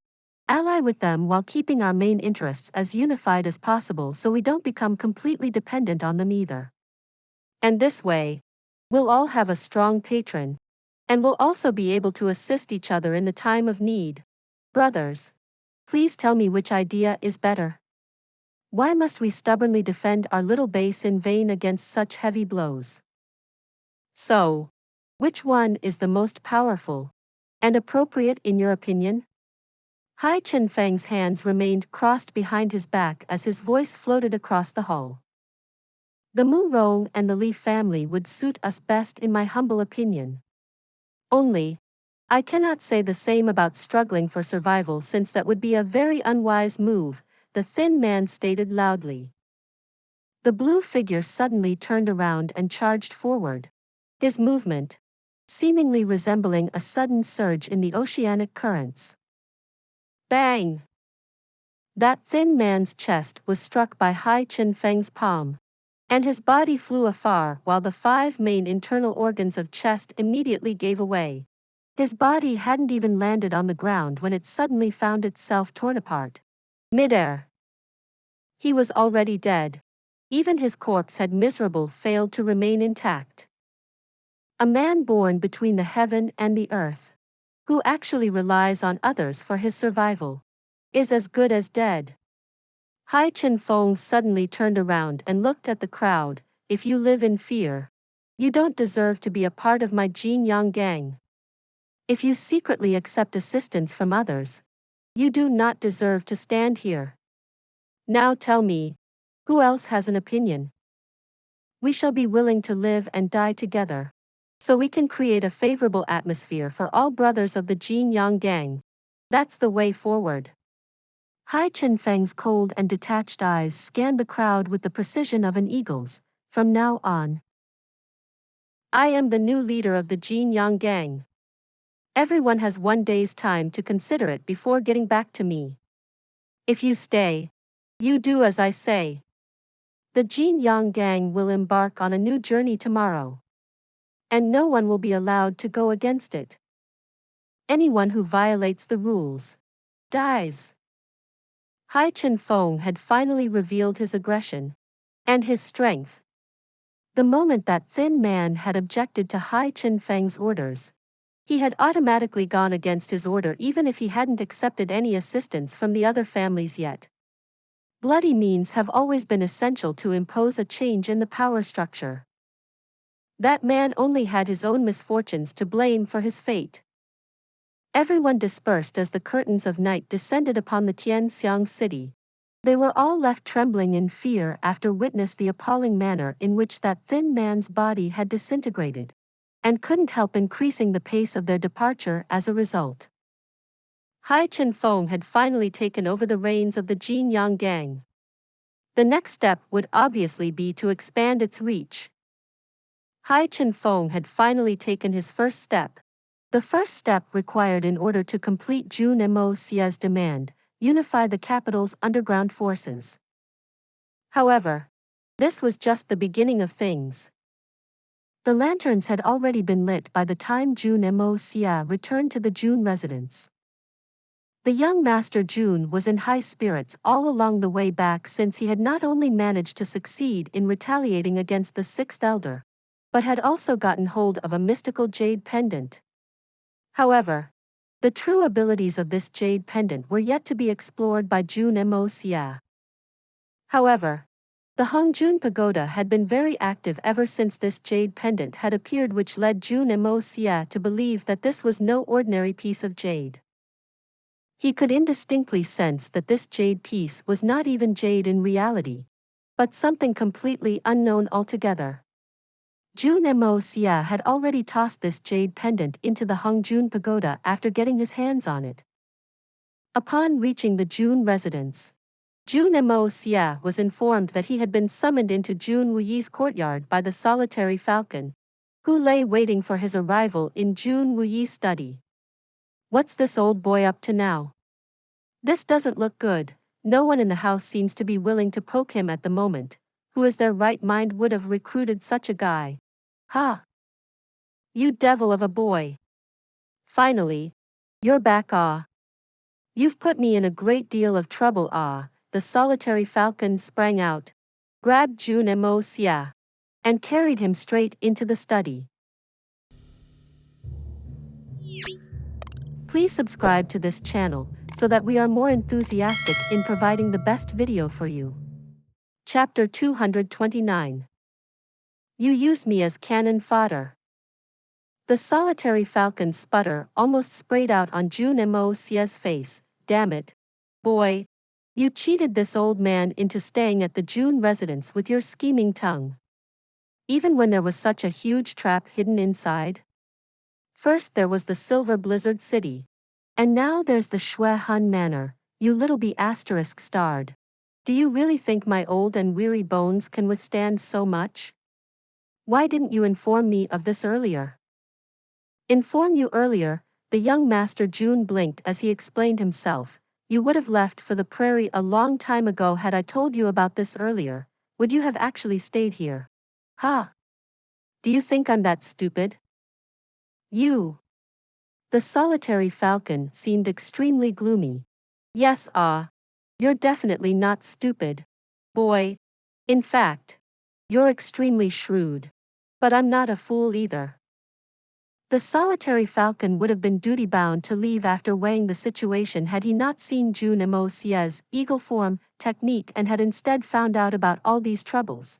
ally with them while keeping our main interests as unified as possible so we don't become completely dependent on them either. And this way, we'll all have a strong patron, and we'll also be able to assist each other in the time of need. Brothers, please tell me which idea is better. Why must we stubbornly defend our little base in vain against such heavy blows? So, which one is the most powerful and appropriate in your opinion? Hai Chunfeng's hands remained crossed behind his back as his voice floated across the hall. The Mu Rong and the Li family would suit us best in my humble opinion. Only, I cannot say the same about struggling for survival since that would be a very unwise move, the thin man stated loudly. The blue figure suddenly turned around and charged forward, his movement seemingly resembling a sudden surge in the oceanic currents. Bang! That thin man's chest was struck by Hai Chunfeng's palm, and his body flew afar while the 5 main internal organs of chest immediately gave away. His body hadn't even landed on the ground when it suddenly found itself torn apart. Midair. He was already dead. Even his corpse had miserable failed to remain intact. A man born between the heaven and the earth, who actually relies on others for his survival, is as good as dead. Hai Chen Feng suddenly turned around and looked at the crowd. If you live in fear, you don't deserve to be a part of my Jin Yang gang. If you secretly accept assistance from others, you do not deserve to stand here. Now tell me, who else has an opinion? We shall be willing to live and die together, so we can create a favorable atmosphere for all brothers of the Jin Yang gang. That's the way forward. Hai Chen Feng's cold and detached eyes scanned the crowd with the precision of an eagle's. From now on, I am the new leader of the Jin Yang gang. Everyone has 1 day's time to consider it before getting back to me. If you stay, you do as I say. The Jin Yang gang will embark on a new journey tomorrow, and no one will be allowed to go against it. Anyone who violates the rules dies. Hai Chen Feng had finally revealed his aggression and his strength. The moment that thin man had objected to Hai Chen Feng's orders, he had automatically gone against his order even if he hadn't accepted any assistance from the other families yet. Bloody means have always been essential to impose a change in the power structure. That man only had his own misfortunes to blame for his fate. Everyone dispersed as the curtains of night descended upon the Tianxiang city. They were all left trembling in fear after witnessing the appalling manner in which that thin man's body had disintegrated, and couldn't help increasing the pace of their departure as a result. Hai Chen Feng had finally taken over the reins of the Jin Yang gang. The next step would obviously be to expand its reach. Hai Chen Feng had finally taken his first step. The first step required in order to complete Jun Moxie's demand, unify the capital's underground forces. However, this was just the beginning of things. The lanterns had already been lit by the time Jun Moxie returned to the Jun residence. The young Master Jun was in high spirits all along the way back since he had not only managed to succeed in retaliating against the sixth elder, but had also gotten hold of a mystical jade pendant. However, the true abilities of this jade pendant were yet to be explored by Jun Moxie. However, the Hongjun Pagoda had been very active ever since this jade pendant had appeared, which led Jun Moxie to believe that this was no ordinary piece of jade. He could indistinctly sense that this jade piece was not even jade in reality, but something completely unknown altogether. Jun Moxie had already tossed this jade pendant into the Hongjun Pagoda after getting his hands on it. Upon reaching the Jun residence, Jun Moxie was informed that he had been summoned into Jun Wuyi's courtyard by the solitary Falcon, who lay waiting for his arrival in Jun Wuyi's study. What's this old boy up to now? This doesn't look good. No one in the house seems to be willing to poke him at the moment. Who in their right mind would have recruited such a guy? Ha! You devil of a boy! Finally, you're back, ah! You've put me in a great deal of trouble, ah! The solitary Falcon sprang out, grabbed Jun Moxie, and carried him straight into the study. Please subscribe to this channel so that we are more enthusiastic in providing the best video for you. Chapter 229. You used me as cannon fodder. The solitary Falcon's sputter almost sprayed out on Jun Moxie's face. Damn it, boy. You cheated this old man into staying at the Jun residence with your scheming tongue. Even when there was such a huge trap hidden inside. First there was the Silver Blizzard City. And now there's the Xuan Manor, you little bee asterisk starred. Do you really think my old and weary bones can withstand so much? Why didn't you inform me of this earlier? Inform you earlier, the young Master Jun blinked as he explained himself. You would have left for the prairie a long time ago had I told you about this earlier. Would you have actually stayed here? Ha! Do you think I'm that stupid? You. The solitary Falcon seemed extremely gloomy. Yes, you're definitely not stupid, boy. In fact, you're extremely shrewd. But I'm not a fool either. The solitary Falcon would have been duty-bound to leave after weighing the situation had he not seen Jun Moxie's eagle form technique and had instead found out about all these troubles.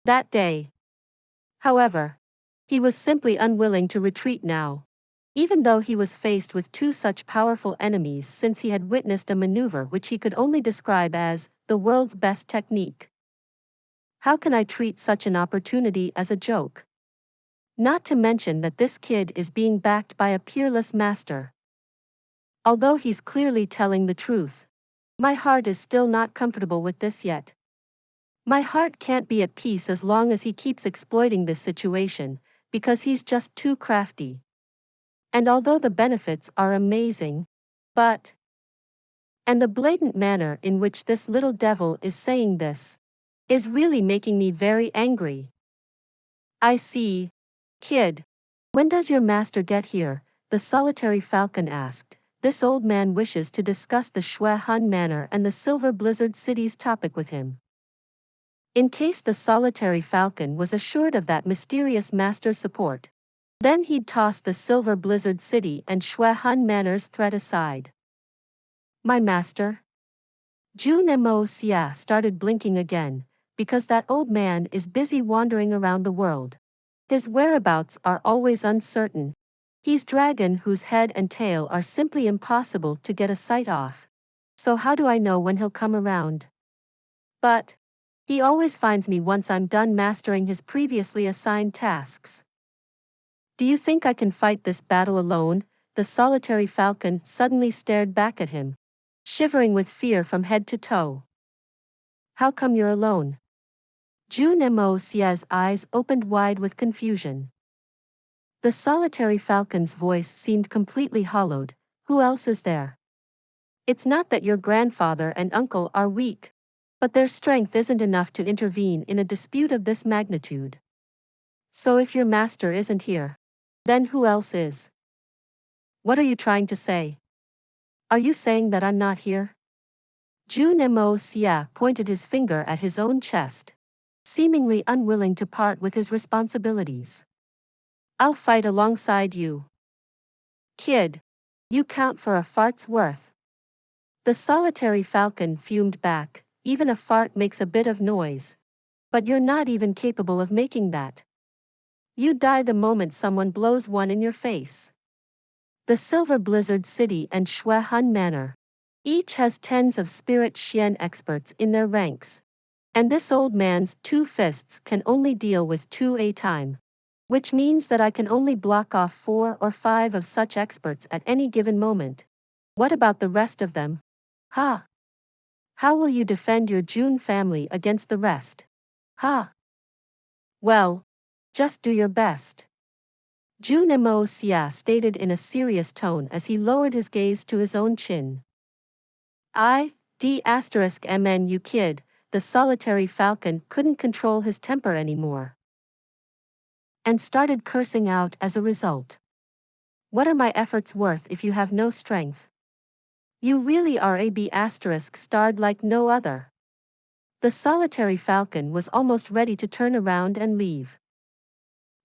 That day, however, he was simply unwilling to retreat now, even though he was faced with two such powerful enemies, since he had witnessed a maneuver which he could only describe as the world's best technique. How can I treat such an opportunity as a joke? Not to mention that this kid is being backed by a peerless master. Although he's clearly telling the truth, my heart is still not comfortable with this yet. My heart can't be at peace as long as he keeps exploiting this situation, because he's just too crafty. And although the benefits are amazing, and the blatant manner in which this little devil is saying this is really making me very angry. I see. Kid, when does your master get here? The solitary Falcon asked. This old man wishes to discuss the Xuan Manor and the Silver Blizzard City's topic with him. In case the solitary Falcon was assured of that mysterious master's support, then he'd toss the Silver Blizzard City and Xuan Manor's threat aside. My master? Jun Moxie started blinking again, because that old man is busy wandering around the world. His whereabouts are always uncertain. He's dragon whose head and tail are simply impossible to get a sight off. So how do I know when he'll come around? But he always finds me once I'm done mastering his previously assigned tasks. Do you think I can fight this battle alone? The solitary Falcon suddenly stared back at him, shivering with fear from head to toe. How come you're alone? Jun Moxie's eyes opened wide with confusion. The solitary Falcon's voice seemed completely hollowed. Who else is there? It's not that your grandfather and uncle are weak, but their strength isn't enough to intervene in a dispute of this magnitude. So if your master isn't here, then who else is? What are you trying to say? Are you saying that I'm not here? Jun Moxie pointed his finger at his own chest, seemingly unwilling to part with his responsibilities. I'll fight alongside you. Kid, you count for a fart's worth. The solitary Falcon fumed back. Even a fart makes a bit of noise. But you're not even capable of making that. You die the moment someone blows one in your face. The Silver Blizzard City and Xuan Manor each has tens of spirit Xian experts in their ranks. And this old man's two fists can only deal with two at a time. Which means that I can only block off 4 or 5 of such experts at any given moment. What about the rest of them? Ha! How will you defend your Jun family against the rest? Ha! Well, just do your best. Jun Moxie stated in a serious tone as he lowered his gaze to his own chin. You kid. The solitary Falcon couldn't control his temper anymore, and started cursing out as a result. What are my efforts worth if you have no strength? You really are a B***starred like no other. The solitary Falcon was almost ready to turn around and leave.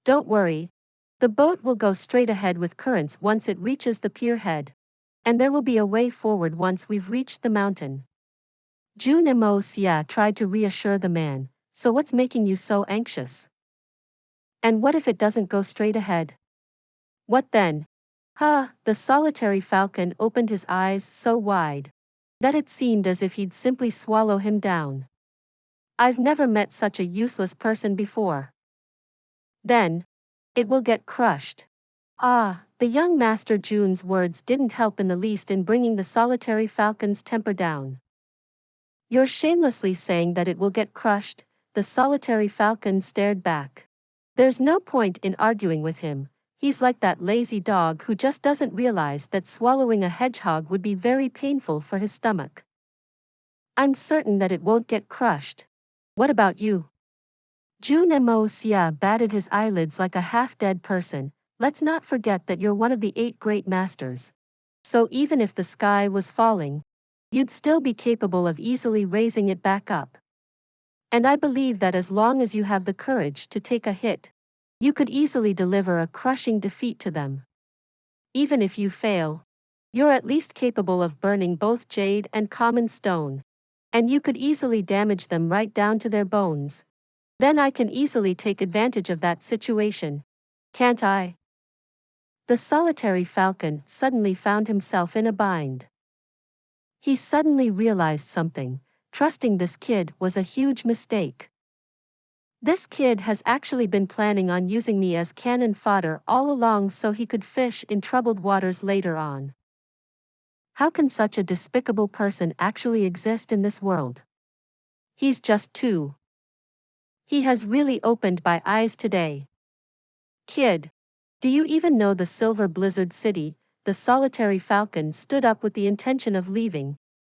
Don't worry. The boat will go straight ahead with currents once it reaches the pier head. And there will be a way forward once we've reached the mountain. Jun Moxie tried to reassure the man. So what's making you so anxious? And what if it doesn't go straight ahead? What then? The solitary Falcon opened his eyes so wide that it seemed as if he'd simply swallow him down. I've never met such a useless person before. Then, it will get crushed. The young Master Jun's words didn't help in the least in bringing the solitary Falcon's temper down. You're shamelessly saying that it will get crushed. The solitary Falcon stared back. There's no point in arguing with him. He's like that lazy dog who just doesn't realize that swallowing a hedgehog would be very painful for his stomach. I'm certain that it won't get crushed. What about you? Jun Moxie batted his eyelids like a half-dead person. Let's not forget that you're one of the 8 great masters. So even if the sky was falling, you'd still be capable of easily raising it back up. And I believe that as long as you have the courage to take a hit, you could easily deliver a crushing defeat to them. Even if you fail, you're at least capable of burning both jade and common stone. And you could easily damage them right down to their bones. Then I can easily take advantage of that situation. Can't I? The solitary falcon suddenly found himself in a bind. He suddenly realized something. Trusting this kid was a huge mistake. This kid has actually been planning on using me as cannon fodder all along so he could fish in troubled waters later on. How can such a despicable person actually exist in this world? He's just two. He has really opened my eyes today. Kid, do you even know the Silver Blizzard City? The solitary falcon stood up with the intention of leaving.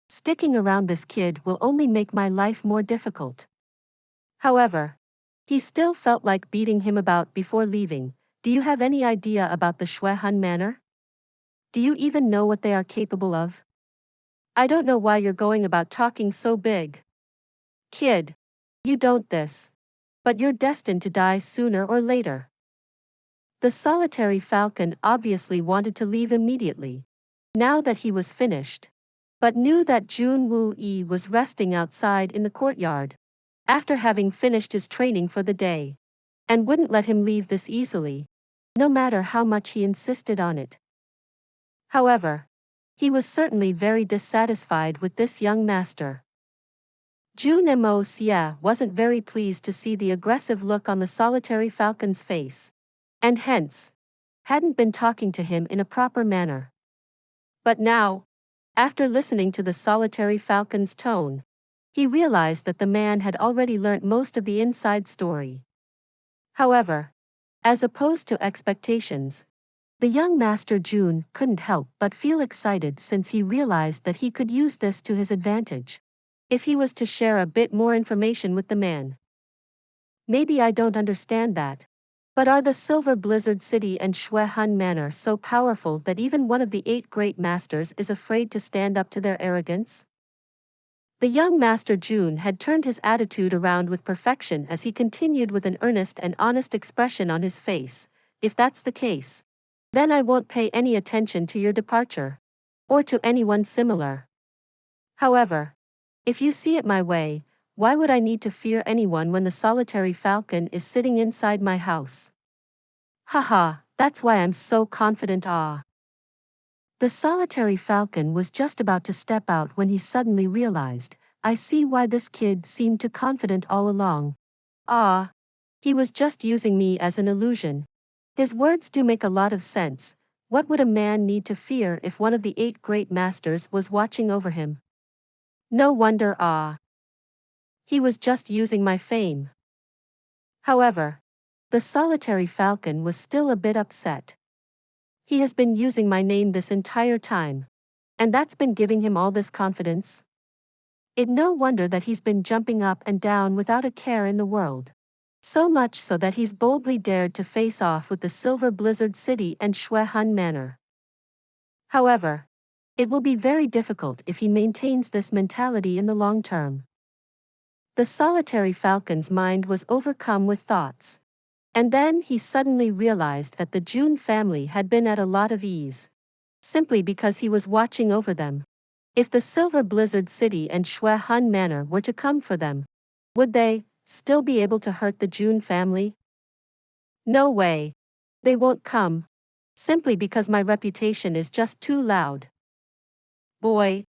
Sticking around this kid will only make my life more difficult. However, he still felt like beating him about before leaving. Do you have any idea about the Xuan manor? Do you even know what they are capable of? I don't know why you're going about talking so big. Kid, you don't this. But you're destined to die sooner or later. The solitary falcon obviously wanted to leave immediately, now that he was finished, but knew that Jun Xie was resting outside in the courtyard, after having finished his training for the day, and wouldn't let him leave this easily, no matter how much he insisted on it. However, he was certainly very dissatisfied with this young master. Jun Moxie wasn't very pleased to see the aggressive look on the solitary falcon's face, and hence, hadn't been talking to him in a proper manner. But now, after listening to the solitary falcon's tone, he realized that the man had already learnt most of the inside story. However, as opposed to expectations, the young master Jun couldn't help but feel excited since he realized that he could use this to his advantage, if he was to share a bit more information with the man. Maybe I don't understand that. But are the Silver Blizzard City and Xuan Manor so powerful that even one of the 8 great masters is afraid to stand up to their arrogance? The young master Jun had turned his attitude around with perfection as he continued with an earnest and honest expression on his face. If that's the case, then I won't pay any attention to your departure, or to anyone similar. However, if you see it my way, why would I need to fear anyone when the solitary falcon is sitting inside my house? Haha, that's why I'm so confident. The solitary falcon was just about to step out when he suddenly realized, I see why this kid seemed too confident all along. He was just using me as an illusion. His words do make a lot of sense. What would a man need to fear if one of the 8 great masters was watching over him? No wonder. He was just using my fame. However, the solitary falcon was still a bit upset. He has been using my name this entire time, and that's been giving him all this confidence. It's no wonder that he's been jumping up and down without a care in the world. So much so that he's boldly dared to face off with the Silver Blizzard City and Xuan Manor. However, it will be very difficult if he maintains this mentality in the long term. The solitary falcon's mind was overcome with thoughts. And then he suddenly realized that the Jun family had been at a lot of ease, simply because he was watching over them. If the Silver Blizzard City and Xuan Manor were to come for them, would they still be able to hurt the Jun family? No way. They won't come, simply because my reputation is just too loud. Boy,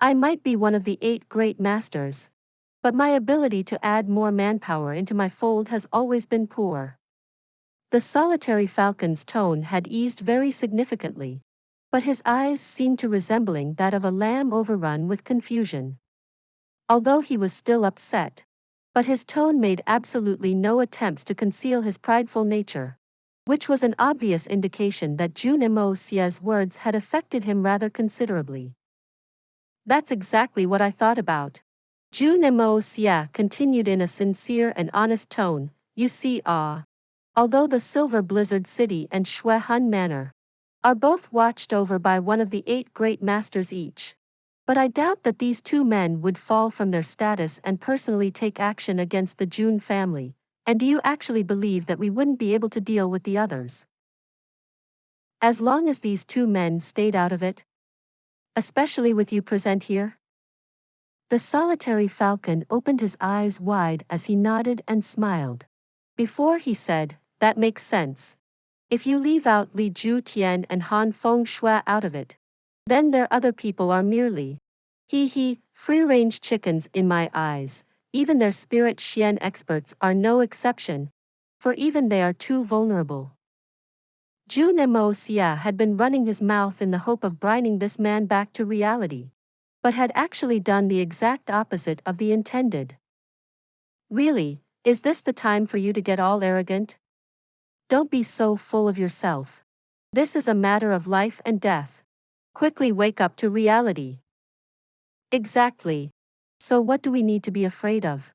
I might be one of the 8 great masters, but my ability to add more manpower into my fold has always been poor. The solitary falcon's tone had eased very significantly, but his eyes seemed to resembling that of a lamb overrun with confusion. Although he was still upset, but his tone made absolutely no attempts to conceal his prideful nature, which was an obvious indication that Jun Moxie's words had affected him rather considerably. That's exactly what I thought about. Jun Moxie continued in a sincere and honest tone. You see, although the Silver Blizzard City and Xuan Manor are both watched over by one of the 8 great masters each, but I doubt that these 2 men would fall from their status and personally take action against the Jun family, And do you actually believe that we wouldn't be able to deal with the others? As long as these two men stayed out of it? Especially with you present here? The solitary falcon opened his eyes wide as he nodded and smiled. Before he said, "That makes sense. If you leave out Li Ju Tian and Han Feng Shui out of it, then their other people are merely, free-range chickens in my eyes. Even their spirit Xian experts are no exception, for even they are too vulnerable." Jun Moxie had been running his mouth in the hope of brining this man back to reality, but had actually done the exact opposite of the intended. Really, is this the time for you to get all arrogant? Don't be so full of yourself. This is a matter of life and death. Quickly wake up to reality. Exactly. So what do we need to be afraid of?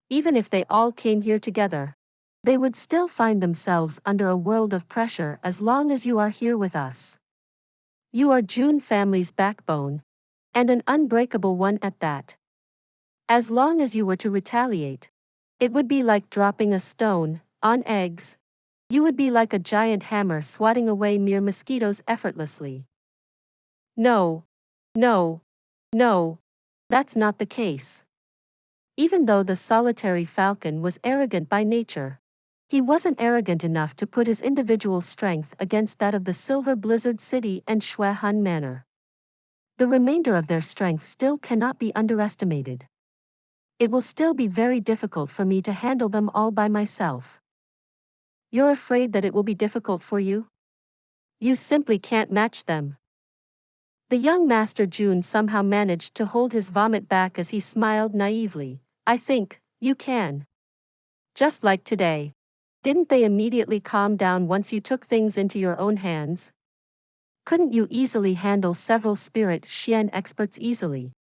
Even if they all came here together, they would still find themselves under a world of pressure as long as you are here with us. You are Jun family's backbone, and an unbreakable one at that. As long as you were to retaliate, it would be like dropping a stone on eggs. You would be like a giant hammer swatting away mere mosquitoes effortlessly. No, no, no, that's not the case. Even though the solitary falcon was arrogant by nature, he wasn't arrogant enough to put his individual strength against that of the Silver Blizzard City and Xuan Manor. The remainder of their strength still cannot be underestimated. It will still be very difficult for me to handle them all by myself. You're afraid that it will be difficult for you? You simply can't match them. The young Master Jun somehow managed to hold his vomit back as he smiled naively. I think you can. Just like today. Didn't they immediately calm down once you took things into your own hands? Couldn't you easily handle several spirit Xian experts easily?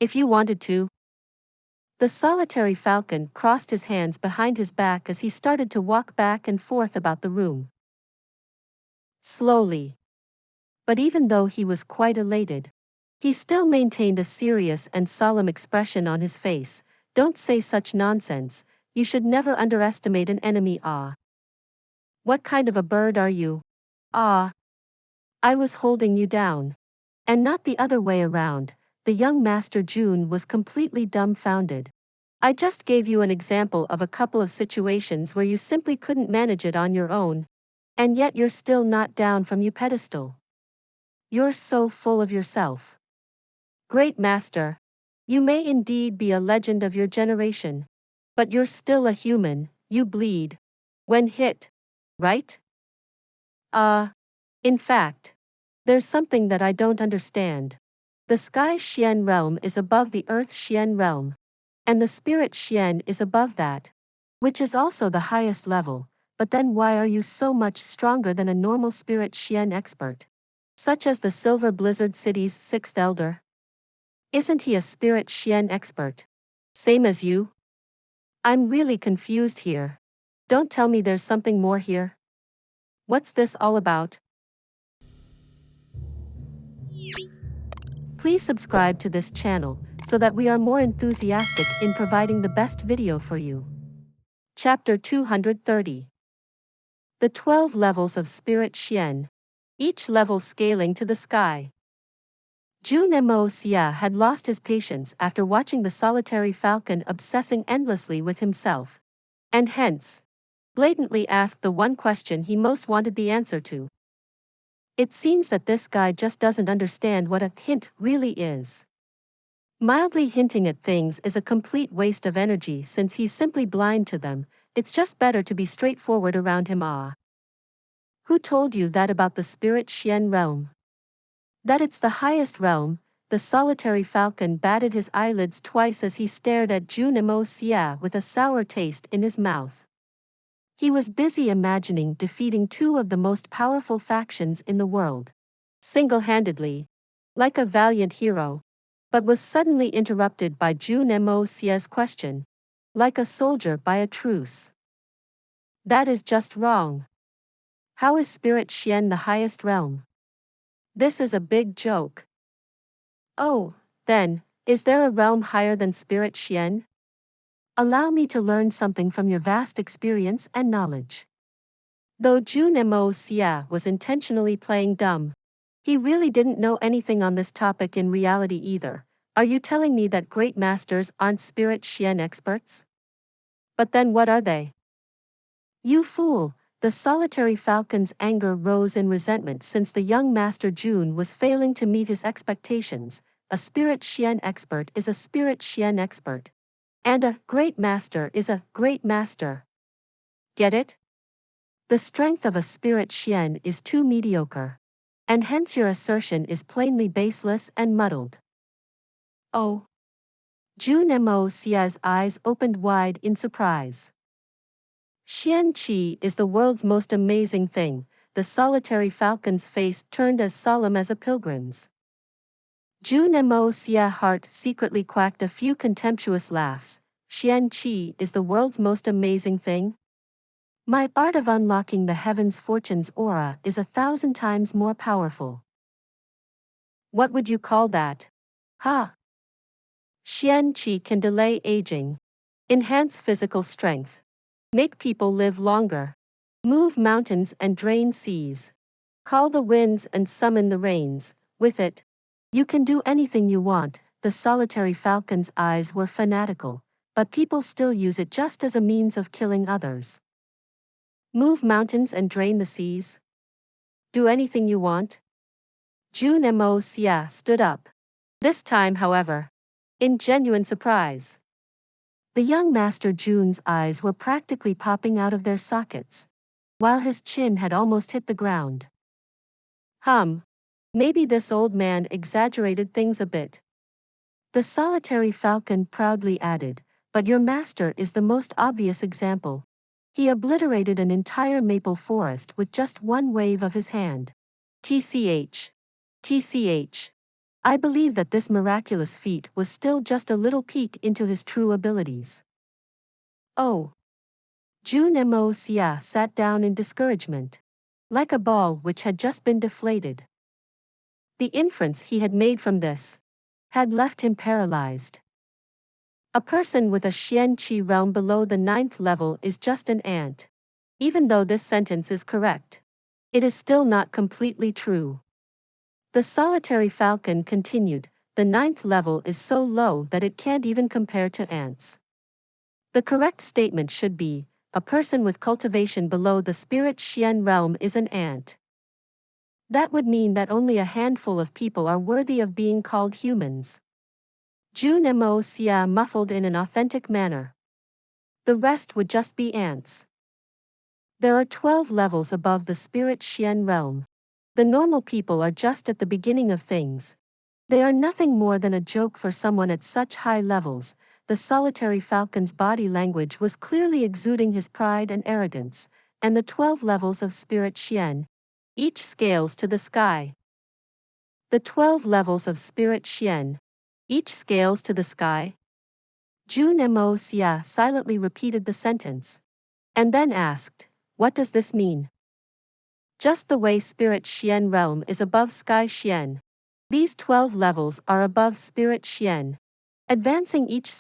If you wanted to. The solitary falcon crossed his hands behind his back as he started to walk back and forth about the room. Slowly. But even though he was quite elated, he still maintained a serious and solemn expression on his face. Don't say such nonsense, you should never underestimate an enemy. What kind of a bird are you? I was holding you down. And not the other way around. The young Master Jun was completely dumbfounded. I just gave you an example of a couple of situations where you simply couldn't manage it on your own. And yet you're still not down from your pedestal. You're so full of yourself. Great Master. You may indeed be a legend of your generation. But you're still a human, you bleed. When hit. Right? In fact. There's something that I don't understand. The Sky Xian realm is above the Earth Xian realm. And the Spirit Xian is above that. Which is also the highest level, but then why are you so much stronger than a normal Spirit Xian expert? Such as the Silver Blizzard City's 6th Elder? Isn't he a Spirit Xian expert? Same as you? I'm really confused here. Don't tell me there's something more here. What's this all about? Please subscribe to this channel, so that we are more enthusiastic in providing the best video for you. Chapter 230. The 12 levels of Spirit Xian. Each level scaling to the sky. Jun Moxie had lost his patience after watching the solitary falcon obsessing endlessly with himself. And hence, blatantly asked the one question he most wanted the answer to. It seems that this guy just doesn't understand what a hint really is. Mildly hinting at things is a complete waste of energy since he's simply blind to them. It's just better to be straightforward around him. Who told you that about the Spirit Xian realm? That it's the highest realm. The solitary falcon batted his eyelids twice as he stared at Jun Moxie with a sour taste in his mouth. He was busy imagining defeating two of the most powerful factions in the world. Single-handedly. Like a valiant hero. But was suddenly interrupted by Jun Moxie's question. Like a soldier by a truce. That is just wrong. How is Spirit Xian the highest realm? This is a big joke. Oh, then, is there a realm higher than Spirit Xian? Allow me to learn something from your vast experience and knowledge. Though Jun Moxie was intentionally playing dumb, he really didn't know anything on this topic in reality either. Are you telling me that great masters aren't spirit Xian experts? But then what are they? You fool! The solitary falcon's anger rose in resentment since the young master Jun was failing to meet his expectations. A spirit Xian expert is a spirit Xian expert. And a great master is a great master. Get it? The strength of a spirit Xian is too mediocre. And hence your assertion is plainly baseless and muddled. Oh. Jun Moxie's eyes opened wide in surprise. Xian Qi is the world's most amazing thing. The solitary falcon's face turned as solemn as a pilgrim's. Jun Moxie's heart secretly quacked a few contemptuous laughs. Xian Qi is the world's most amazing thing? My art of unlocking the heavens' fortune's aura is 1,000 times more powerful. What would you call that? Ha! Xian Qi can delay aging, enhance physical strength, make people live longer, move mountains and drain seas, call the winds and summon the rains. With it, you can do anything you want. The solitary falcon's eyes were fanatical, but people still use it just as a means of killing others. Move mountains and drain the seas? Do anything you want? Jun Moxie stood up. This time, however, in genuine surprise. The young master Jun's eyes were practically popping out of their sockets, while his chin had almost hit the ground. Maybe this old man exaggerated things a bit. The solitary falcon proudly added, but your master is the most obvious example. He obliterated an entire maple forest with just one wave of his hand. TCH. I believe that this miraculous feat was still just a little peek into his true abilities. Oh. Jun Moxie sat down in discouragement, like a ball which had just been deflated. The inference he had made from this had left him paralyzed. A person with a Xian Qi realm below the 9th level is just an ant. Even though this sentence is correct, it is still not completely true. The solitary falcon continued, the 9th level is so low that it can't even compare to ants. The correct statement should be, a person with cultivation below the spirit Xian realm is an ant. That would mean that only a handful of people are worthy of being called humans. Jun Moxie muffled in an authentic manner. The rest would just be ants. There are 12 levels above the spirit Xian realm. The normal people are just at the beginning of things. They are nothing more than a joke for someone at such high levels. The solitary falcon's body language was clearly exuding his pride and arrogance, and the 12 levels of spirit Xian, each scales to the sky. The 12 levels of spirit Xian, each scales to the sky? Jun Moxie silently repeated the sentence, and then asked, what does this mean? Just the way spirit Xian realm is above sky Xian. These 12 levels are above spirit Xian. Advancing each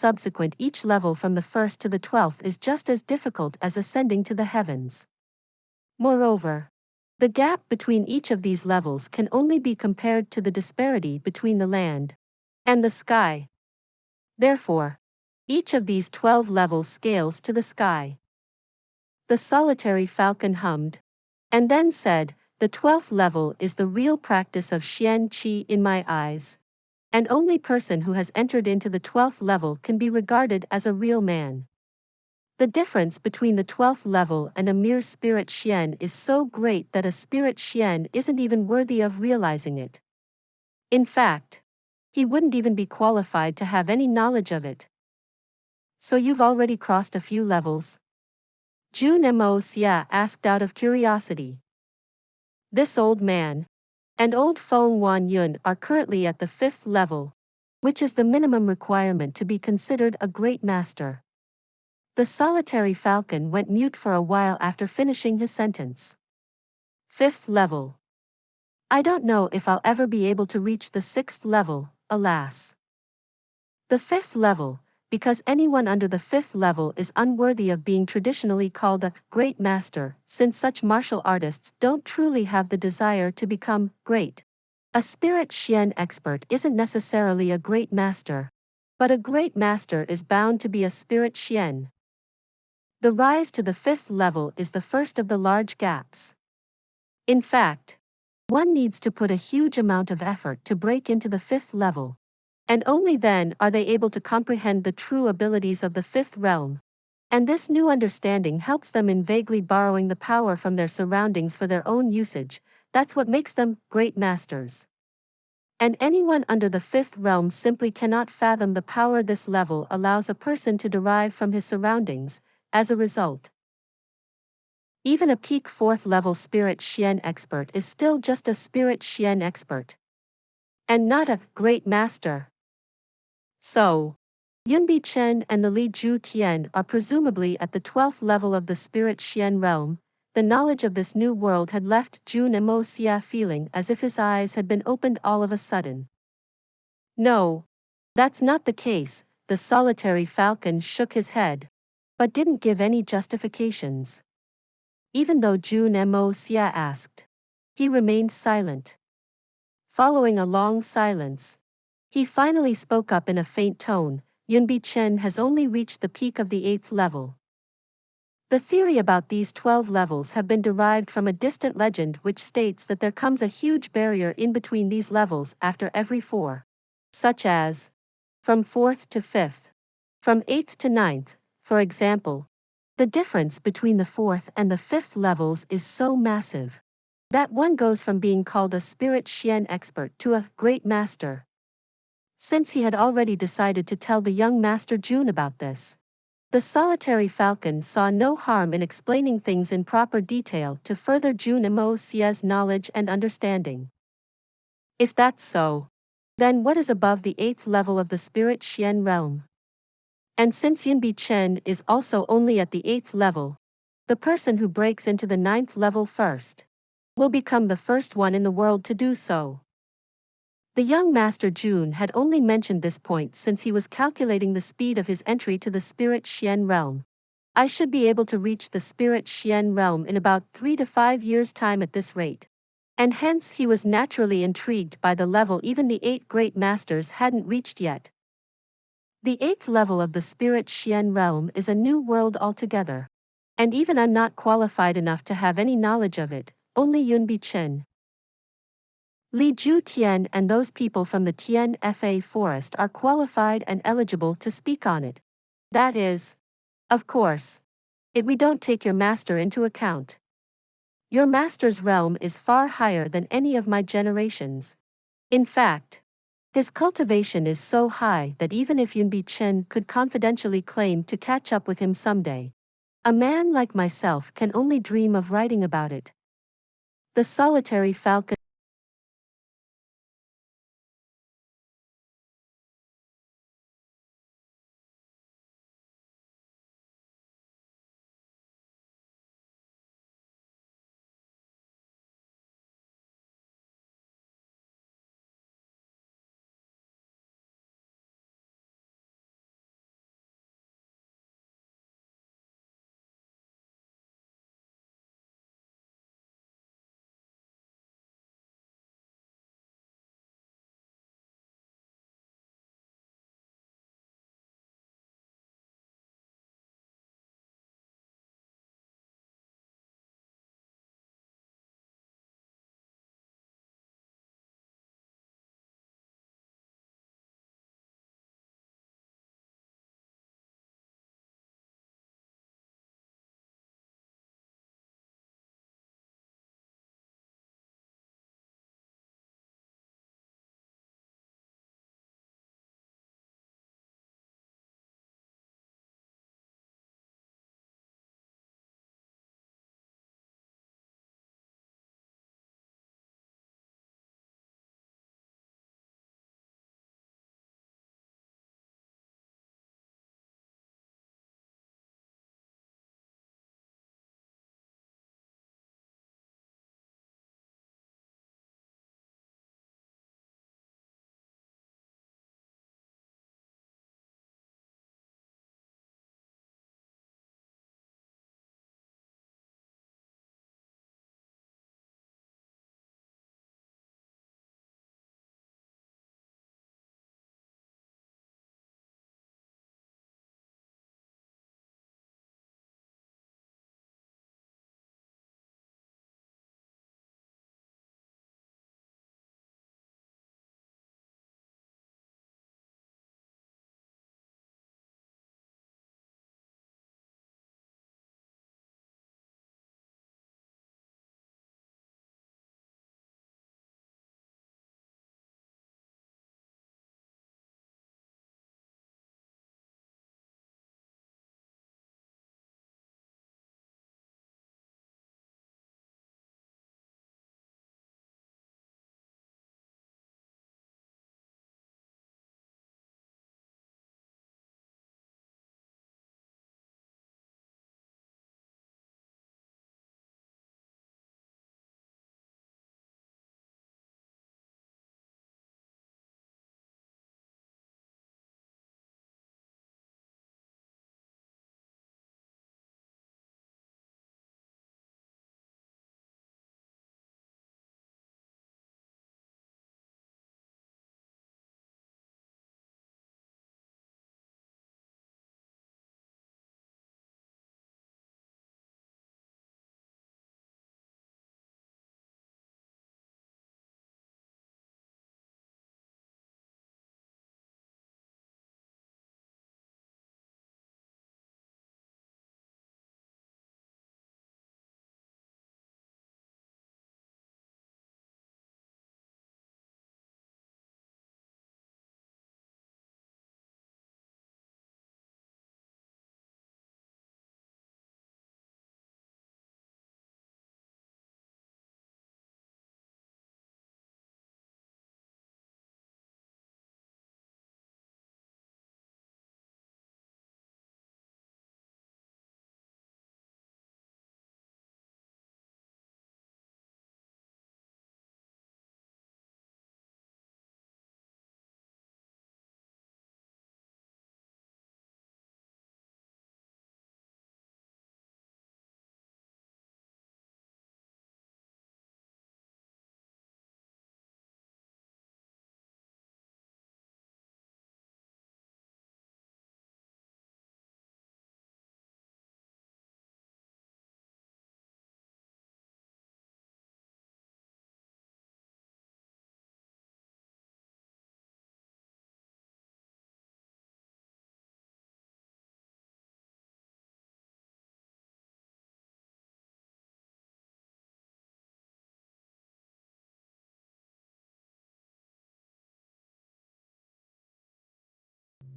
level from the 1st to the 12th is just as difficult as ascending to the heavens. Moreover, the gap between each of these levels can only be compared to the disparity between the land and the sky. Therefore, each of these 12 levels scales to the sky. The solitary falcon hummed, and then said, the 12th level is the real practice of Xian Qi in my eyes. And only person who has entered into the 12th level can be regarded as a real man. The difference between the 12th level and a mere spirit Xian is so great that a spirit Xian isn't even worthy of realizing it. In fact, he wouldn't even be qualified to have any knowledge of it. So you've already crossed a few levels? Jun Moxie asked out of curiosity. This old man and old Feng Wan Yun are currently at the 5th level, which is the minimum requirement to be considered a great master. The solitary falcon went mute for a while after finishing his sentence. 5th level. I don't know if I'll ever be able to reach the 6th level, alas. The 5th level, because anyone under the 5th level is unworthy of being traditionally called a great master, since such martial artists don't truly have the desire to become great. A spirit Xian expert isn't necessarily a great master, but a great master is bound to be a spirit Xian. The rise to the 5th level is the first of the large gaps. In fact, one needs to put a huge amount of effort to break into the 5th level, and only then are they able to comprehend the true abilities of the 5th realm. And this new understanding helps them in vaguely borrowing the power from their surroundings for their own usage. That's what makes them great masters. And anyone under the 5th realm simply cannot fathom the power this level allows a person to derive from his surroundings. As a result, even a peak 4th level spirit Xian expert is still just a spirit Xian expert, and not a great master. So, Yunbi Chen and the Li Ju Tian are presumably at the 12th level of the spirit Xian realm. The knowledge of this new world had left Jun Moxie feeling as if his eyes had been opened all of a sudden. No, that's not the case, the solitary Falcon shook his head, but didn't give any justifications. Even though Jun Moxie asked, he remained silent. Following a long silence, he finally spoke up in a faint tone. Yunbi Chen has only reached the peak of the 8th level. The theory about these 12 levels have been derived from a distant legend which states that there comes a huge barrier in between these levels after every 4. Such as, from 4th to 5th, from 8th to 9th, for example. The difference between the 4th and the 5th levels is so massive that one goes from being called a spirit Xian expert to a great master. Since he had already decided to tell the young Master Jun about this, the solitary Falcon saw no harm in explaining things in proper detail to further Jun Moxie's knowledge and understanding. If that's so, then what is above the 8th level of the spirit Xian realm? And since Yunbi Chen is also only at the 8th level, the person who breaks into the 9th level first will become the first one in the world to do so. The young Master Jun had only mentioned this point since he was calculating the speed of his entry to the spirit Xian realm. I should be able to reach the spirit Xian realm in about 3 to 5 years' time at this rate. And hence he was naturally intrigued by the level even the 8 great masters hadn't reached yet. The 8th level of the spirit Xian realm is a new world altogether. And even I'm not qualified enough to have any knowledge of it, only Yunbi Chen. Li Ju Tian and those people from the Tian Fa forest are qualified and eligible to speak on it. That is, of course, if we don't take your master into account. Your master's realm is far higher than any of my generations. In fact, his cultivation is so high that even if Yunbi Chen could confidentially claim to catch up with him someday, a man like myself can only dream of writing about it. The solitary Falcon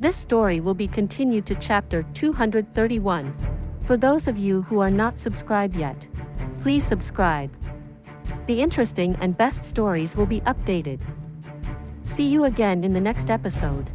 This story will be continued to chapter 231. For those of you who are not subscribed yet, please subscribe. The interesting and best stories will be updated. See you again in the next episode.